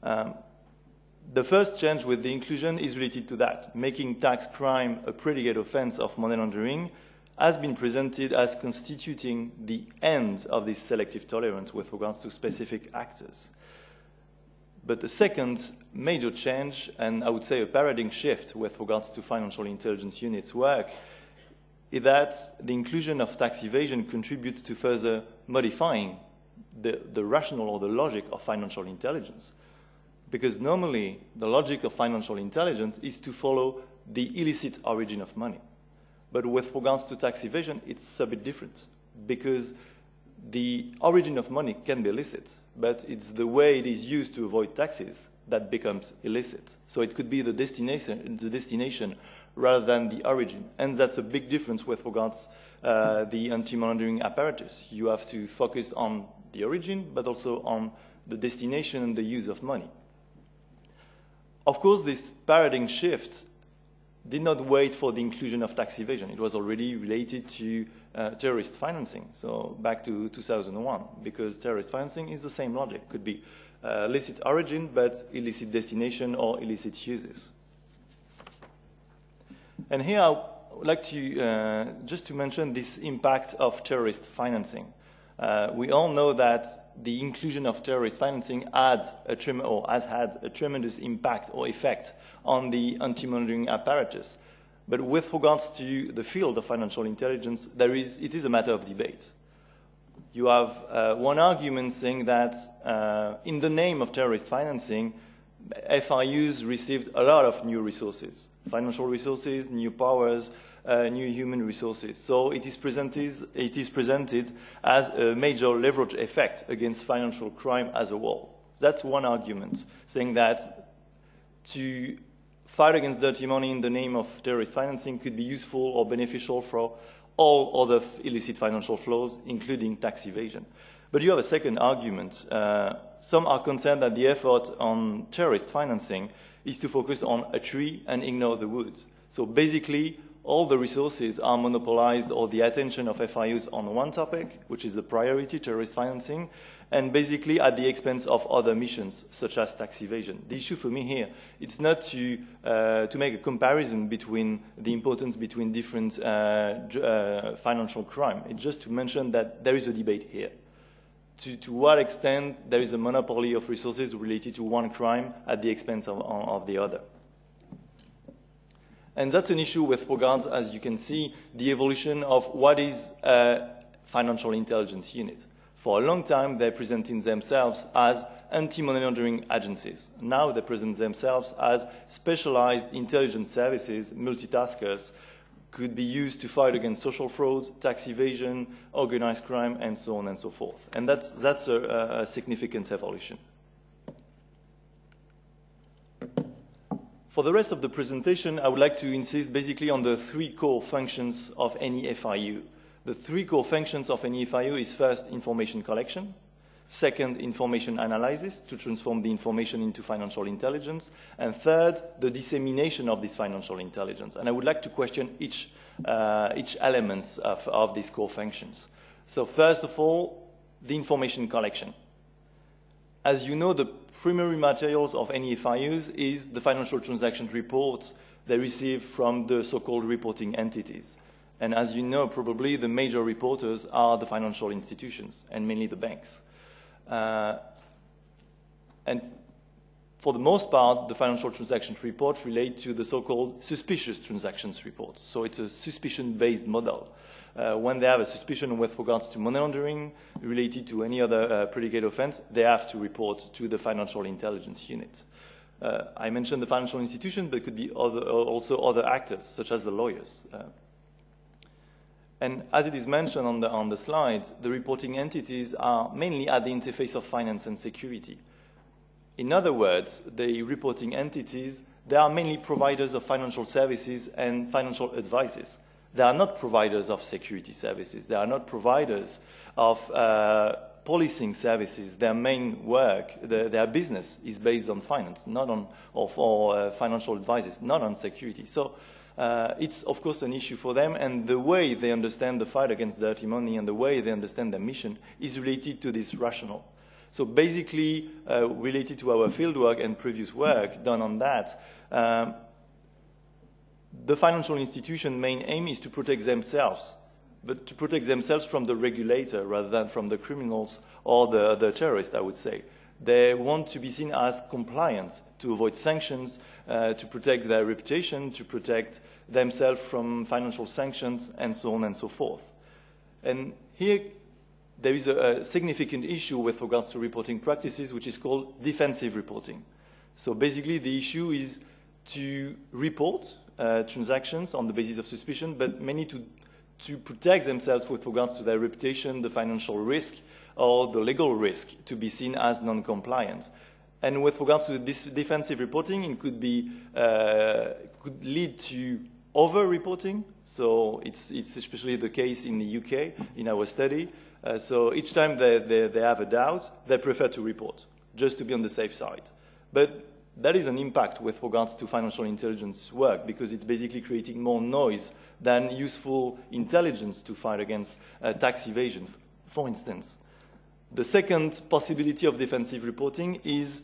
The first change with the inclusion is related to that. Making tax crime a predicate offense of money laundering has been presented as constituting the end of this selective tolerance with regards to specific actors. But the second major change, and I would say a paradigm shift with regards to financial intelligence units' work, is that the inclusion of tax evasion contributes to further modifying the rationale or the logic of financial intelligence. Because normally, the logic of financial intelligence is to follow the illicit origin of money. But with regards to tax evasion, it's a bit different, because the origin of money can be illicit, but it's the way it is used to avoid taxes that becomes illicit. So it could be the destination rather than the origin. And that's a big difference with regards the anti-money laundering apparatus. You have to focus on the origin, but also on the destination and the use of money. Of course, this paradigm shift did not wait for the inclusion of tax evasion. It was already related to terrorist financing, so back to 2001, because terrorist financing is the same logic. It could be illicit origin, but illicit destination or illicit uses. And here I would like to just to mention this impact of terrorist financing. We all know that the inclusion of terrorist financing has had a tremendous impact or effect on the anti-money apparatus. But with regards to the field of financial intelligence, it is a matter of debate. You have one argument saying that in the name of terrorist financing, FIUs received a lot of new resources, financial resources, new powers, new human resources. So it is presented as a major leverage effect against financial crime as a whole. That's one argument, saying that to fight against dirty money in the name of terrorist financing could be useful or beneficial for all other illicit financial flows, including tax evasion. But you have a second argument. Some are concerned that the effort on terrorist financing is to focus on a tree and ignore the wood. So basically, all the resources are monopolized, or the attention of FIUs on one topic, which is the priority, terrorist financing, and basically at the expense of other missions, such as tax evasion. The issue for me here, it's not to make a comparison between the importance between different financial crime. It's just to mention that there is a debate here. To what extent there is a monopoly of resources related to one crime at the expense of the other. And that's an issue with regards, as you can see, the evolution of what is a financial intelligence unit. For a long time, they presented themselves as anti-money laundering agencies. Now they present themselves as specialized intelligence services, multitaskers, could be used to fight against social fraud, tax evasion, organized crime, and so on and so forth. And that's a significant evolution. For the rest of the presentation, I would like to insist basically on the three core functions of any FIU. The three core functions of any FIU is first, information collection, second, information analysis to transform the information into financial intelligence, and third, the dissemination of this financial intelligence. And I would like to question each element of these core functions. So first of all, the information collection. As you know, the primary materials of any FIUs is the financial transaction reports they receive from the so-called reporting entities. And as you know, probably the major reporters are the financial institutions, and mainly the banks. And for the most part, the financial transactions reports relate to the so-called suspicious transactions reports. So it's a suspicion-based model. When they have a suspicion with regards to money laundering related to any other predicate offense, they have to report to the financial intelligence unit. I mentioned the financial institution, but it could be also other actors, such as the lawyers. And as it is mentioned on the slide, the reporting entities are mainly at the interface of finance and security. In other words, the reporting entities, they are mainly providers of financial services and financial advices. They are not providers of security services. They are not providers of policing services. Their main work, their business is based on finance, not on financial advices, not on security. So it's, of course, an issue for them, and the way they understand the fight against dirty money and the way they understand their mission is related to this rationale. So basically, related to our fieldwork and previous work done on that, the financial institution's main aim is to protect themselves, but to protect themselves from the regulator rather than from the criminals or the terrorists, I would say. They want to be seen as compliant, to avoid sanctions, to protect their reputation, to protect themselves from financial sanctions, and so on and so forth. And here, there is a significant issue with regards to reporting practices, which is called defensive reporting. So basically, the issue is to report transactions on the basis of suspicion, but mainly to protect themselves with regards to their reputation, the financial risk, or the legal risk to be seen as non-compliant. And with regards to this defensive reporting, it could lead to over-reporting. So it's especially the case in the UK in our study. So each time they have a doubt, they prefer to report, just to be on the safe side. But that is an impact with regards to financial intelligence work, because it's basically creating more noise than useful intelligence to fight against tax evasion, for instance. The second possibility of defensive reporting is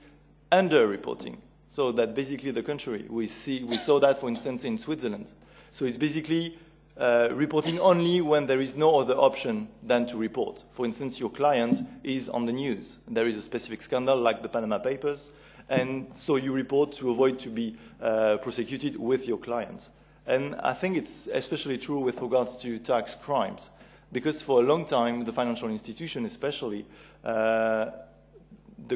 under-reporting. So that basically the contrary. We saw that, for instance, in Switzerland. So it's basically reporting only when there is no other option than to report. For instance, your client is on the news. There is a specific scandal like the Panama Papers, and so you report to avoid to be prosecuted with your client. And I think it's especially true with regards to tax crimes, because for a long time, the financial institution especially, the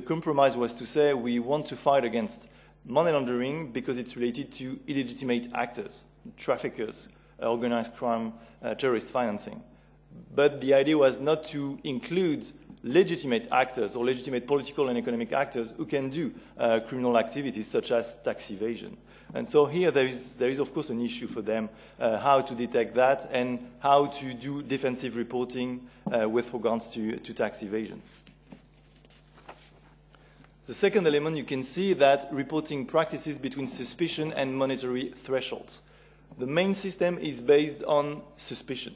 compromise was to say we want to fight against money laundering because it's related to illegitimate actors, traffickers, organized crime, terrorist financing. But the idea was not to include legitimate actors or legitimate political and economic actors who can do criminal activities such as tax evasion. And so here there is of course an issue for them, how to detect that and how to do defensive reporting with regards to tax evasion. The second element, you can see that reporting practices between suspicion and monetary thresholds. The main system is based on suspicion.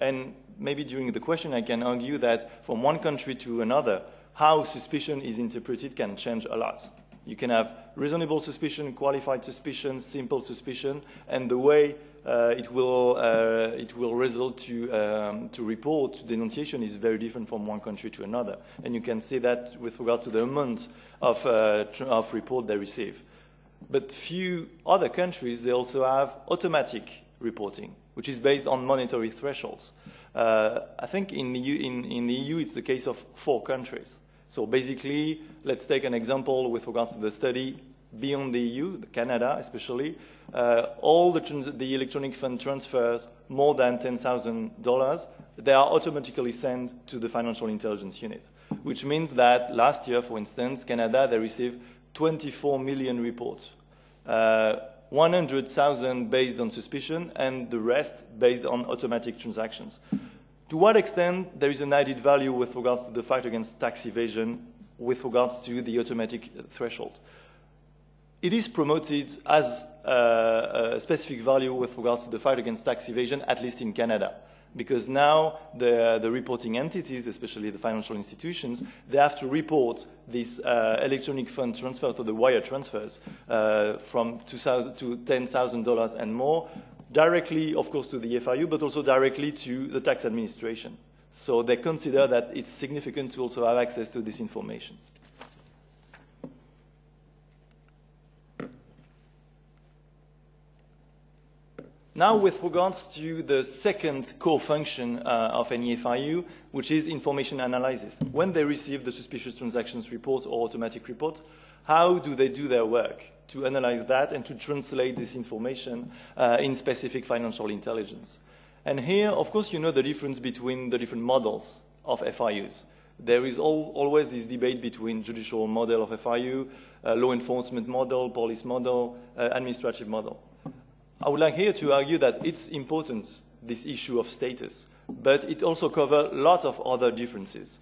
And maybe during the question I can argue that from one country to another, how suspicion is interpreted can change a lot. You can have reasonable suspicion, qualified suspicion, simple suspicion, and the way it will result to report, to denunciation is very different from one country to another. And you can see that with regard to the amount of report they receive. But few other countries, they also have automatic reporting, which is based on monetary thresholds. I think in the EU it's the case of 4 countries. So basically, let's take an example with regards to the study beyond the EU, Canada especially. All the electronic fund transfers more than $10,000, they are automatically sent to the Financial Intelligence Unit, which means that last year, for instance, Canada, they received 24 million reports, 100,000 based on suspicion, and the rest based on automatic transactions. To what extent there is an added value with regards to the fight against tax evasion with regards to the automatic threshold? It is promoted as a specific value with regards to the fight against tax evasion, at least in Canada, because now the reporting entities, especially the financial institutions, they have to report this electronic fund transfer to the wire transfers from $2,000 to $10,000 and more, directly, of course, to the FIU, but also directly to the tax administration. So they consider that it's significant to also have access to this information. Now, with regards to the second core function of any FIU, which is information analysis. When they receive the suspicious transactions report or automatic report, how do they do their work to analyze that and to translate this information in specific financial intelligence? And here, of course, you know the difference between the different models of FIUs. There is always this debate between judicial model of FIU, law enforcement model, police model, administrative model. I would like here to argue that it's important, this issue of status, but it also covers lots of other differences,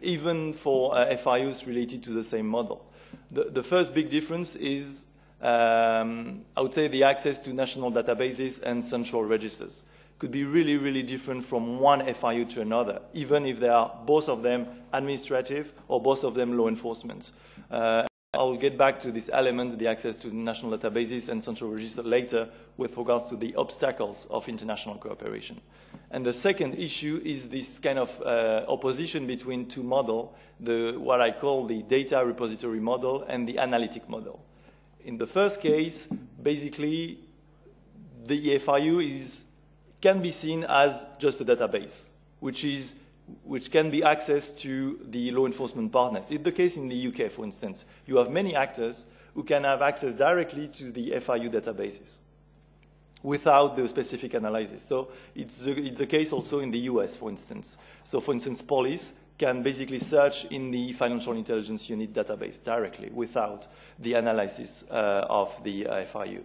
even for FIUs related to the same model. The first big difference is, I would say, the access to national databases and central registers. Could be really, really different from one FIU to another, even if they are both of them administrative or both of them law enforcement. I will get back to this element, the access to national databases and central register later with regards to the obstacles of international cooperation. And the second issue is this kind of opposition between two models, what I call the data repository model and the analytic model. In the first case, basically, the FIU can be seen as just a database, which can be accessed to the law enforcement partners. It's the case in the UK, for instance. You have many actors who can have access directly to the FIU databases without the specific analysis. So it's the case also in the US, for instance. So, for instance, police can basically search in the Financial Intelligence Unit database directly without the analysis of the FIU.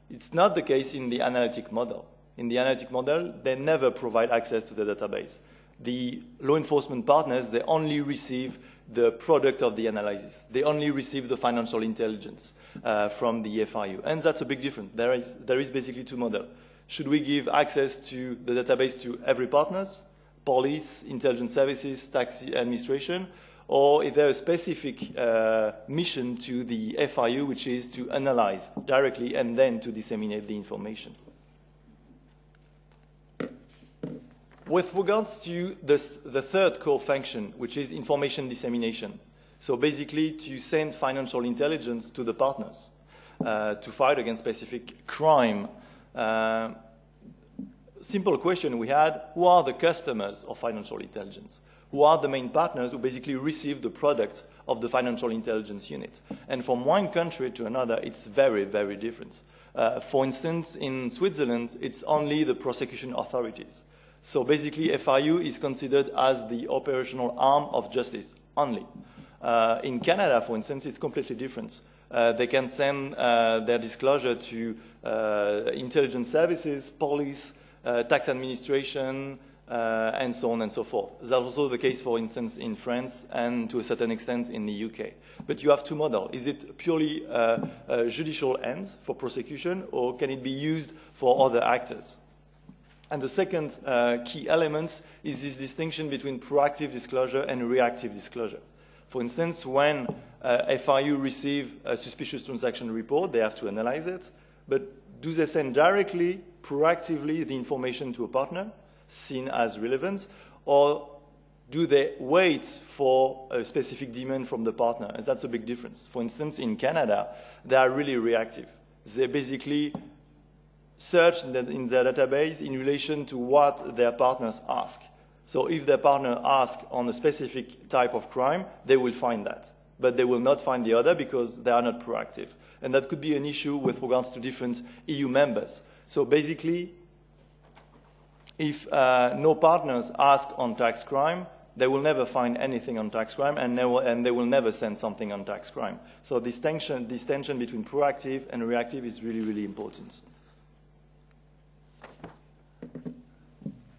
It's not the case in the analytic model. In the analytic model, they never provide access to the database. the law enforcement partners, they only receive the product of the analysis. They only receive the financial intelligence from the FIU. And that's a big difference. There is basically two models. Should we give access to the database to every partners, police, intelligence services, tax administration, or is there a specific mission to the FIU, which is to analyze directly and then to disseminate the information? With regards to the third core function, which is information dissemination, so basically to send financial intelligence to the partners to fight against specific crime. Simple question we had, who are the customers of financial intelligence? Who are the main partners who basically receive the product of the financial intelligence unit? And from one country to another, it's very, very different. For instance, in Switzerland, it's only the prosecution authorities. So basically, FIU is considered as the operational arm of justice only. In Canada, for instance, it's completely different. They can send their disclosure to intelligence services, police, tax administration, and so on and so forth. That's also the case, for instance, in France and to a certain extent in the UK. But you have two models. Is it purely a judicial end for prosecution, or can it be used for other actors? And the second key element is this distinction between proactive disclosure and reactive disclosure. For instance, when FIU receive a suspicious transaction report, they have to analyze it. But do they send directly, proactively, the information to a partner, seen as relevant, or do they wait for a specific demand from the partner? And that's a big difference. For instance, in Canada, they are really reactive. They basically search in their database in relation to what their partners ask. So if their partner asks on a specific type of crime, they will find that. But they will not find the other because they are not proactive. And that could be an issue with regards to different EU members. So basically, if no partners ask on tax crime, they will never find anything on tax crime, and they will never send something on tax crime. So this tension between proactive and reactive is really, really important.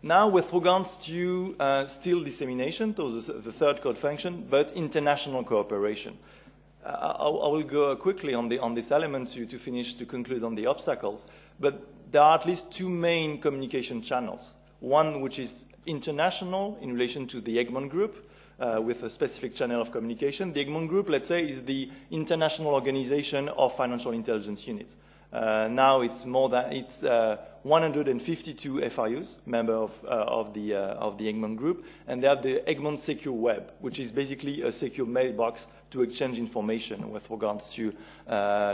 Now, with regards to still dissemination, so the third code function, but international cooperation. I will go quickly on this element to conclude on the obstacles. But there are at least two main communication channels. One which is international in relation to the Egmont Group, with a specific channel of communication. The Egmont Group, let's say, is the international organization of financial intelligence units. Now it's 152 FIUs, member of the Egmont Group, and they have the Egmont Secure Web, which is basically a secure mailbox to exchange information with regards to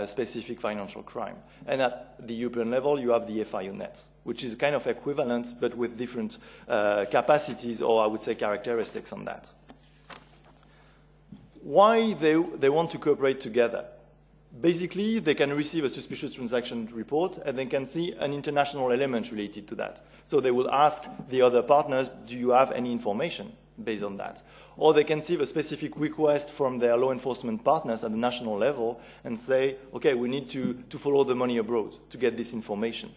specific financial crime. And at the European level, you have the FIU Net, which is kind of equivalent, but with different capacities, or I would say characteristics on that. Why they want to cooperate together? Basically, they can receive a suspicious transaction report, and they can see an international element related to that. So they will ask the other partners, do you have any information based on that? Or they can see a specific request from their law enforcement partners at the national level and say, okay, we need to follow the money abroad to get this information.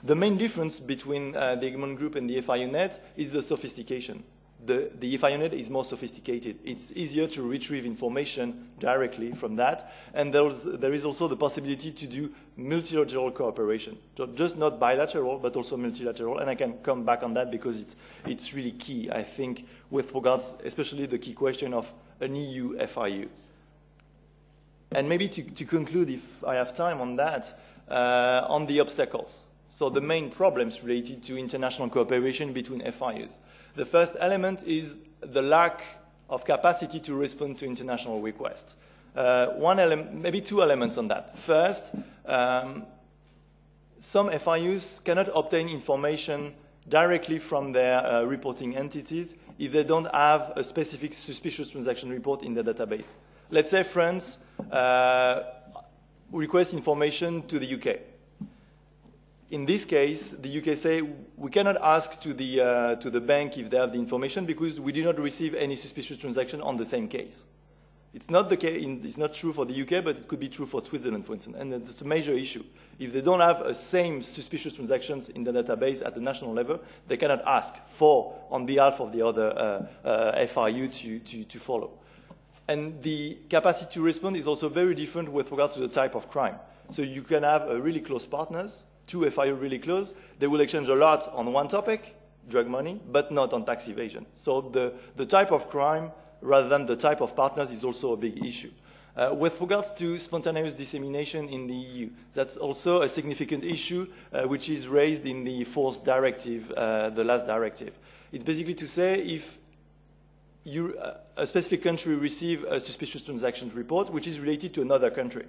The main difference between the Egmont Group and the FIU Net is the sophistication. The FIU Net is more sophisticated. It's easier to retrieve information directly from that, and there is also the possibility to do multilateral cooperation. So just not bilateral, but also multilateral, and I can come back on that because it's really key, I think, with regards, especially the key question of an EU FIU. And maybe to conclude, if I have time on that, on the obstacles. So the main problems related to international cooperation between FIUs. The first element is the lack of capacity to respond to international requests. Maybe two elements on that. First, some FIUs cannot obtain information directly from their reporting entities if they don't have a specific suspicious transaction report in their database. Let's say France requests information to the UK. In this case, the UK say, we cannot ask to the bank if they have the information because we do not receive any suspicious transaction on the same case. It's not the case. It's not true for the UK, but it could be true for Switzerland, for instance. And it's a major issue. If they don't have the same suspicious transactions in the database at the national level, they cannot ask for, on behalf of the other FIU, to follow. And the capacity to respond is also very different with regards to the type of crime. So you can have really close partners, two FIU really close. They will exchange a lot on one topic, drug money, but not on tax evasion. So the type of crime, rather than the type of partners, is also a big issue. With regards to spontaneous dissemination in the EU, that's also a significant issue which is raised in the fourth directive, the last directive. It's basically to say if a specific country receives a suspicious transactions report which is related to another country,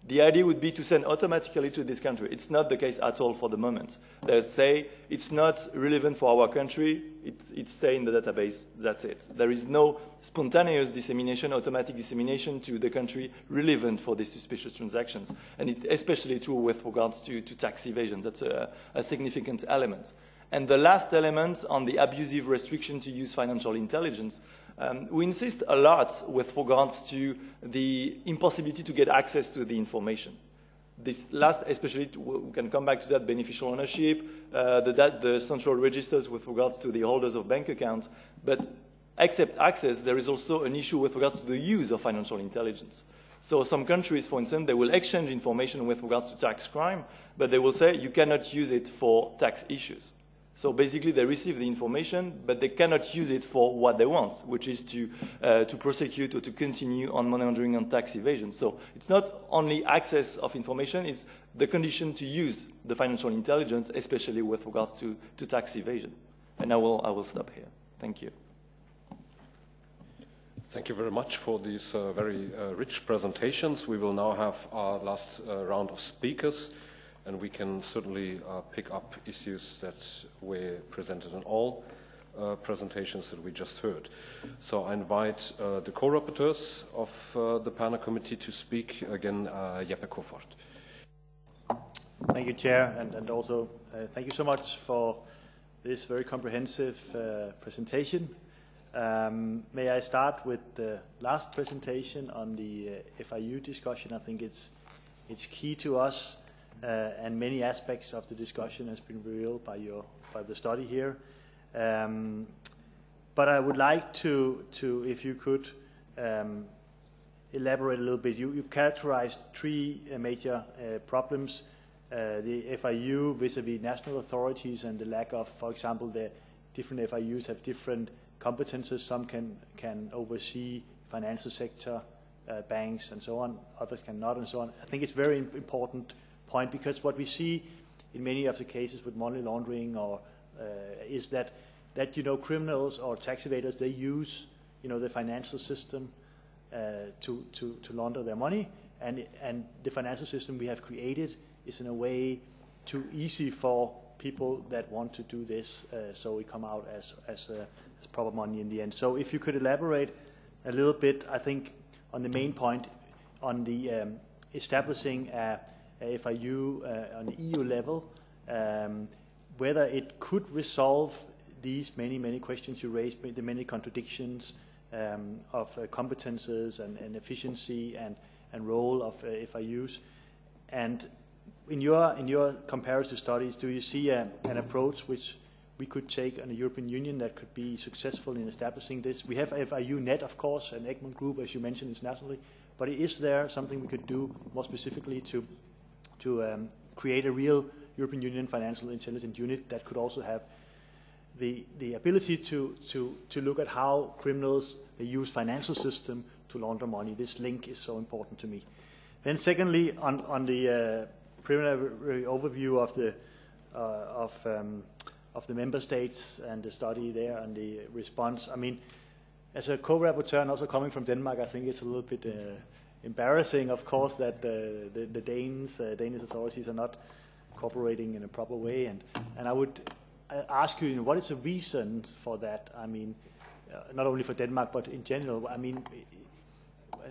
the idea would be to send automatically to this country. It's not the case at all for the moment. They say it's not relevant for our country, it stays in the database, that's it. There is no spontaneous dissemination, automatic dissemination to the country relevant for these suspicious transactions. And it's especially true with regards to tax evasion. That's a significant element. And the last element on the abusive restriction to use financial intelligence, we insist a lot with regards to the impossibility to get access to the information. This last, especially, we can come back to that, beneficial ownership, the central registers with regards to the holders of bank accounts. But except access, there is also an issue with regards to the use of financial intelligence. So some countries, for instance, they will exchange information with regards to tax crime, but they will say you cannot use it for tax issues. So basically, they receive the information, but they cannot use it for what they want, which is to prosecute or to continue on money laundering and tax evasion. So it's not only access of information, it's the condition to use the financial intelligence, especially with regards to tax evasion. And I will stop here. Thank you. Thank you very much for these very rich presentations. We will now have our last round of speakers. And we can certainly pick up issues that were presented in all presentations that we just heard. So I invite the co-rapporteurs of the Pana committee to speak. Again, Jeppe Kofod. Thank you, Chair, and also thank you so much for this very comprehensive presentation. May I start with the last presentation on the FIU discussion? I think it's key to us. And many aspects of the discussion has been revealed by the study here. But I would like to if you could elaborate a little bit. You characterized three major problems: the FIU vis-a-vis national authorities and the lack of, for example, the different FIUs have different competences. Some can oversee financial sector, banks, and so on. Others cannot, and so on. I think it's very important point, because what we see in many of the cases with money laundering is that criminals or tax evaders, they use the financial system to launder their money, and the financial system we have created is in a way too easy for people that want to do this, so we come out as proper money in the end. So if you could elaborate a little bit, I think, on the main point on the establishing a FIU on the EU level, whether it could resolve these many questions you raised, the many contradictions of competences and efficiency and role of FIUs. And in your comparative studies, do you see an approach which we could take on the European Union that could be successful in establishing this? We have FIU Net, of course, an Egmont group, as you mentioned, internationally. But is there something we could do more specifically to create a real European Union financial intelligence unit that could also have the ability to look at how criminals, they use financial system to launder money? This link is so important to me. Then secondly, on the preliminary overview of the member states and the study there and the response, I mean, as a co-rapporteur and also coming from Denmark, I think it's a little bit embarrassing, of course, that the Danish authorities are not cooperating in a proper way. And I would ask you, what is the reason for that? I mean, not only for Denmark, but in general. I mean,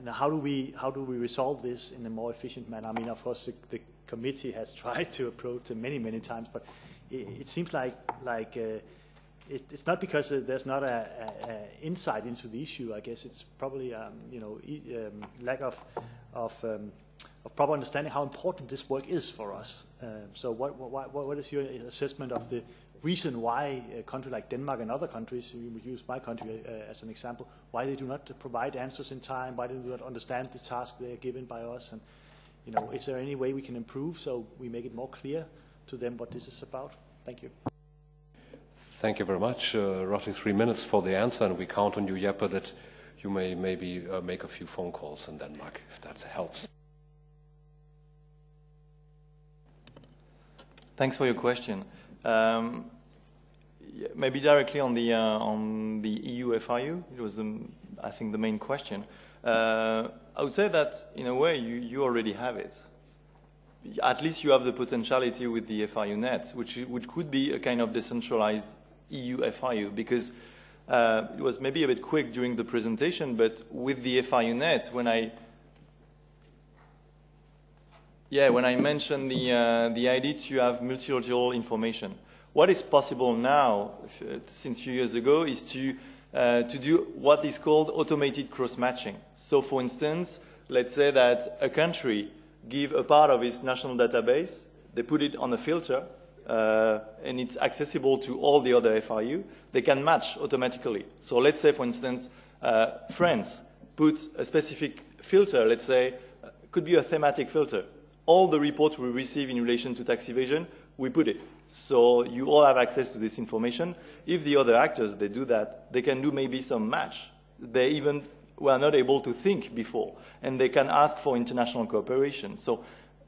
how do we resolve this in a more efficient manner? I mean, of course, the committee has tried to approach it many times, but it seems like it's not because there's not a insight into the issue. I guess it's probably lack of proper understanding how important this work is for us. So what is your assessment of the reason why a country like Denmark and other countries, we would use my country as an example, why they do not provide answers in time, why they do not understand the task they are given by us, and is there any way we can improve so we make it more clear to them what this is about? Thank you. Thank you very much. Roughly 3 minutes for the answer, and we count on you, Jeppe, that you may maybe make a few phone calls in Denmark, if that helps. Thanks for your question. Maybe directly on the EU FIU, it was, I think, the main question. I would say that, in a way, you already have it. At least you have the potentiality with the FIU net, which could be a kind of decentralized EU FIU, because it was maybe a bit quick during the presentation, but with the FIU net, when I mentioned the idea to have multilateral information, what is possible now, since a few years ago, is to do what is called automated cross-matching. So, for instance, let's say that a country give a part of its national database, they put it on a filter, and it's accessible to all the other FIU, they can match automatically. So let's say, for instance, France puts a specific filter, let's say, could be a thematic filter. All the reports we receive in relation to tax evasion, we put it. So you all have access to this information. If the other actors, they do that, they can do maybe some match. They even were not able to think before, and they can ask for international cooperation. So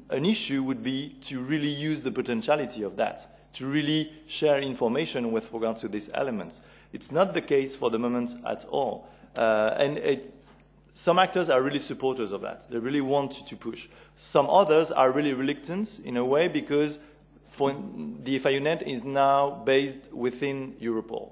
an issue would be to really use the potentiality of that, to really share information with regards to these elements. It's not the case for the moment at all. Some actors are really supporters of that. They really want to push. Some others are really reluctant in a way because the FIUNet is now based within Europol.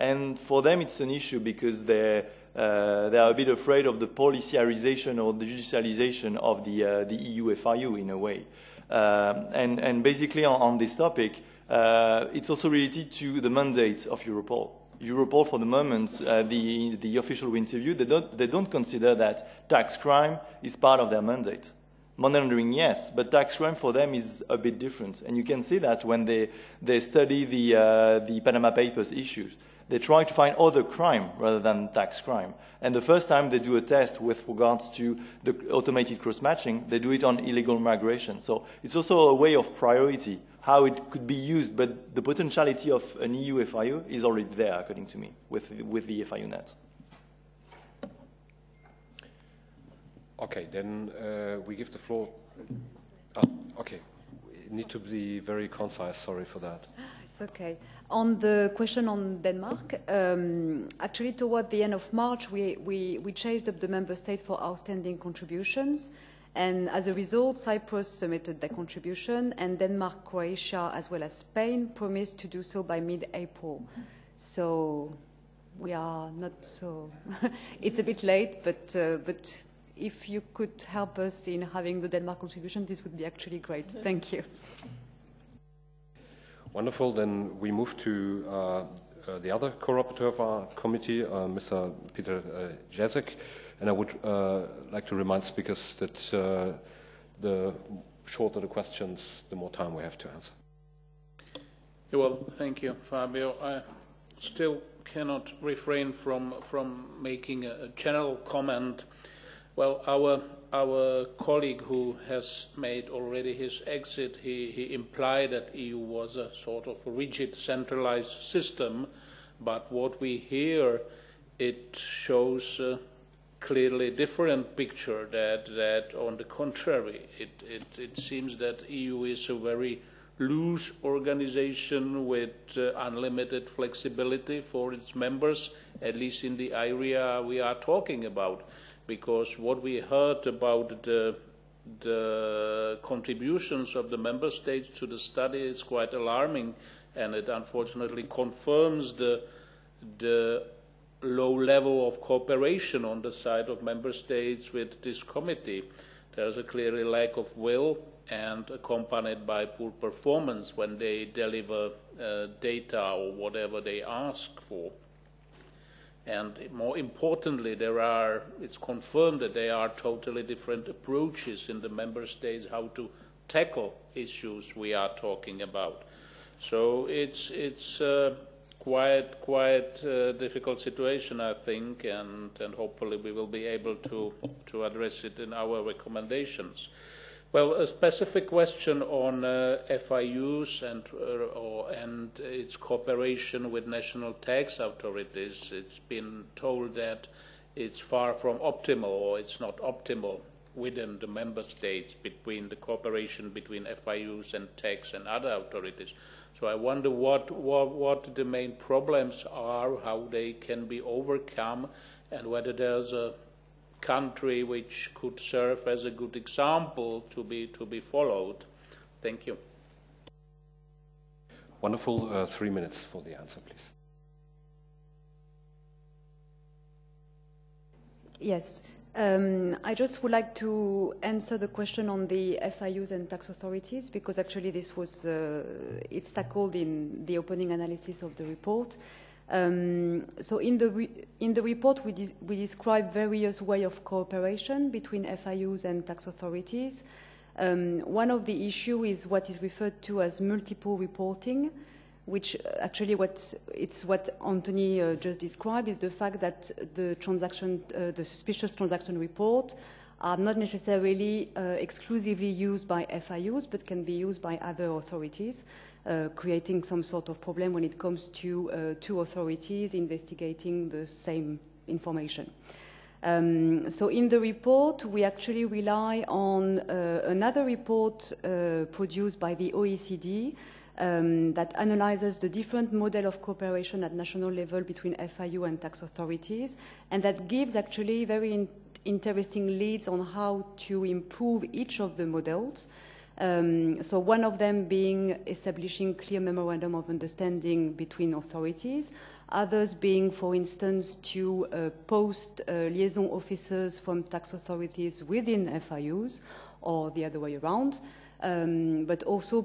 And for them it's an issue because they are a bit afraid of the policiarization or the judicialization of the EU FIU in a way. And basically on this topic, it's also related to the mandate of Europol. Europol, for the moment, the official we interviewed, they don't consider that tax crime is part of their mandate. Money laundering, yes, but tax crime for them is a bit different. And you can see that when they study the Panama Papers issues. They try to find other crime rather than tax crime. And the first time they do a test with regards to the automated cross-matching, they do it on illegal migration. So it's also a way of priority, how it could be used, but the potentiality of an EU FIU is already there, according to me, with the FIU net. Okay, then we give the floor. Okay, we need to be very concise, sorry for that. It's okay. On the question on Denmark, actually toward the end of March, we chased up the member state for outstanding contributions. And as a result, Cyprus submitted their contribution, and Denmark, Croatia, as well as Spain promised to do so by mid-April. So we are not so... It's a bit late, but if you could help us in having the Denmark contribution, this would be actually great. Thank you. Wonderful. Then we move to the other co-rapporteur of our committee, Mr. Peter Jezek. And I would like to remind speakers that the shorter the questions, the more time we have to answer. Yeah, well, thank you, Fabio. I still cannot refrain from making a general comment. Well, our colleague who has made already his exit, he implied that EU was a sort of rigid centralized system, but what we hear, it shows clearly different picture that on the contrary, it seems that EU is a very loose organization with unlimited flexibility for its members, at least in the area we are talking about. Because what we heard about the contributions of the member states to the study is quite alarming, and it unfortunately confirms the low level of cooperation on the side of member states with this committee. there's a clearly lack of will and accompanied by poor performance when they deliver data or whatever they ask for. And more importantly, it's confirmed that there are totally different approaches in the member states how to tackle issues we are talking about. So it's quite difficult situation, I think, and hopefully we will be able to address it in our recommendations. Well, a specific question on FIUs and its cooperation with national tax authorities. It's been told that it's far from optimal, or it's not optimal within the member states between the cooperation between FIUs and tax and other authorities. So I wonder what the main problems are, how they can be overcome, and whether there's a country which could serve as a good example to be followed. Thank you. Wonderful. 3 minutes for the answer, please. Yes. I just would like to answer the question on the FIUs and tax authorities, because actually this was it's tackled in the opening analysis of the report. So in the report we describe various ways of cooperation between FIUs and tax authorities. One of the issues is what is referred to as multiple reporting, which actually what Anthony just described is the fact that the suspicious transaction report are not necessarily exclusively used by FIUs, but can be used by other authorities, creating some sort of problem when it comes to two authorities investigating the same information. So in the report, we actually rely on another report produced by the OECD that analyzes the different model of cooperation at national level between FIU and tax authorities, and that gives actually very interesting leads on how to improve each of the models. So one of them being establishing clear memorandum of understanding between authorities, others being, for instance, to post liaison officers from tax authorities within FIUs, or the other way around. But also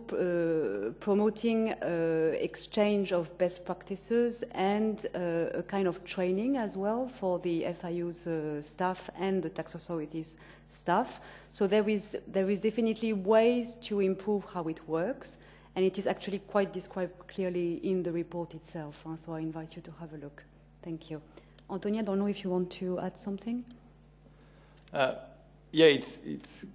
promoting exchange of best practices and a kind of training as well for the FIU's staff and the tax authorities staff. So there is definitely ways to improve how it works, and it is actually quite described clearly in the report itself. So I invite you to have a look. Thank you. Anthony, I don't know if you want to add something? Yeah, it's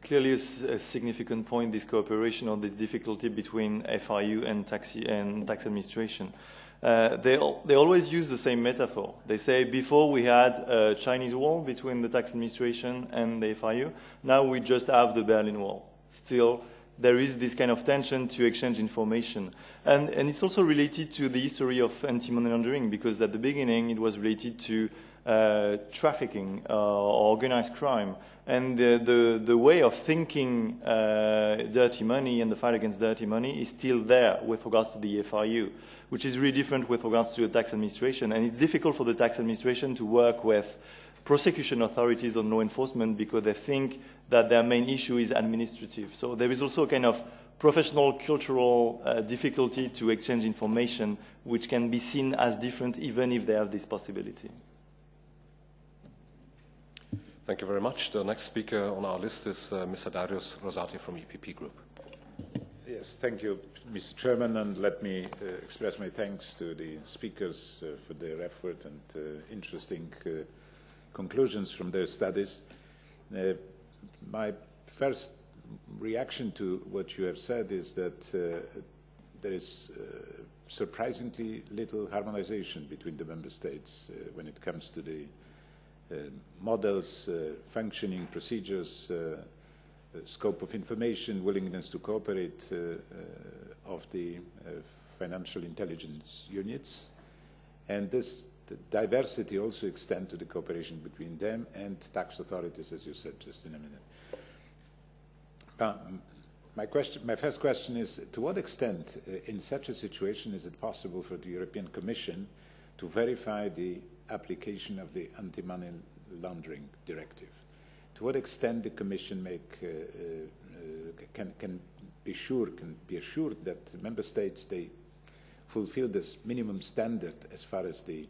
clearly a significant point, this cooperation or this difficulty between FIU and tax administration. They always use the same metaphor. They say before we had a Chinese wall between the tax administration and the FIU. Now we just have the Berlin Wall. Still, there is this kind of tension to exchange information. And it's also related to the history of anti-money laundering, because at the beginning it was related to trafficking or organized crime. And the way of thinking dirty money and the fight against dirty money is still there with regards to the FIU, which is really different with regards to the tax administration. And it's difficult for the tax administration to work with prosecution authorities on law enforcement because they think that their main issue is administrative. So there is also a kind of professional, cultural difficulty to exchange information, which can be seen as different even if they have this possibility. Thank you very much. The next speaker on our list is Mr. Darius Rosati from EPP Group. Yes, thank you, Mr. Chairman, and let me express my thanks to the speakers for their effort and interesting conclusions from their studies. My first reaction to what you have said is that there is surprisingly little harmonization between the member states when it comes to the models, functioning procedures, scope of information, willingness to cooperate of the financial intelligence units. And this diversity also extends to the cooperation between them and tax authorities, as you said just in a minute. My first question is, to what extent in such a situation is it possible for the European Commission to verify the application of the anti-money laundering directive? to what extent the Commission can be assured that member states they fulfill this minimum standard as far as the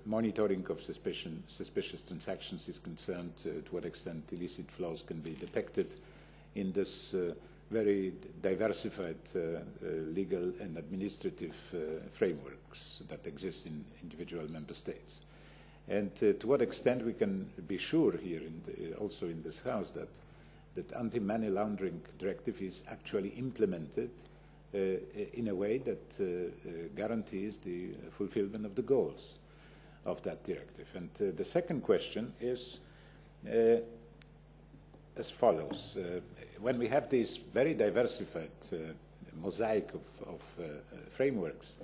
monitoring of suspicious transactions is concerned, to what extent illicit flows can be detected in this very diversified legal and administrative frameworks that exist in individual member states. And to what extent we can be sure here, also in this House, that anti-money laundering directive is actually implemented in a way that guarantees the fulfillment of the goals of that directive. And the second question is as follows. When we have this very diversified mosaic of frameworks,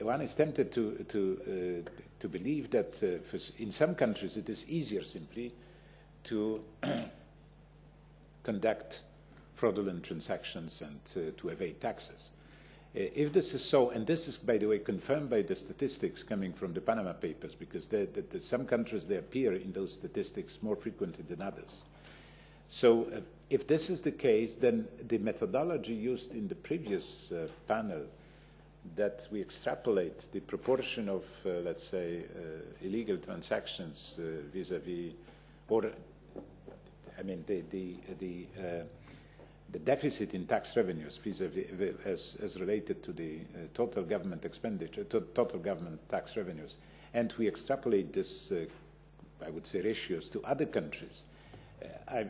one is tempted to believe that in some countries it is easier simply to conduct fraudulent transactions and to evade taxes. If this is so, and this is, by the way, confirmed by the statistics coming from the Panama Papers, because some countries, they appear in those statistics more frequently than others. So if this is the case, then the methodology used in the previous panel, that we extrapolate the proportion of, let's say, illegal transactions vis-à-vis, or, I mean, the deficit in tax revenues vis-à-vis as related to the total government expenditure, total government tax revenues, and we extrapolate this, I would say, ratios to other countries, I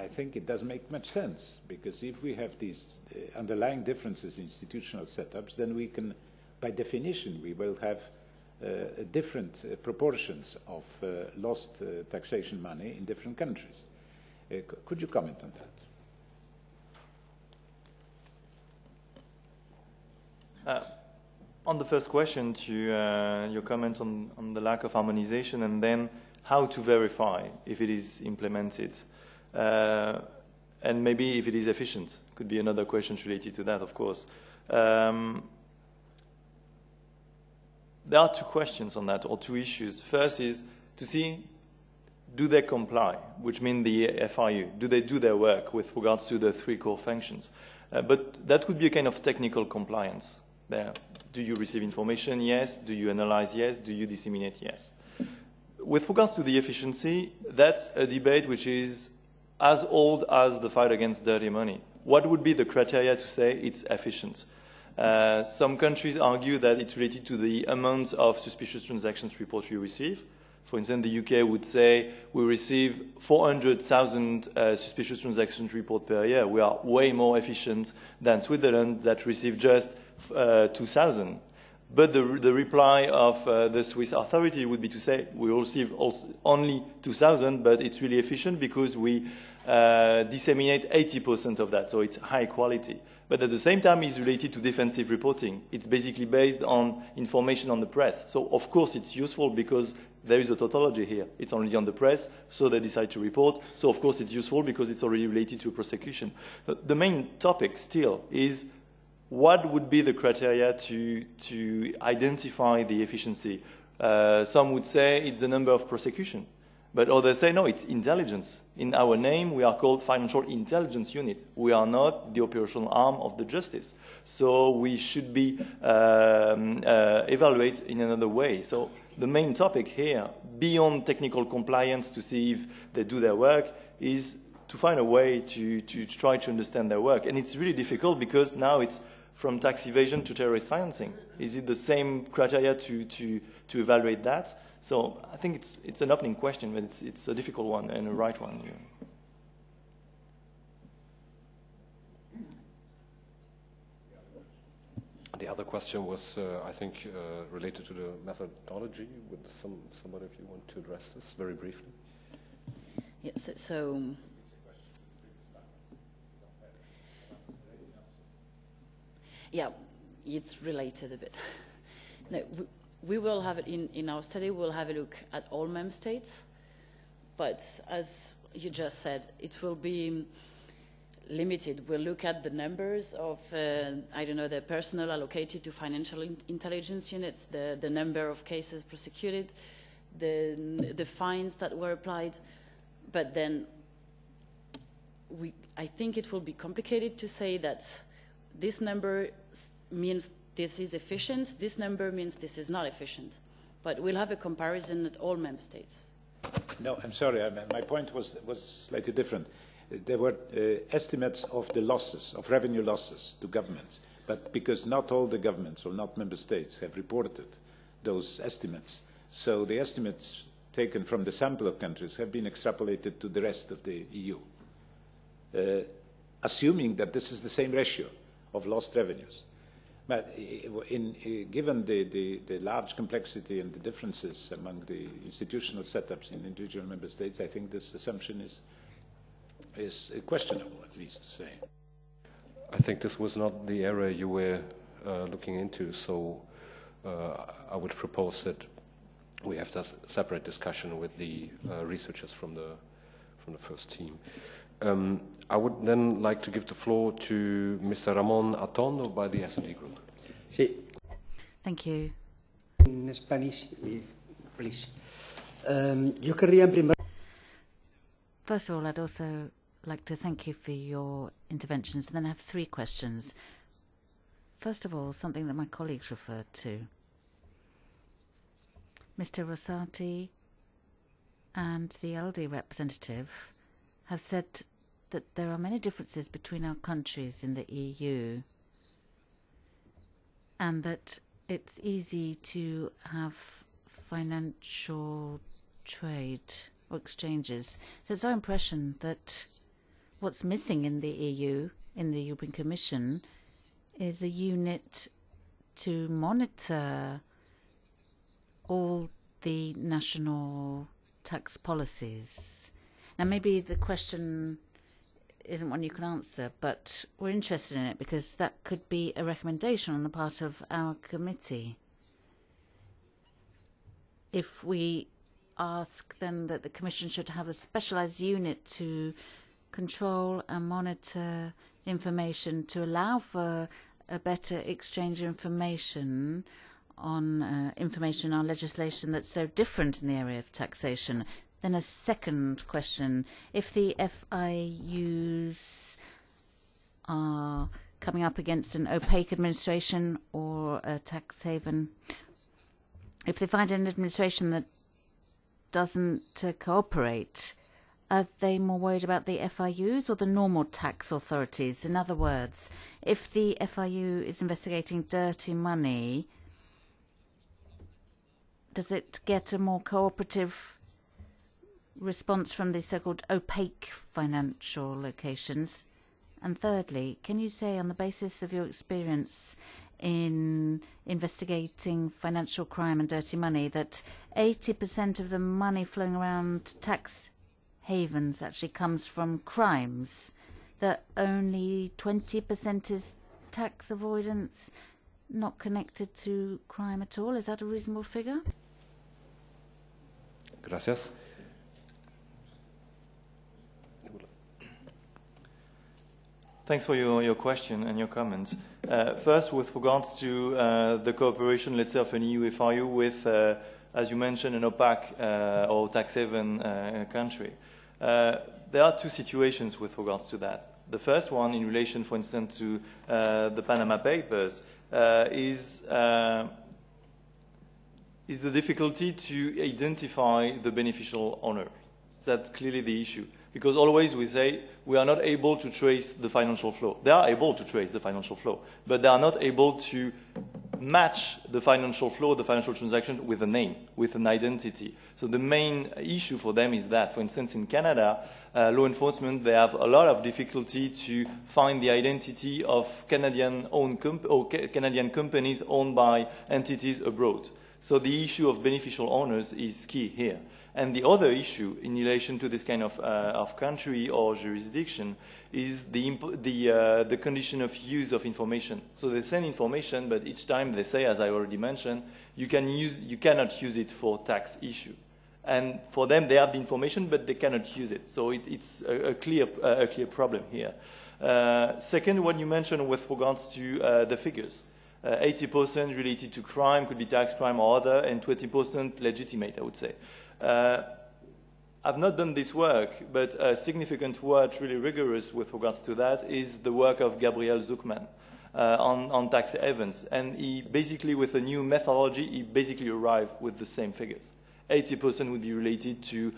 think it doesn't make much sense, because if we have these underlying differences in institutional setups, then we can, by definition, we will have different proportions of lost taxation money in different countries. Could you comment on that? On the first question, to your comment on the lack of harmonization, and then how to verify if it is implemented, and maybe if it is efficient, could be another question related to that, of course. There are two questions on that, or two issues. First is to see, do they comply, which means the FIU, do they do their work with regards to the three core functions? But that would be a kind of technical compliance. There. Do you receive information? Yes. Do you analyze? Yes. Do you disseminate? Yes. With regards to the efficiency, that's a debate which is as old as the fight against dirty money. What would be the criteria to say it's efficient? Some countries argue that it's related to the amount of suspicious transactions reports you receive. For instance, the UK would say we receive 400,000 suspicious transactions report per year. We are way more efficient than Switzerland that receive just 2,000. But the reply of the Swiss authority would be to say we receive only 2,000, but it's really efficient because we disseminate 80% of that, so it's high quality. But at the same time, it's related to defensive reporting. It's basically based on information on the press. So, of course, it's useful because there is a tautology here. It's only on the press, so they decide to report. So, of course, it's useful because it's already related to a prosecution. The main topic still is what would be the criteria to identify the efficiency? Some would say it's the number of prosecution, but others say no, it's intelligence. In our name, we are called Financial Intelligence Unit. We are not the operational arm of the justice. So we should be evaluated in another way. So the main topic here, beyond technical compliance to see if they do their work, is to find a way to try to understand their work. And it's really difficult because now it's from tax evasion to terrorist financing. Is it the same criteria to evaluate that? So I think it's an opening question, but it's a difficult one and a right one. The other question was, I think, related to the methodology. Would somebody, if you want to address this very briefly? Yes. So yeah, it's related a bit. No, we will have it in our study. We'll have a look at all member states, but as you just said, it will be limited. We'll look at the numbers of, I don't know, the personnel allocated to financial intelligence units, the number of cases prosecuted, the fines that were applied, but then I think it will be complicated to say that this number means this is efficient, this number means this is not efficient. But we'll have a comparison at all member states. No, I'm sorry. My point was slightly different. There were estimates of the losses, of revenue losses to governments. But because not all the governments or not member states have reported those estimates, so the estimates taken from the sample of countries have been extrapolated to the rest of the EU, assuming that this is the same ratio of lost revenues. But given the large complexity and the differences among the institutional setups in individual member states, I think this assumption is questionable, at least to say. I think this was not the area you were looking into, so I would propose that we have a separate discussion with the researchers from the first team. I would then like to give the floor to Mr. Ramon Atondo by the S&D Group. Sí. Thank you. In Spanish, please. Yo querría en primer... First of all, I'd also like to thank you for your interventions, and then I have 3 questions. First of all, something that my colleagues referred to. Mr. Rosati and the LD representative have said that there are many differences between our countries in the EU, and that it's easy to have financial trade or exchanges. So it's our impression that what's missing in the EU, in the European Commission, is a unit to monitor all the national tax policies. Now, maybe the question isn't one you can answer, but we're interested in it because that could be a recommendation on the part of our committee. If we ask then that the Commission should have a specialised unit to control and monitor information to allow for a better exchange of information on legislation that's so different in the area of taxation. Then a second question, if the FIUs are coming up against an opaque administration or a tax haven, if they find an administration that doesn't cooperate, are they more worried about the FIUs or the normal tax authorities? In other words, if the FIU is investigating dirty money, does it get a more cooperative response from the so-called opaque financial locations? And thirdly, can you say, on the basis of your experience in investigating financial crime and dirty money, that 80% of the money flowing around tax havens actually comes from crimes, that only 20% is tax avoidance, not connected to crime at all? Is that a reasonable figure? Gracias. Thanks for your question and your comments. First, with regards to the cooperation, let's say, of an EU FIU with, as you mentioned, an opaque or tax haven country. There are 2 situations with regards to that. The first one, in relation, for instance, to the Panama Papers, is the difficulty to identify the beneficial owner. That's clearly the issue. Because always we say we are not able to trace the financial flow. They are able to trace the financial flow, but they are not able to match the financial flow, the financial transaction with a name, with an identity. So the main issue for them is that, for instance, in Canada, law enforcement, they have a lot of difficulty to find the identity of Canadian-owned Canadian companies owned by entities abroad. So the issue of beneficial owners is key here. And the other issue in relation to this kind of country or jurisdiction is the condition of use of information. So they send information, but each time they say, as I already mentioned, you cannot use it for tax issue. And for them, they have the information, but they cannot use it. So it's a clear problem here. Second, what you mentioned with regards to the figures. 80% related to crime, could be tax crime or other, and 20% legitimate, I would say. I've not done this work, but significant work, really rigorous with regards to that, is the work of Gabriel Zuckman on tax havens. And he basically, with a new methodology, he basically arrived with the same figures. 80% would be related to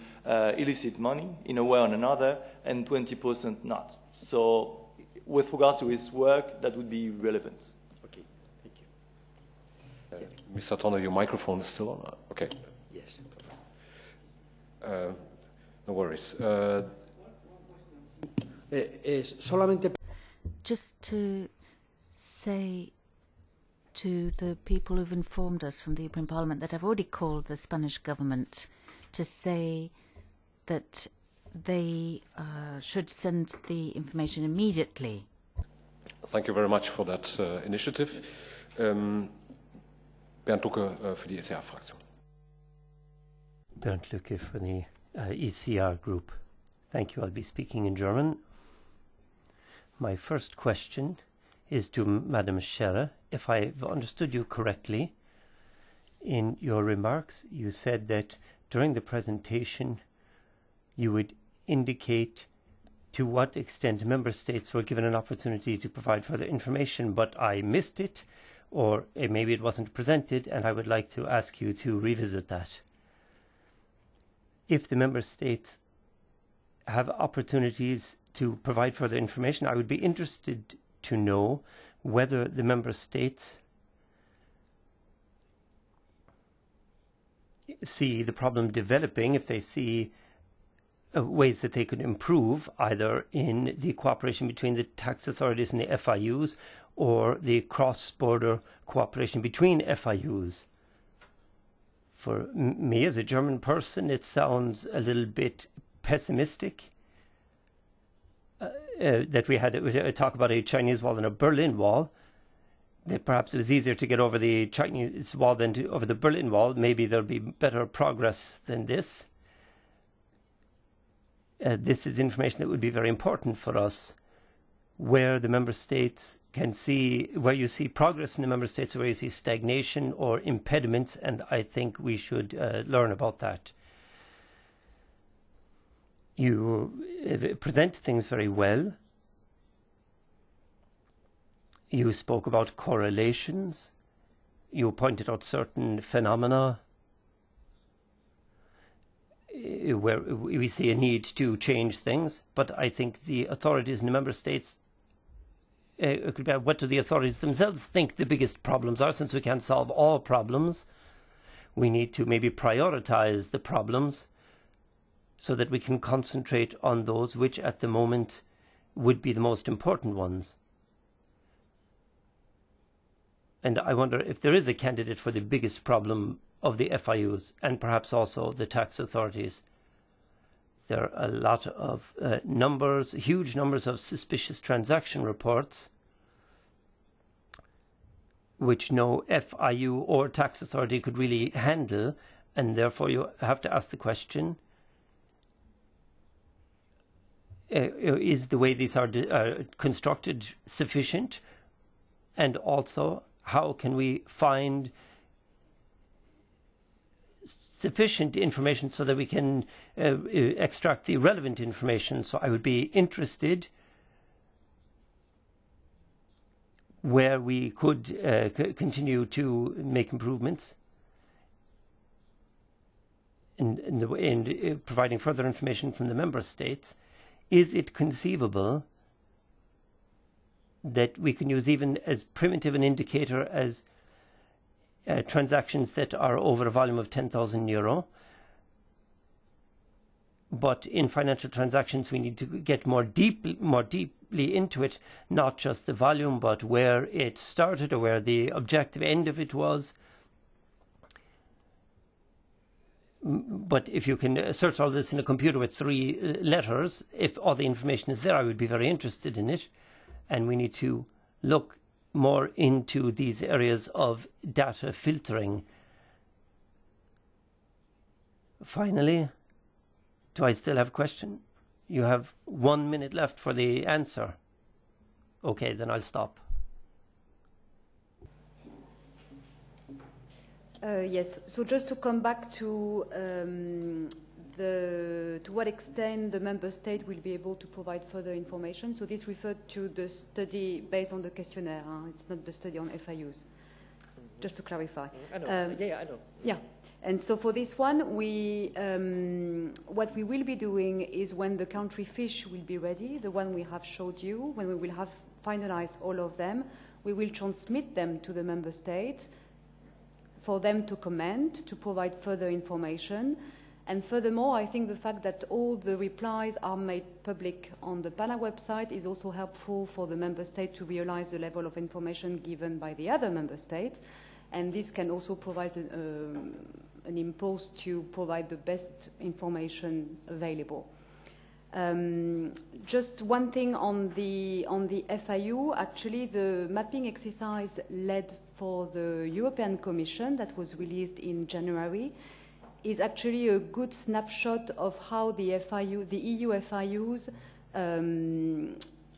illicit money in a way or another, and 20% not. So with regards to his work, that would be relevant. Okay, thank you. Mr. Tonner, your microphone is still on? Okay. Yes. No worries. Just to say to the people who've informed us from the European Parliament that I've already called the Spanish government to say that they should send the information immediately. Thank you very much for that initiative. Bernd Lucke für die ECR-Fraktion. Bernd Lucke for the ECR group. Thank you. I'll be speaking in German. My first question is to Madam Scherer. If I've understood you correctly, in your remarks, you said that during the presentation, you would indicate to what extent member states were given an opportunity to provide further information, but I missed it, or maybe it wasn't presented, and I would like to ask you to revisit that. If the member states have opportunities to provide further information, I would be interested to know whether the member states see the problem developing, if they see ways that they could improve, either in the cooperation between the tax authorities and the FIUs, or the cross-border cooperation between FIUs. For me, as a German person, it sounds a little bit pessimistic that we had to talk about a Chinese wall and a Berlin Wall, that perhaps it was easier to get over the Chinese wall than over the Berlin Wall. Maybe there'll be better progress than this. This is information that would be very important for us, where the member states can see, where you see progress in the member states, where you see stagnation or impediments, and I think we should learn about that. You present things very well. You spoke about correlations. You pointed out certain phenomena where we see a need to change things, but I think the authorities in the member states, what do the authorities themselves think the biggest problems are? Since we can't solve all problems, we need to maybe prioritize the problems so that we can concentrate on those which at the moment would be the most important ones. And I wonder if there is a candidate for the biggest problem of the FIUs and perhaps also the tax authorities. There are a lot of huge numbers of suspicious transaction reports which no FIU or tax authority could really handle, and therefore you have to ask the question, is the way these are constructed sufficient? And also, how can we find sufficient information so that we can extract the relevant information? So I would be interested where we could continue to make improvements in providing further information from the member states. Is it conceivable that we can use even as primitive an indicator as transactions that are over a volume of 10,000 euro? But in financial transactions, we need to get more deeply into it, not just the volume, but where it started or where the objective end of it was. But if you can search all this in a computer with 3 letters, if all the information is there, I would be very interested in it. And we need to look more into these areas of data filtering. Finally, do I still have a question? You have 1 minute left for the answer. Okay, then I'll stop. Yes. So just to come back to to what extent the member state will be able to provide further information. So this referred to the study based on the questionnaire. It's not the study on FIUs. Just to clarify. I know. Yeah, I know. Yeah. And so for this one, what we will be doing is when the country fish will be ready, the one we have showed you, when we will have finalized all of them, we will transmit them to the member states for them to comment, to provide further information. And furthermore, I think the fact that all the replies are made public on the Pana website is also helpful for the member state to realize the level of information given by the other member states. And this can also provide an impulse to provide the best information available. Just one thing on the FIU, actually the mapping exercise led for the European Commission that was released in January is actually a good snapshot of how the EU FIUs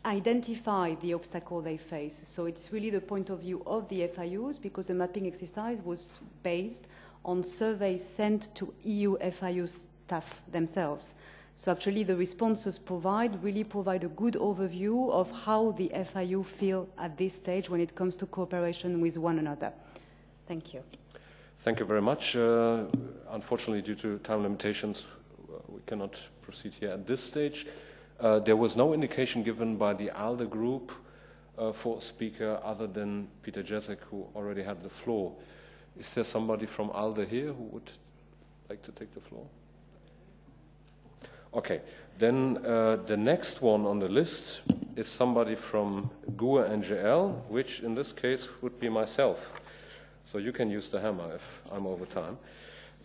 identify the obstacle they face. So it's really the point of view of the FIUs, because the mapping exercise was based on surveys sent to EU FIU staff themselves. So actually the responses really provide a good overview of how the FIU feel at this stage when it comes to cooperation with one another. Thank you. Thank you very much. Unfortunately, due to time limitations, we cannot proceed here at this stage. There was no indication given by the ALDE group for a speaker other than Peter Jezek, who already had the floor. Is there somebody from ALDE here who would like to take the floor? Okay, then the next one on the list is somebody from GUE NGL, which in this case would be myself. So you can use the hammer if I'm over time.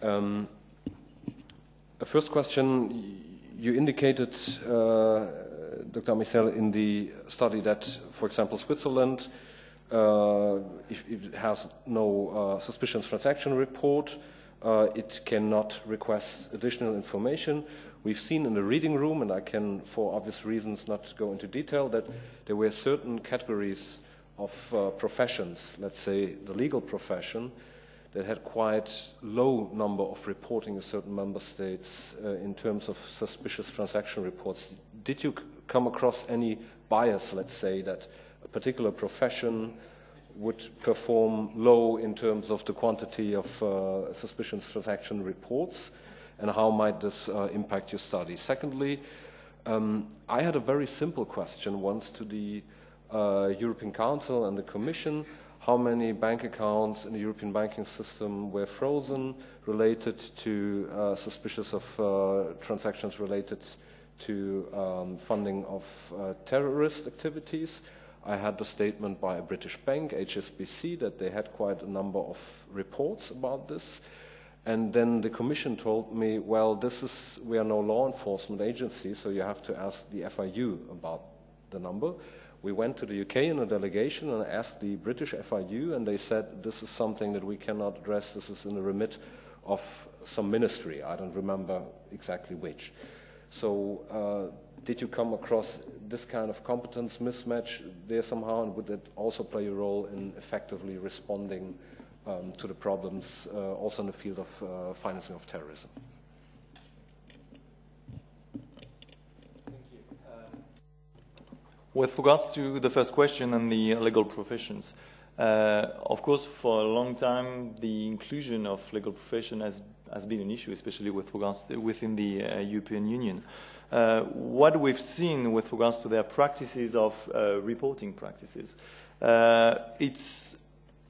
The first question, you indicated, Dr. Michel, in the study that, for example, Switzerland, if it has no suspicious transaction report, it cannot request additional information. We've seen in the reading room, and I can, for obvious reasons, not go into detail, that there were certain categories of professions, let's say the legal profession, that had quite low number of reporting in certain member states in terms of suspicious transaction reports. Did you come across any bias, let's say, that a particular profession would perform low in terms of the quantity of suspicious transaction reports, and how might this impact your study? Secondly, I had a very simple question once to the European Council and the Commission. How many bank accounts in the European banking system were frozen related to suspicious of transactions related to funding of terrorist activities? I had the statement by a British bank, HSBC, that they had quite a number of reports about this. And then the Commission told me, well, we are no law enforcement agency, so you have to ask the FIU about the number. We went to the UK in a delegation and asked the British FIU, and they said this is something that we cannot address. This is in the remit of some ministry. I don't remember exactly which. So did you come across this kind of competence mismatch there somehow, and would that also play a role in effectively responding to the problems also in the field of financing of terrorism? With regards to the first question on the legal professions, of course, for a long time, the inclusion of legal profession has been an issue, especially with regards to within the European Union. What we've seen with regards to their practices of reporting practices, it's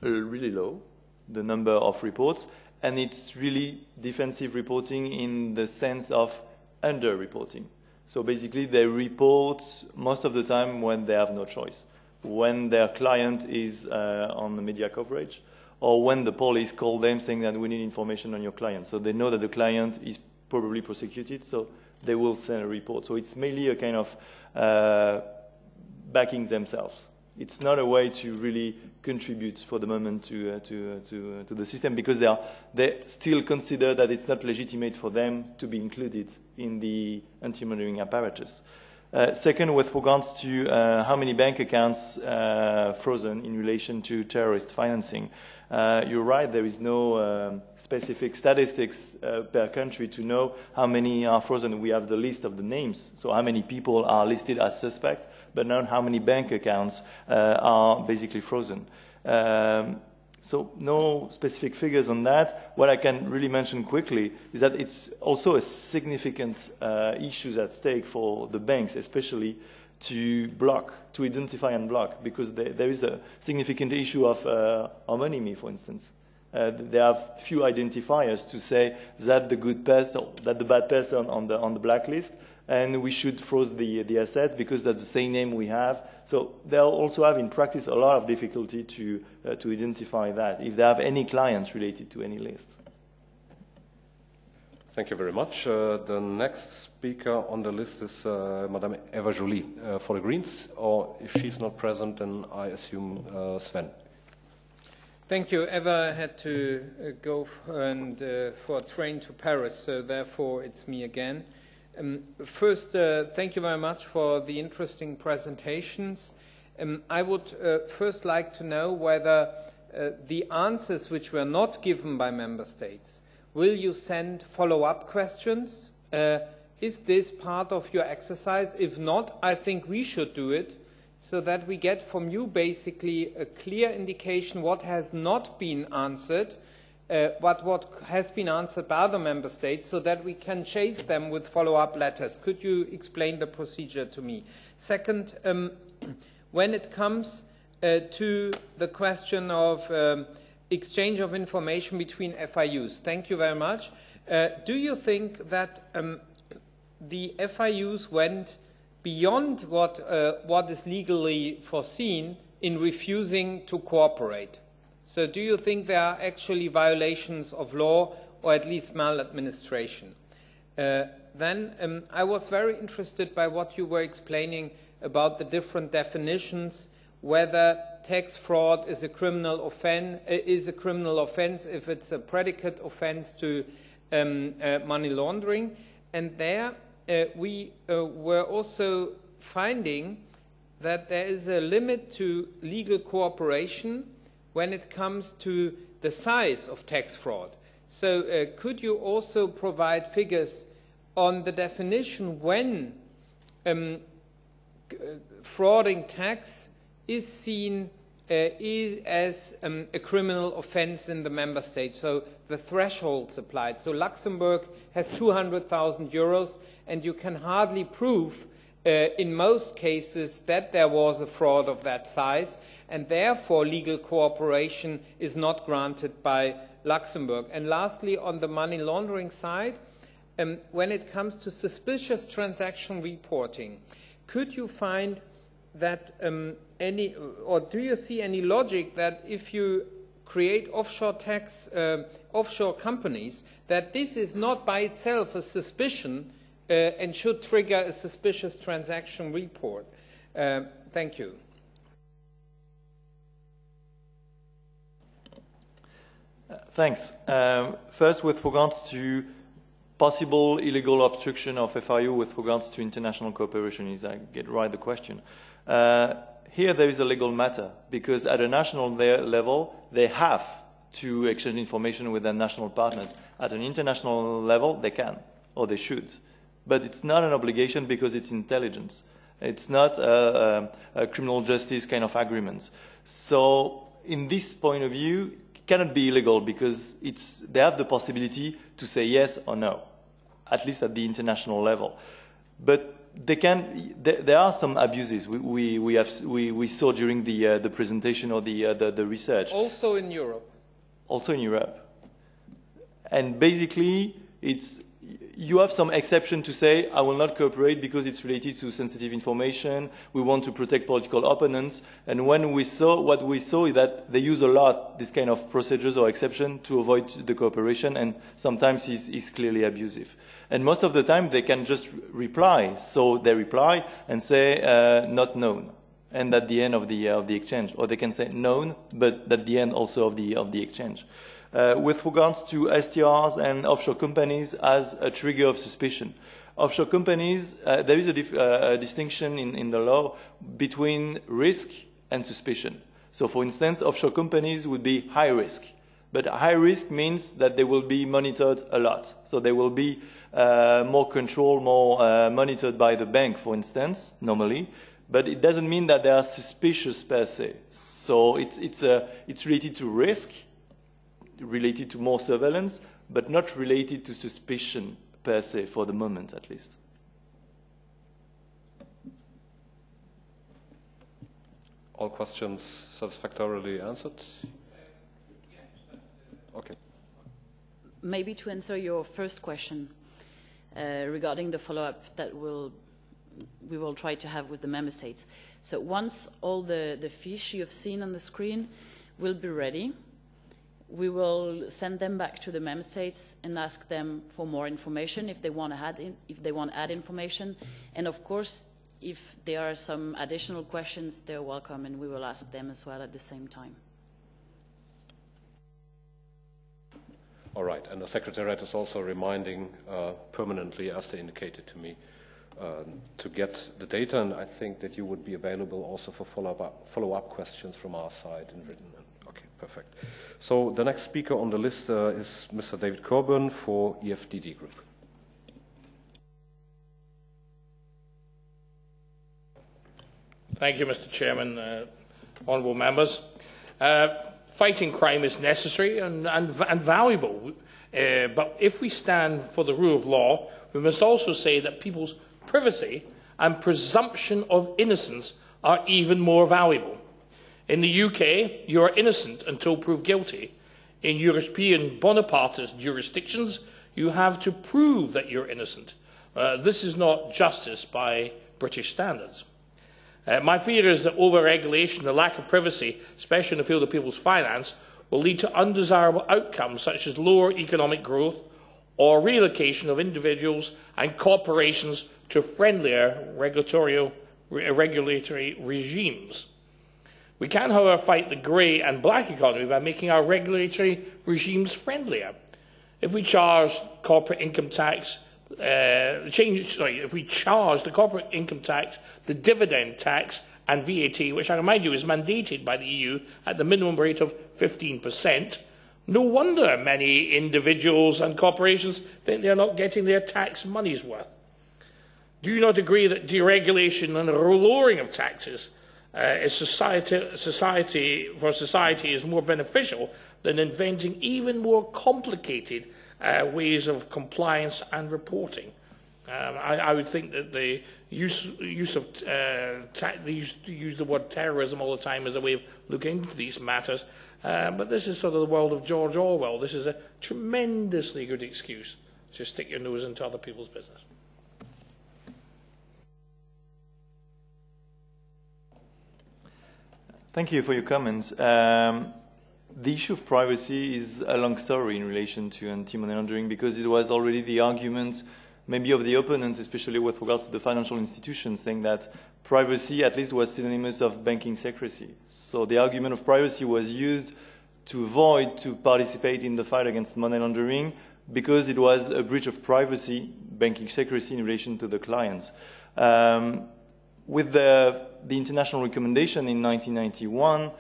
really low, the number of reports, and it's really defensive reporting in the sense of under-reporting. So basically, they report most of the time when they have no choice, when their client is on the media coverage, or when the police call them saying that we need information on your client. So they know that the client is probably prosecuted, so they will send a report. So it's mainly a kind of backing themselves. It's not a way to really contribute for the moment to the system, because they still consider that it's not legitimate for them to be included in the anti-monitoring apparatus. Second, with regards to how many bank accounts frozen in relation to terrorist financing. You're right, there is no specific statistics per country to know how many are frozen. We have the list of the names, so how many people are listed as suspect, but not how many bank accounts are basically frozen. So no specific figures on that. What I can really mention quickly is that it's also a significant issues at stake for the banks, especially to block, to identify and block, because there is a significant issue of homonymy, for instance. They have few identifiers to say that the good person, that the bad person on the blacklist, and we should freeze the assets because that's the same name we have. So they'll also have in practice a lot of difficulty to identify that if they have any clients related to any list. Thank you very much. The next speaker on the list is Madame Eva Joly for the Greens, or if she's not present, then I assume Sven. Thank you. Eva had to go for a train to Paris, so therefore it's me again. First, thank you very much for the interesting presentations. I would first like to know whether the answers which were not given by member states, will you send follow-up questions? Is this part of your exercise? If not, I think we should do it so that we get from you basically a clear indication what has not been answered, but what has been answered by other member states, so that we can chase them with follow-up letters. Could you explain the procedure to me? Second, when it comes to the question of exchange of information between FIUs, thank you very much. Do you think that the FIUs went beyond what is legally foreseen in refusing to cooperate? So do you think there are actually violations of law or at least maladministration? Then I was very interested by what you were explaining about the different definitions, whether tax fraud is a criminal offense, if it's a predicate offense to money laundering. And there we were also finding that there is a limit to legal cooperation when it comes to the size of tax fraud. So could you also provide figures on the definition when frauding tax is seen as a criminal offense in the member state, so the thresholds applied. So Luxembourg has 200,000 euros, and you can hardly prove in most cases that there was a fraud of that size, and therefore legal cooperation is not granted by Luxembourg. And lastly, on the money laundering side, when it comes to suspicious transaction reporting, could you find that or do you see any logic that if you create offshore companies, that this is not by itself a suspicion and should trigger a suspicious transaction report? Thank you. Thanks. First, with regards to possible illegal obstruction of FIU with regards to international cooperation, is I get right the question. Here there is a legal matter, because at a national level, they have to exchange information with their national partners. At an international level, they can, or they should. But it's not an obligation because it's intelligence. It's not a criminal justice kind of agreement. So in this point of view, it cannot be illegal because they have the possibility to say yes or no, at least at the international level. But there are some abuses we saw during the presentation or the research. Also in Europe. Also in Europe. And basically, you have some exception to say, I will not cooperate because it's related to sensitive information, we want to protect political opponents, and what we saw is that they use a lot this kind of procedures or exception to avoid the cooperation, and sometimes it's clearly abusive. And most of the time they can just reply, so they reply and say not known, and at the end of the exchange, or they can say known, but at the end also of the exchange. With regards to STRs and offshore companies as a trigger of suspicion, offshore companies, there is a distinction in the law between risk and suspicion. So, for instance, offshore companies would be high risk. But high risk means that they will be monitored a lot. So they will be more controlled, more monitored by the bank, for instance, normally. But it doesn't mean that they are suspicious per se. So it's related to risk, related to more surveillance, but not related to suspicion per se, for the moment at least. All questions satisfactorily answered? Okay. Maybe to answer your first question regarding the follow-up that we will try to have with the member states. So once all the fish you have seen on the screen will be ready, we will send them back to the member states and ask them for more information if they want to add information. And of course, if there are some additional questions, they're welcome, and we will ask them as well at the same time. All right, and the Secretariat is also reminding permanently, as they indicated to me, to get the data, and I think that you would be available also for follow-up questions from our side in written. Okay, perfect. So the next speaker on the list is Mr. David Coburn for EFDD Group. Thank you, Mr. Chairman, honourable members. Fighting crime is necessary and valuable, but if we stand for the rule of law, we must also say that people's privacy and presumption of innocence are even more valuable. In the UK, you are innocent until proved guilty. In European Bonapartist jurisdictions, you have to prove that you're innocent. This is not justice by British standards. My fear is that over-regulation, the lack of privacy, especially in the field of people's finance, will lead to undesirable outcomes such as lower economic growth or relocation of individuals and corporations to friendlier regulatory regimes. We can, however, fight the grey and black economy by making our regulatory regimes friendlier. If we charge corporate income tax, if we charge the corporate income tax, the dividend tax and VAT, which I remind you is mandated by the EU at the minimum rate of 15%, no wonder many individuals and corporations think they are not getting their tax money's worth. Do you not agree that deregulation and lowering of taxes for society is more beneficial than inventing even more complicated ways of compliance and reporting? I would think that the use of they used to use the word terrorism all the time as a way of looking into these matters, but this is sort of the world of George Orwell. This is a tremendously good excuse to stick your nose into other people's business. Thank you for your comments. The issue of privacy is a long story in relation to anti-money laundering because it was already the argument maybe of the opponents, especially with regards to the financial institutions, saying that privacy at least was synonymous of banking secrecy. So the argument of privacy was used to avoid to participate in the fight against money laundering because it was a breach of privacy, banking secrecy in relation to the clients. With the international recommendation in 1991,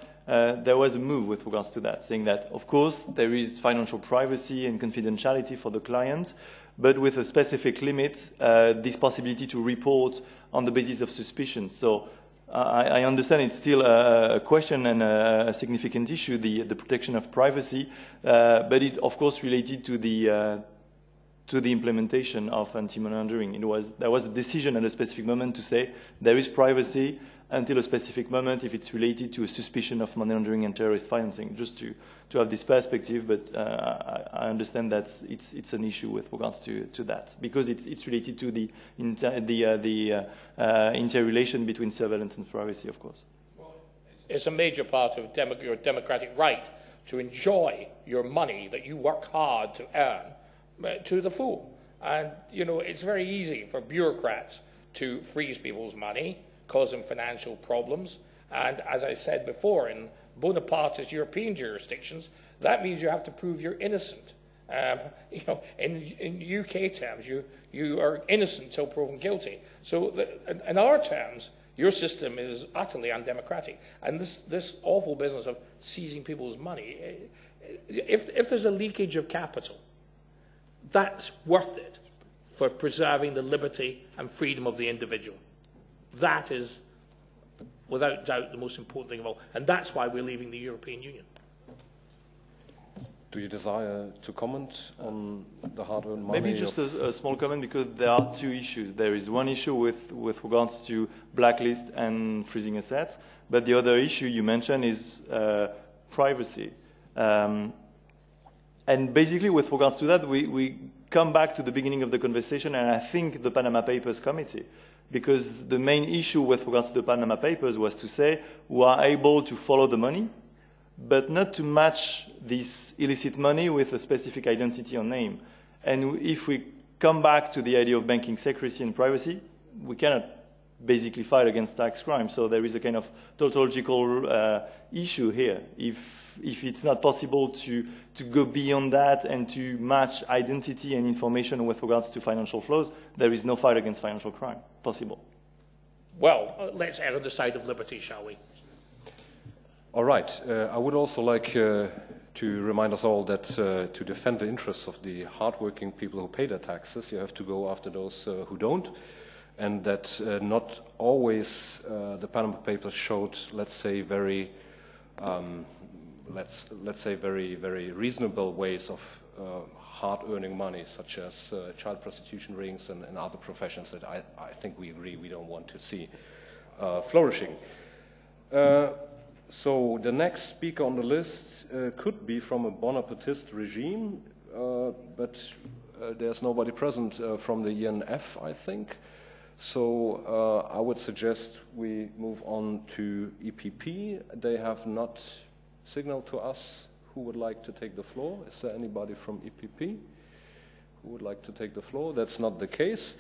there was a move with regards to that, saying that, of course, there is financial privacy and confidentiality for the client, but with a specific limit, this possibility to report on the basis of suspicion. So I understand it's still a question and a significant issue, the protection of privacy, but it, of course, related to the implementation of anti-money laundering. There was a decision at a specific moment to say there is privacy until a specific moment if it's related to a suspicion of money laundering and terrorist financing, just to have this perspective, but I understand that it's an issue with regards to that, because it's related to the interrelation between surveillance and privacy, of course. Well, it's a major part of your democratic right to enjoy your money that you work hard to earn to the full. And, you know, it's very easy for bureaucrats to freeze people's money, cause them financial problems. And as I said before, in Bonapartist European jurisdictions, that means you have to prove you're innocent You know, in UK terms, you are innocent until proven guilty. So in our terms, your system is utterly undemocratic. And this awful business of seizing people's money, if there's a leakage of capital, that's worth it for preserving the liberty and freedom of the individual. That is, without doubt, the most important thing of all. And that's why we're leaving the European Union. Do you desire to comment on the hard-earned money? Maybe just a small comment, because there are two issues. There is one issue with regards to blacklist and freezing assets, but the other issue you mentioned is privacy. And basically, with regards to that, we come back to the beginning of the conversation, and I think the Panama Papers Committee, because the main issue with regards to the Panama Papers was to say we are able to follow the money, but not to match this illicit money with a specific identity or name. And if we come back to the idea of banking secrecy and privacy, we cannot basically fight against tax crime. So there is a kind of tautological issue here. If it's not possible to go beyond that and to match identity and information with regards to financial flows, there is no fight against financial crime possible. Well, let's err on the side of liberty, shall we? All right. I would also like to remind us all that to defend the interests of the hardworking people who pay their taxes, you have to go after those who don't, and that not always the Panama Papers showed, let's say, very very reasonable ways of hard earning money, such as child prostitution rings and other professions that I think we agree we don't want to see flourishing. So the next speaker on the list could be from a Bonapartist regime, but there's nobody present from the ENF, I think. So I would suggest we move on to EPP. They have not signaled to us who would like to take the floor. Is there anybody from EPP who would like to take the floor? That's not the case.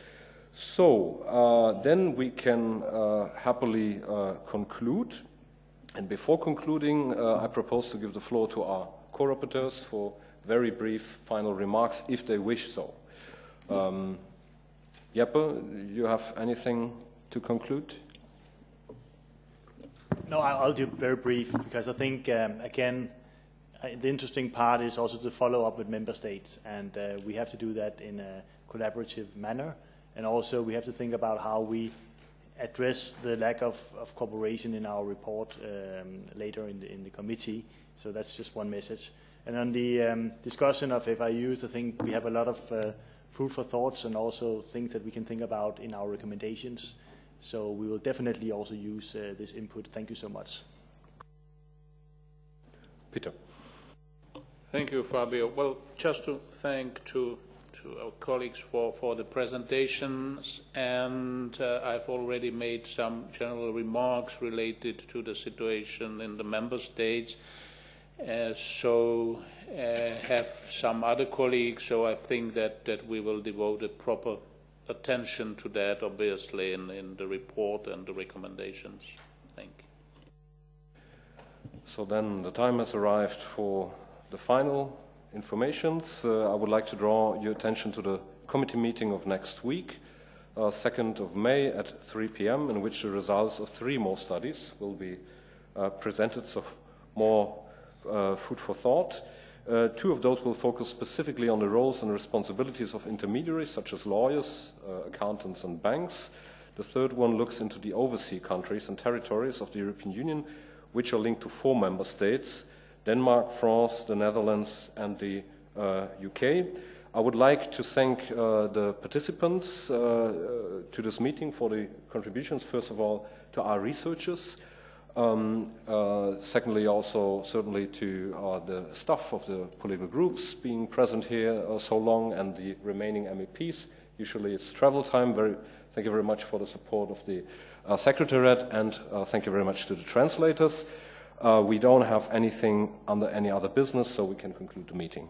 So then we can happily conclude. And before concluding, I propose to give the floor to our co-rapporteurs for very brief final remarks, if they wish so. Jeppe, you have anything to conclude? No, I'll do very brief, because I think, again, the interesting part is also to follow up with member states, and we have to do that in a collaborative manner. And also we have to think about how we address the lack of cooperation in our report later in the committee. So that's just one message. And on the discussion of FIUs, I think we have a lot of food for thoughts and also things that we can think about in our recommendations. So we will definitely also use this input. Thank you so much. Peter. Thank you, Fabio. Well, just to thank to our colleagues for the presentations, and I've already made some general remarks related to the situation in the member states. So have some other colleagues, so I think that we will devote a proper attention to that, obviously, in the report and the recommendations. Thank you. So then the time has arrived for the final informations. I would like to draw your attention to the committee meeting of next week, 2nd of May at 3 p.m., in which the results of 3 more studies will be presented, so more food for thought. 2 of those will focus specifically on the roles and responsibilities of intermediaries, such as lawyers, accountants, and banks. The 3rd one looks into the overseas countries and territories of the European Union, which are linked to 4 member states: Denmark, France, the Netherlands, and the UK. I would like to thank the participants to this meeting for the contributions, first of all, to our researchers. Secondly, also certainly to the staff of the political groups being present here so long, and the remaining MEPs. Usually it's travel time. Thank you very much for the support of the Secretariat, and thank you very much to the translators. We don't have anything under any other business, so we can conclude the meeting.